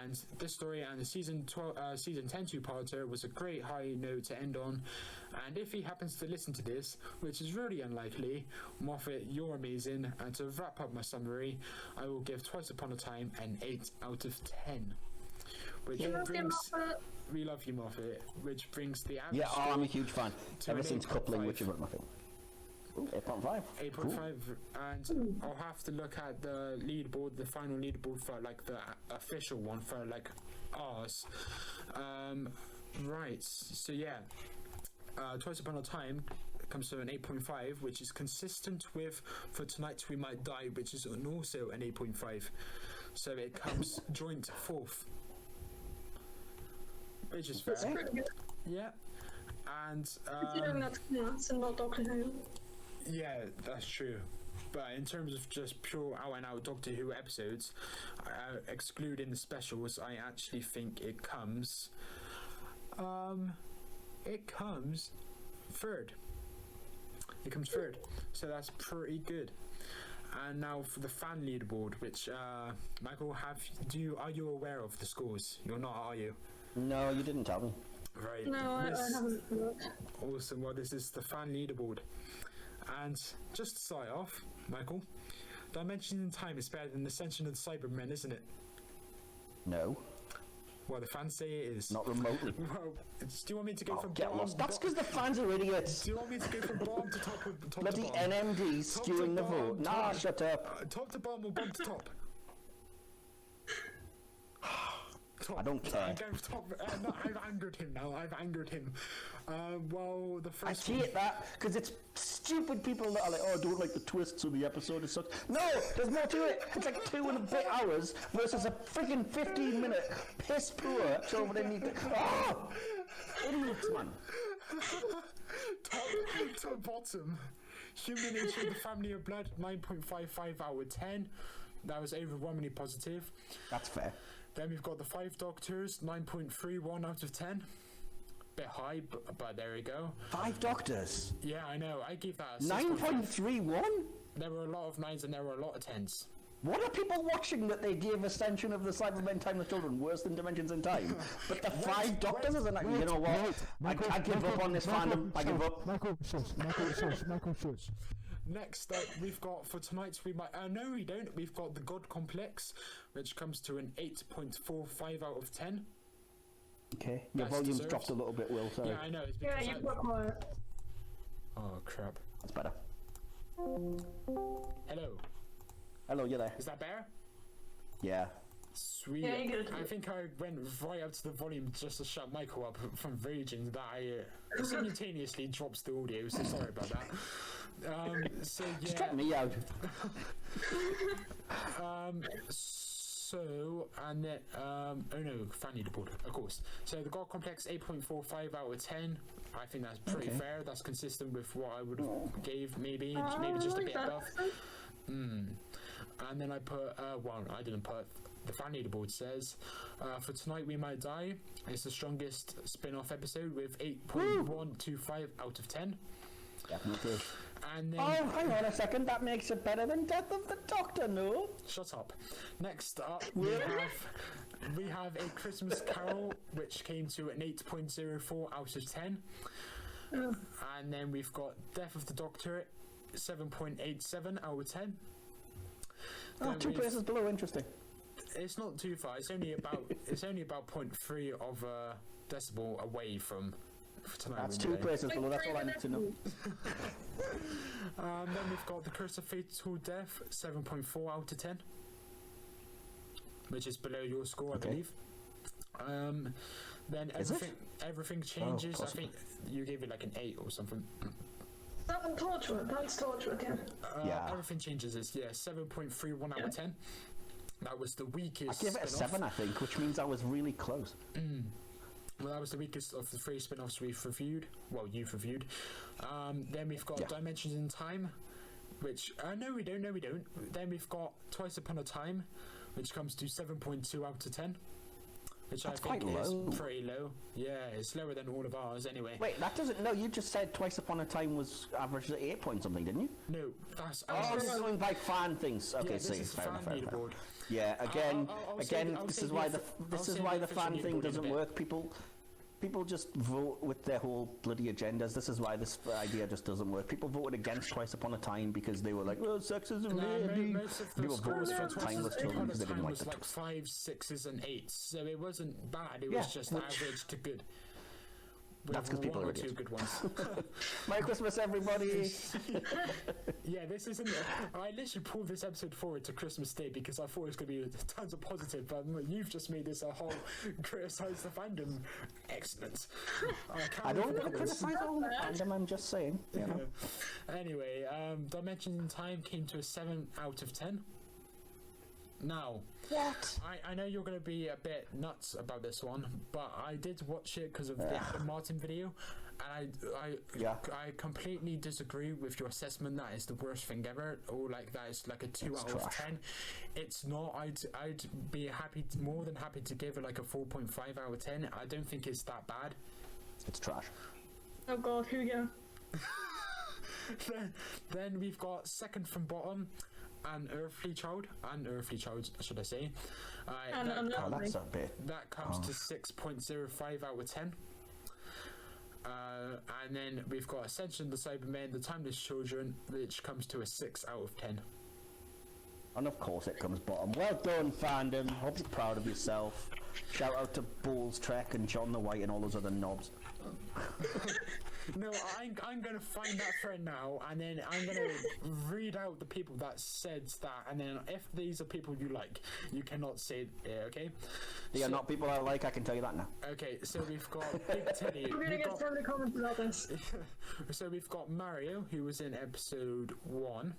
And this story and the season 10 two-parter was a great high note to end on. And if he happens to listen to this, which is really unlikely, Moffat, you're amazing. And to wrap up my summary, I will give Twice Upon a Time an 8 out of 10. Which brings... We love you, Moffat. Which brings the average... Yeah, I'm a huge fan. Ever since coupling, 8.5. which is my thing. 8.5. 8.5, Cool. and I'll have to look at the leaderboard, the final leaderboard for like the official one for like ours. Right, so yeah, Twice Upon a Time comes to an 8.5, which is consistent with For Tonight We Might Die, which is also an 8.5. So it comes joint fourth, which is fair. That's pretty good. Yeah, and Considering that's Cats and not Doctor Who. yeah, that's true. But in terms of just pure out and out Doctor Who episodes, excluding the specials, I actually think it comes third. It comes third. So that's pretty good. And now for the fan leaderboard, which Michael, are you aware of the scores? You're not, are you? No, you didn't tell me. Right. No, I haven't looked. Awesome. Well, this is the fan leaderboard. And just to start off, Michael, Dimensions in Time is better than Ascension of the Cybermen, isn't it? No, Well, the fans say it is. not remotely. Well, do you want me to go Oh, from get bottom? lost. That's because the fans are idiots. Do you want me to go from bottom to top? With top Bloody to bottom? NMD Top to skewing the bottom, vote. Nah, top- shut up. Top to bottom or bottom to top? Top. I don't care. I'm going for top. No, I've angered him now. I've angered him. Well, the I first one. hate that because it's stupid people that are like, oh, I don't like the twists of the episode. It sucks. No, there's more to it. It's like 2.5 hours versus a freaking 15-minute piss poor show where they need to. Oh! Idiots, man. Top to bottom. Human Nature, The Family of Blood, 9.55 out of 10. That was overwhelmingly positive. That's fair. Then we've got The Five Doctors, 9.31 out of 10. Bit high, but there we go. 5 Doctors. Yeah, I know. I gave that a 9.31? There were a lot of 9s and there were a lot of 10s. What are people watching that they gave Ascension of the Cybermen Time of Children worse than Dimensions in Time? But the 5 Doctors is like, you know what? I give up on this fandom. I give up. Michael, shush. Next up, we've got For Tonight We Might... no, we don't. We've got The God Complex, which comes to an 8.45 out of 10. Okay, your That's volume's deserved. dropped a little bit, Will, sorry. Yeah, I know. It's Yeah, because you've got quiet. Oh, crap. That's better. Hello. Hello, you there? Is that better? Yeah. Sweet. Yeah, you good. I think I went right up to the volume just to shut Michael up from raging that I simultaneously drops the audio, so sorry about that. So Just drop yeah. me out. So and then oh no, fan leaderboard, of course. So the God Complex 8.45 out of 10. I think that's pretty Okay. fair. That's consistent with what I would have gave maybe just a bit above. And then I put well, I didn't put. The fan leaderboard says, For Tonight We Might Die, it's the strongest spin-off episode with 8.125 out of 10. Definitely. And then Oh, hang on a second. That makes it better than Death of the Doctor, no? shut up. Next up, we have A Christmas Carol, which came to an 8.04 out of 10. And then we've got Death of the Doctor, 7.87 out of 10. Oh, Then 2 we've- places below. Interesting. It's not too far. It's only about 0.3 of a decibel away from For Tonight. That's We 2 Might Die. places below. That's all I need to know. Then we've got The Curse of Fatal Death, 7.4 out of 10, which is below your score, I Okay. believe. Then Is it? everything changes. I possibly. think you gave it like an 8 or something. That one Torchwood. That's Torchwood, yeah. Yeah. Everything changes is 7.31 out of 10. That was the I weakest. gave it a spin-off. 7, I think, which means I was really close. Well, that was the weakest of the 3 spin-offs we've reviewed. Well, you've reviewed. Then we've got Yeah. Dimensions in Time, which no, we don't. Then we've got Twice Upon a Time, which comes to 7.2 out of 10. which That's I think quite is low. pretty low. Yeah, it's lower than all of ours anyway. Wait, that doesn't. No, you just said Twice Upon a Time was averaged at 8 point something, didn't you? No, that's Oh, ours. this is going by fan things. Okay, yeah, so this is fair fan enough. Fair enough. leaderboard. Yeah, I'll this say is why the the fan official thing leaderboard in a doesn't bit. work. People just vote with their whole bloody agendas. This is why this idea just doesn't work. People voted against Twice Upon a Time because they were like, "Oh, sexism." Most of the People scores voted for for Timeless Children because they didn't like was the like 5s, 6s, and 8s, so it wasn't bad. It was just which- average to good. With That's 'cause people one are or two idiots. good ones. Merry Christmas, everybody! Yeah, this isn't. I literally pulled this episode forward to Christmas Day because I thought it was going to be tons of positive, but you've just made this a whole criticize the fandom. Excellent. I don't want to want criticize all the fandom. I'm just saying. You know. Anyway, Dimensions in Time came to a 7 out of 10. Now, What? I know you're going to be a bit nuts about this one, but I did watch it because of the Martin video, and I completely disagree with your assessment that it's the worst thing ever, or like that it's like a 2 out of trash. 10. It's not. I'd be more than happy to give it like a 4.5 out of 10. I don't think it's that bad. It's trash. Oh god, here we go. Then we've got second from bottom, An Earthly Child, should I say? And that, another Oh, that's a bit. that comes to 6.05 out of 10. And then we've got Ascension, the Cybermen, the Timeless Children, which comes to a 6 out of 10. And of course it comes bottom. Well done, fandom. Hope you're proud of yourself. Shout out to Bulls Trek and John the White and all those other knobs. No, I'm going to find that thread now, and then I'm going to read out the people that said that, and then if these are people you like, you cannot say it, okay? They are not people I like, I can tell you that now. Okay, so we've got Big Teddy. We're gonna get so many comments about this. So we've got Mario, who was in episode 1.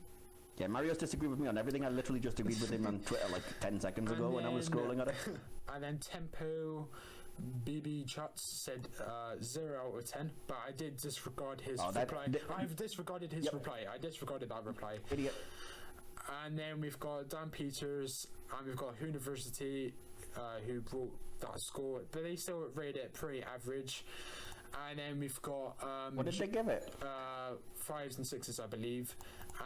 Yeah, Mario's disagreed with me on everything. I literally just agreed with him on Twitter like 10 seconds ago when I was scrolling at it. And then Tempo BB Chuts said 0 out of 10, but I did disregard his reply. I've disregarded his reply. I disregarded that reply. Idiot. And then we've got Dan Peters, and we've got University, who brought that score, but they still rated it pretty average. And then we've got What did they give it? 5s and 6s, I believe.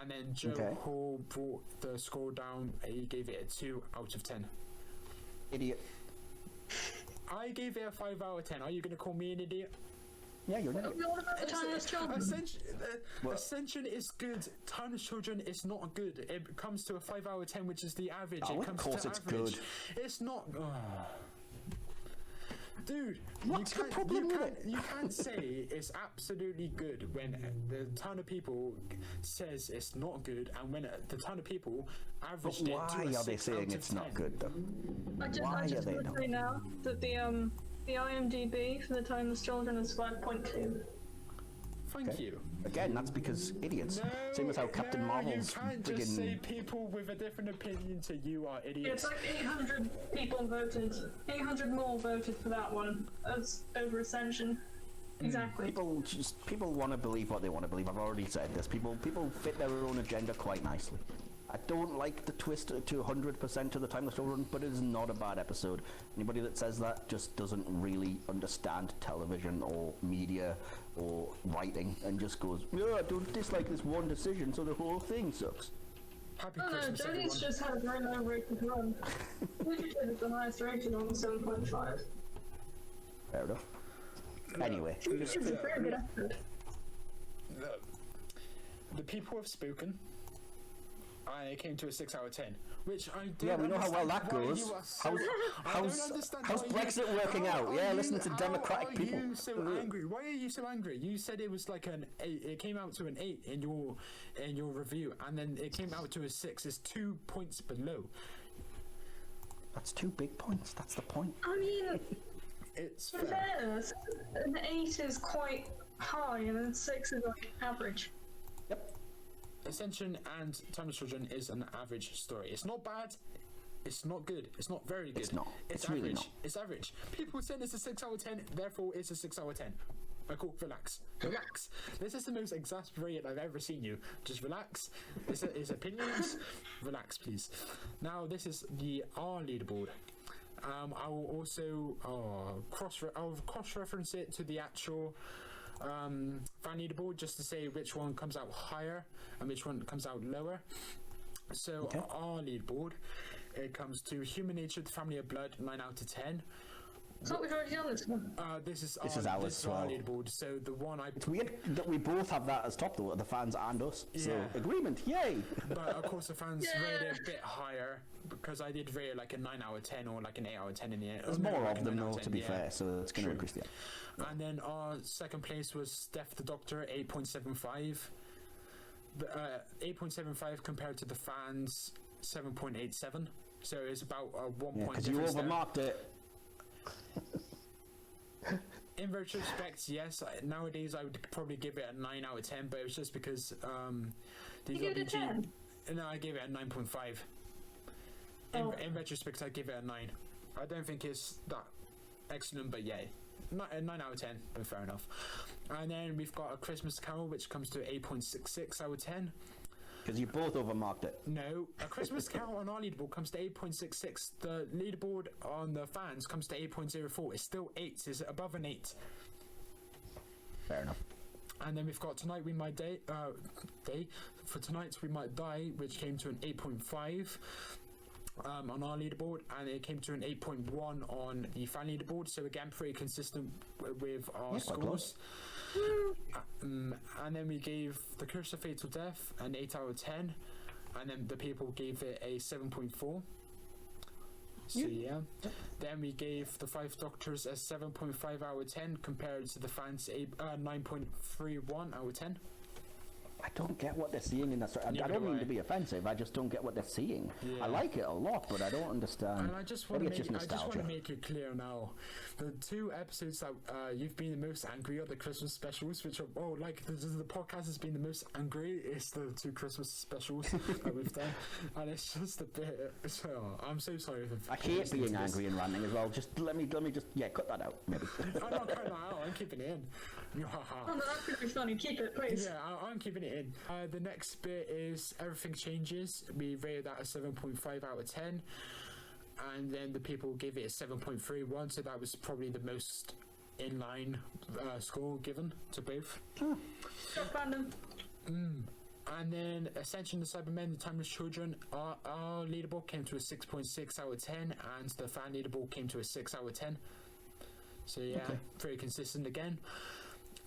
And then Joe Hall brought the score down. He gave it a 2 out of 10. Idiot. I gave it a 5 out of 10. Are you going to call me an idiot? Yeah, you're an idiot. What about the Timeless Children? Ascension is good. Timeless Children is not good. It comes to a 5 out of 10, which is the average. Oh, it of comes course to it's average. good. It's not. Dude, What's the problem with it? You can't say it's absolutely good when the ton of people says it's not good, and when the ton of people averaged it to a Why are they 6 saying out of it's not 10. good though? I just Why are want they to not? say now that the IMDb for the Timeless Children is 5.2. Thank you. Again, that's because idiots. Same as how Captain Marvel's you can't just say friggin' people with a different opinion to you are idiots. It's like 800 people voted. 800 more voted for that one as over Ascension. Exactly. people want to believe what they want to believe. I've already said this. People fit their own agenda quite nicely. I don't like the twist to 100% to the Timeless Children, but it is not a bad episode. Anybody that says that just doesn't really understand television or media or writing and just goes, yeah, I don't dislike this one decision, so the whole thing sucks. Happy Oh no, Christmas, everyone. Jody's just had a very low rated run. It's the highest rated on 7.5. Fair enough. Anyway, It's a very good episode. The people have spoken. I came to a 6 out of 10, which I don't yeah, we know how well understand that why goes. you are so- I don't understand How's why you- Brexit working how out? are Yeah, you- listen to democratic how people. Are you so angry? Why are you so angry? You said it was like an 8. It came out to an 8 in your review, and then it came out to a 6. It's 2 points below. That's 2 big points. That's the point. I mean, It's in fair. fairness, an 8 is quite high and then 6 is like average. Yep. Ascension and Timeless Children is an average story. It's not bad. It's not good. It's not very good. It's not. It's It's really average. not. It's average. People say it's a 6 out of 10, therefore it's a 6 out of 10. Cool, relax. Relax. This is the most exasperated I've ever seen you. Just relax. His opinions. Relax, please. Now, this is the R leaderboard. I will also cross-reference it to the actual fan leaderboard just to say which one comes out higher and which one comes out lower. So our leaderboard, it comes to Human Nature, The Family of Blood, 9 out of 10. I thought we'd already done this one. This is This ours is as our well. leaderboard. So the one I It's weird that we both have that as top, though, the fans and us. So, Yeah. agreement, yay! but of course the fans Yeah. rate it a bit higher because I did rate it like a 9 out of 10 or like an 8 out of 10 in the end. There's Oh, no, more like of a them, 9 out though, of to 10, be yeah. fair, so it's going to True. increase the... And then our second place was Death the Doctor, 8.75. 8.75 compared to the fans, 7.87. So it's about a 1 Yeah, point because you difference there. overmarked it. In retrospect, yes. Nowadays, I would probably give it a 9 out of 10, but it was just because You give it a 10? No, I gave it a 9.5. In retrospect, I give it a 9. I don't think it's that excellent, but yeah, 9 out of 10. But fair enough. And then we've got A Christmas Carol, which comes to 8.66 out of 10. Because you both overmarked it. No, A Christmas Carol on our leaderboard comes to 8.66. The leaderboard on the fans comes to 8.04. It's still 8. It's above an 8. Fair enough. And then we've got Tonight We Might Die. For Tonight We Might Die, which came to an 8.5 on our leaderboard, and it came to an 8.1 on the fan leaderboard. So again, pretty consistent with our Yeah, quite close. scores. And then we gave The Curse of Fatal Death an 8 out of 10, and then the people gave it a 7.4. So yeah. Then we gave The Five Doctors a 7.5 out of 10 compared to the fans' 9.31 out of 10. I don't get what they're seeing in that story. I Neither don't do mean I. to be offensive, I just don't get what they're seeing. Yeah. I like it a lot, but I don't understand. And I just want Maybe to it's make, just I just want nostalgia. to make it clear now. The 2 episodes that you've been the most angry at, the Christmas specials, which are the podcast has been the most angry. It's the 2 Christmas specials that we've done, and it's just a bit. So I'm so sorry. I hate being angry and ranting as well. Just let me just cut that out, maybe. I'm not cutting that out. I'm keeping it in. Oh, no, that's going to be funny. Keep it, please. Yeah, I'm keeping it in. The next bit is Everything Changes. We rated that a 7.5 out of 10. And then the people gave it a 7.31, so that was probably the most inline score given to both. Stop random. And then Ascension, the Cybermen, the Timeless Children, our leaderboard came to a 6.6 out of 10, and the fan leaderboard came to a 6 out of 10. So yeah, pretty consistent again.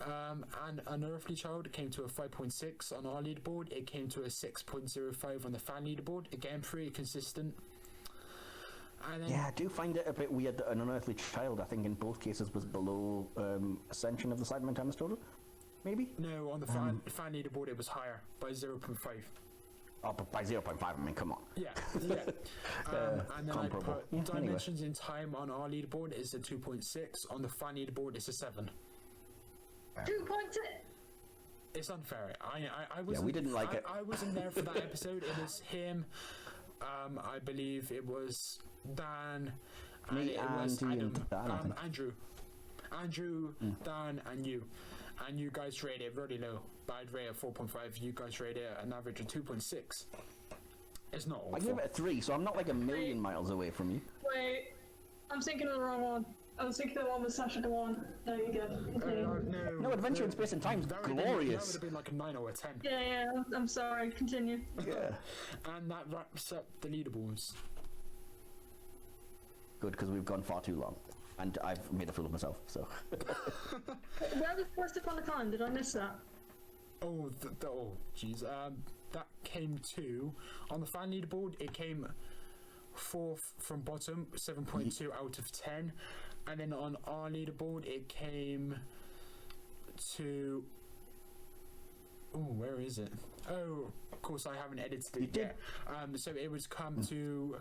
And Unearthly Child came to a 5.6 on our leaderboard. It came to a 6.05 on the fan leaderboard. Again, pretty consistent. And then, Yeah, I do find it a bit weird that an Unearthly Child, I think in both cases, was below Ascension of the Cybermen Timeless Children. Maybe? no, on the fan leaderboard it was higher by 0.5. Oh, but by 0.5, I mean, come on. Yeah. And then I comparable. put Yeah, anyway. Dimensions in Time on our leaderboard is a 2.6. On the fan leaderboard it's a 7. 2 points. It's unfair. I wasn't, we didn't like it. I wasn't there for that episode. It was him. I believe it was Dan. Me it and was Ian, Adam. Dan, I think. Andrew, Dan, and you. And you guys rated it really low. But I'd rate it 4.5. You guys rated it an average of 2.6. It's not awful. I gave it a 3, so I'm not like a million miles away from you. Wait, I'm thinking of the wrong one. I was thinking the one with Sasha Dewan. There you go. Continue. No, Adventure in Space and Time's that would have glorious. been like a 9 or a 10. Yeah, I'm sorry. Continue. Yeah. And that wraps up the leaderboards. Good, because we've gone far too long. And I've made a fool of myself, so... Where was Quest Upon a Time? Did I miss that? Oh, jeez. That came to on the fan leaderboard. It came 4th from bottom, 7.2 out of 10, and then on our leaderboard it came to. Oh, where is it? Oh, of course I haven't edited it yet. So it was come to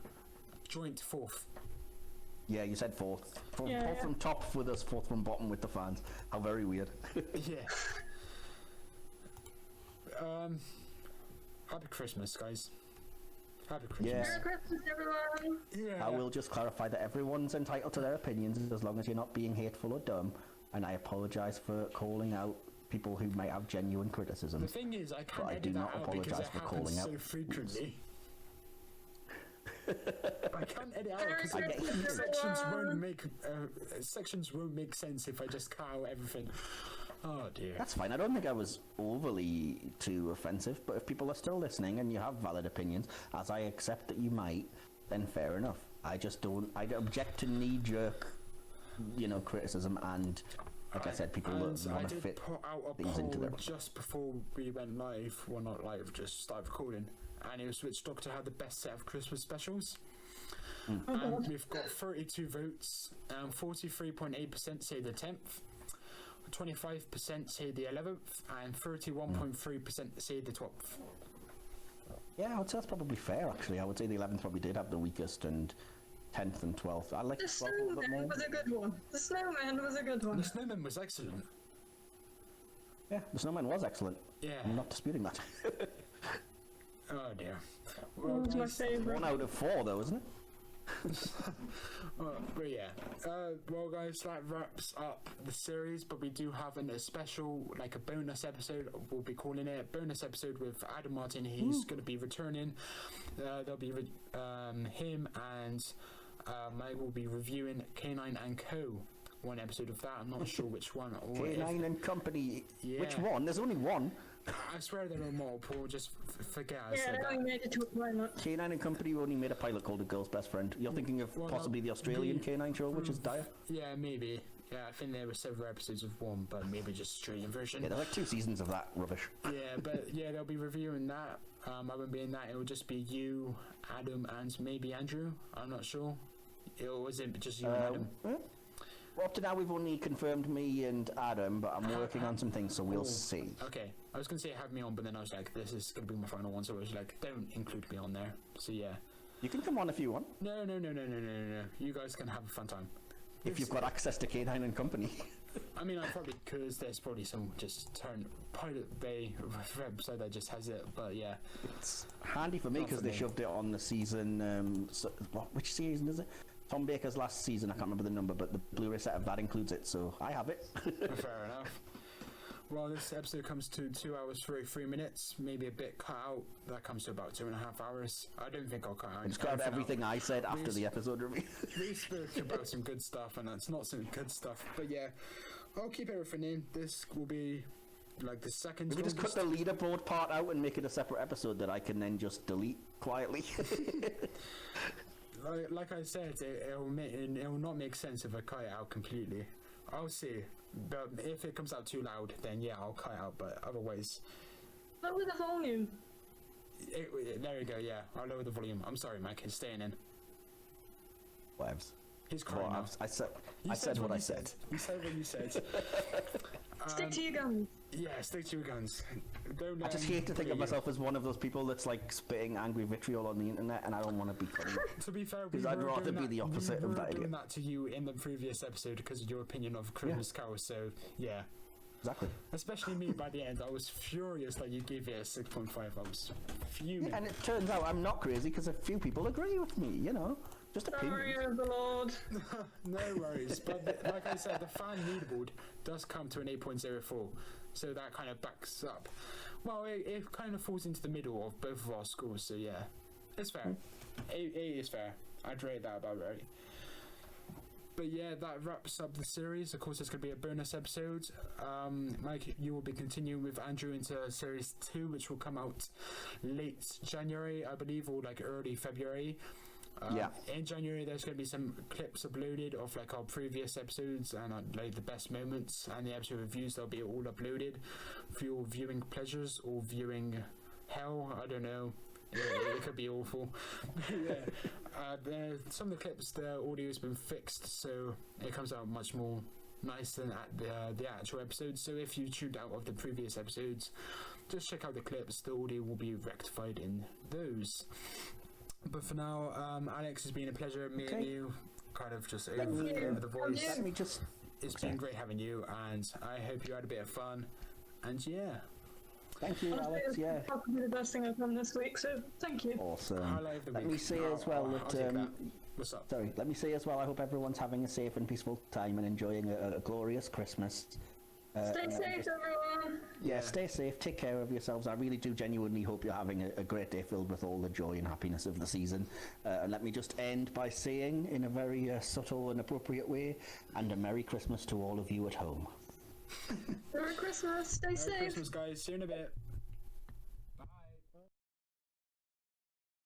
joint 4th. Yeah, you said 4th. Fourth Yeah. from top with us, 4th from bottom with the fans. How very weird. Yeah. Happy Christmas, guys. Happy Christmas. Yeah. Merry Christmas, everyone. Yeah. I will just clarify that everyone's entitled to their opinions as long as you're not being hateful or dumb. And I apologise for calling out people who might have genuine The criticisms. thing is, I can't But I do edit that not out because apologise it for happens calling so out. frequently. I can't edit out Merry because Christmas, sections won't make sense if I just cut out everything. Oh dear. That's fine. I don't think I was overly too offensive, but if people are still listening and you have valid opinions, as I accept that you might, then fair enough. I just don't. I object to knee-jerk, criticism, and like I said, people want to fit put out a things into poll their. just before we went live. Well, not live, just started recording, and it was which Doctor had the best set of Christmas specials. And we've got 32 votes. 43.8% say the 10th. 25% say the 11th, and 31.3% say the 12th. Yeah, I would say that's probably fair, actually. I would say the 11th probably did have the weakest, and 10th and 12th. I like The 12th a little bit snowman more. was a good one. The snowman was a good one. The snowman was excellent. Yeah, the snowman was excellent. Yeah. I'm not disputing that. Oh dear. That Well, was my guys, favourite. 1 out of 4, though, isn't it? but yeah. Well, guys, that wraps up the series. But we do have a special, like a bonus episode. We'll be calling it a bonus episode with Adam Martin. He's going to be returning. There'll be him and Mike will be reviewing K9 and Co. One episode of that. I'm not sure which one. Or K9 and Company. Yeah. Which one? There's only one. I swear there are multiple. Just forget I Yeah, said they that. only made it to a pilot. K9 and Company only made a pilot called A Girl's Best Friend. You're thinking of Well, possibly the Australian K9 show, which is dire? Yeah, maybe. Yeah, I think there were several episodes of one, but maybe just Australian version. Yeah, there's like 2 seasons of that rubbish. Yeah, but yeah, they'll be reviewing that. I won't be in that. It will just be you, Adam, and maybe Andrew. I'm not sure. It wasn't just you and Adam. Well, up to now, we've only confirmed me and Adam, but I'm working on some things, so we'll see. Okay, I was gonna say have me on, but then I was like, this is gonna be my final one, so I was like, don't include me on there. So yeah. You can come on if you want, No. You guys can have a fun time. if you've got access to K9 and Company. I mean, I probably could. There's probably some just Pirate Bay website that just has it, but yeah. It's handy for me Not because for they me. shoved it on the season. Which season is it? Tom Baker's last season. I can't remember the number, but the Blu-ray set of that includes it, so I have it. Fair enough. Well, this episode comes to 2 hours 33 minutes, maybe a bit cut out. That comes to about 2.5 hours. I don't think I'll cut out. Just got everything I said after the episode review. We spoke about some good stuff, and that's not some good stuff. But yeah, I'll keep everything in. This will be like the second. We can just cut the leaderboard part out and make it a separate episode that I can then just delete quietly. Like I said, it will not make sense if I cut it out completely. I'll see. But if it comes out too loud, then yeah, I'll cut it out. But otherwise, Lower the volume. there you go. Yeah, I'll lower the volume. I'm sorry, Mike. It's staying in. Whatevs. He's crying Well, now. I said what what I you said. You said what you said. Stick to your guns. Yeah, stick to your guns. Don't. I just hate to think of myself as one of those people that's like spitting angry vitriol on the internet, and I don't want to be funny. To be fair, Because I'd rather be the opposite we of were that doing idiot. that to you in the previous episode because of your opinion of Christmas Carol. So yeah, Exactly. especially me. By the end, I was furious that you gave it a 6.5. I was fuming. And it turns out I'm not crazy because a few people agree with me. Just Sorry opinions. of the Lord. No worries. But like I said, the fan leaderboard does come to an 8.04, so that kind of backs up. Well, it kind of falls into the middle of both of our scores. So yeah, it's fair. 8 is fair. I'd rate that about right. But yeah, that wraps up the series. Of course, there's going to be a bonus episode. Mike, you will be continuing with Andrew into series 2, which will come out late January, I believe, or like early February. Yeah. In January, there's going to be some clips uploaded of like our previous episodes and like the best moments and the episode reviews. They'll be all uploaded for your viewing pleasures or viewing hell. I don't know. It could be awful. Yeah. Some of the clips, the audio has been fixed, so it comes out much more nice than at the actual episodes. So if you tuned out of the previous episodes, just check out the clips. The audio will be rectified in those. But for now, Alex, it's been a pleasure. Me and you kind of just over the voice. Let me just. It's been great having you, and I hope you had a bit of fun. And yeah, Thank you, Alex. Yeah. It's probably the best thing I've done this week, so thank you. Awesome. highlight of the Let week. me say as well I'll take that. that. What's up? Sorry, let me say as well, I hope everyone's having a safe and peaceful time and enjoying a glorious Christmas. Stay safe, everyone. Yeah, stay safe, take care of yourselves. I really do genuinely hope you're having a great day filled with all the joy and happiness of the season. And let me just end by saying, in a very subtle and appropriate way, and a Merry Christmas to all of you at home. Merry Christmas. Stay safe. Merry Christmas, guys. See you in a bit.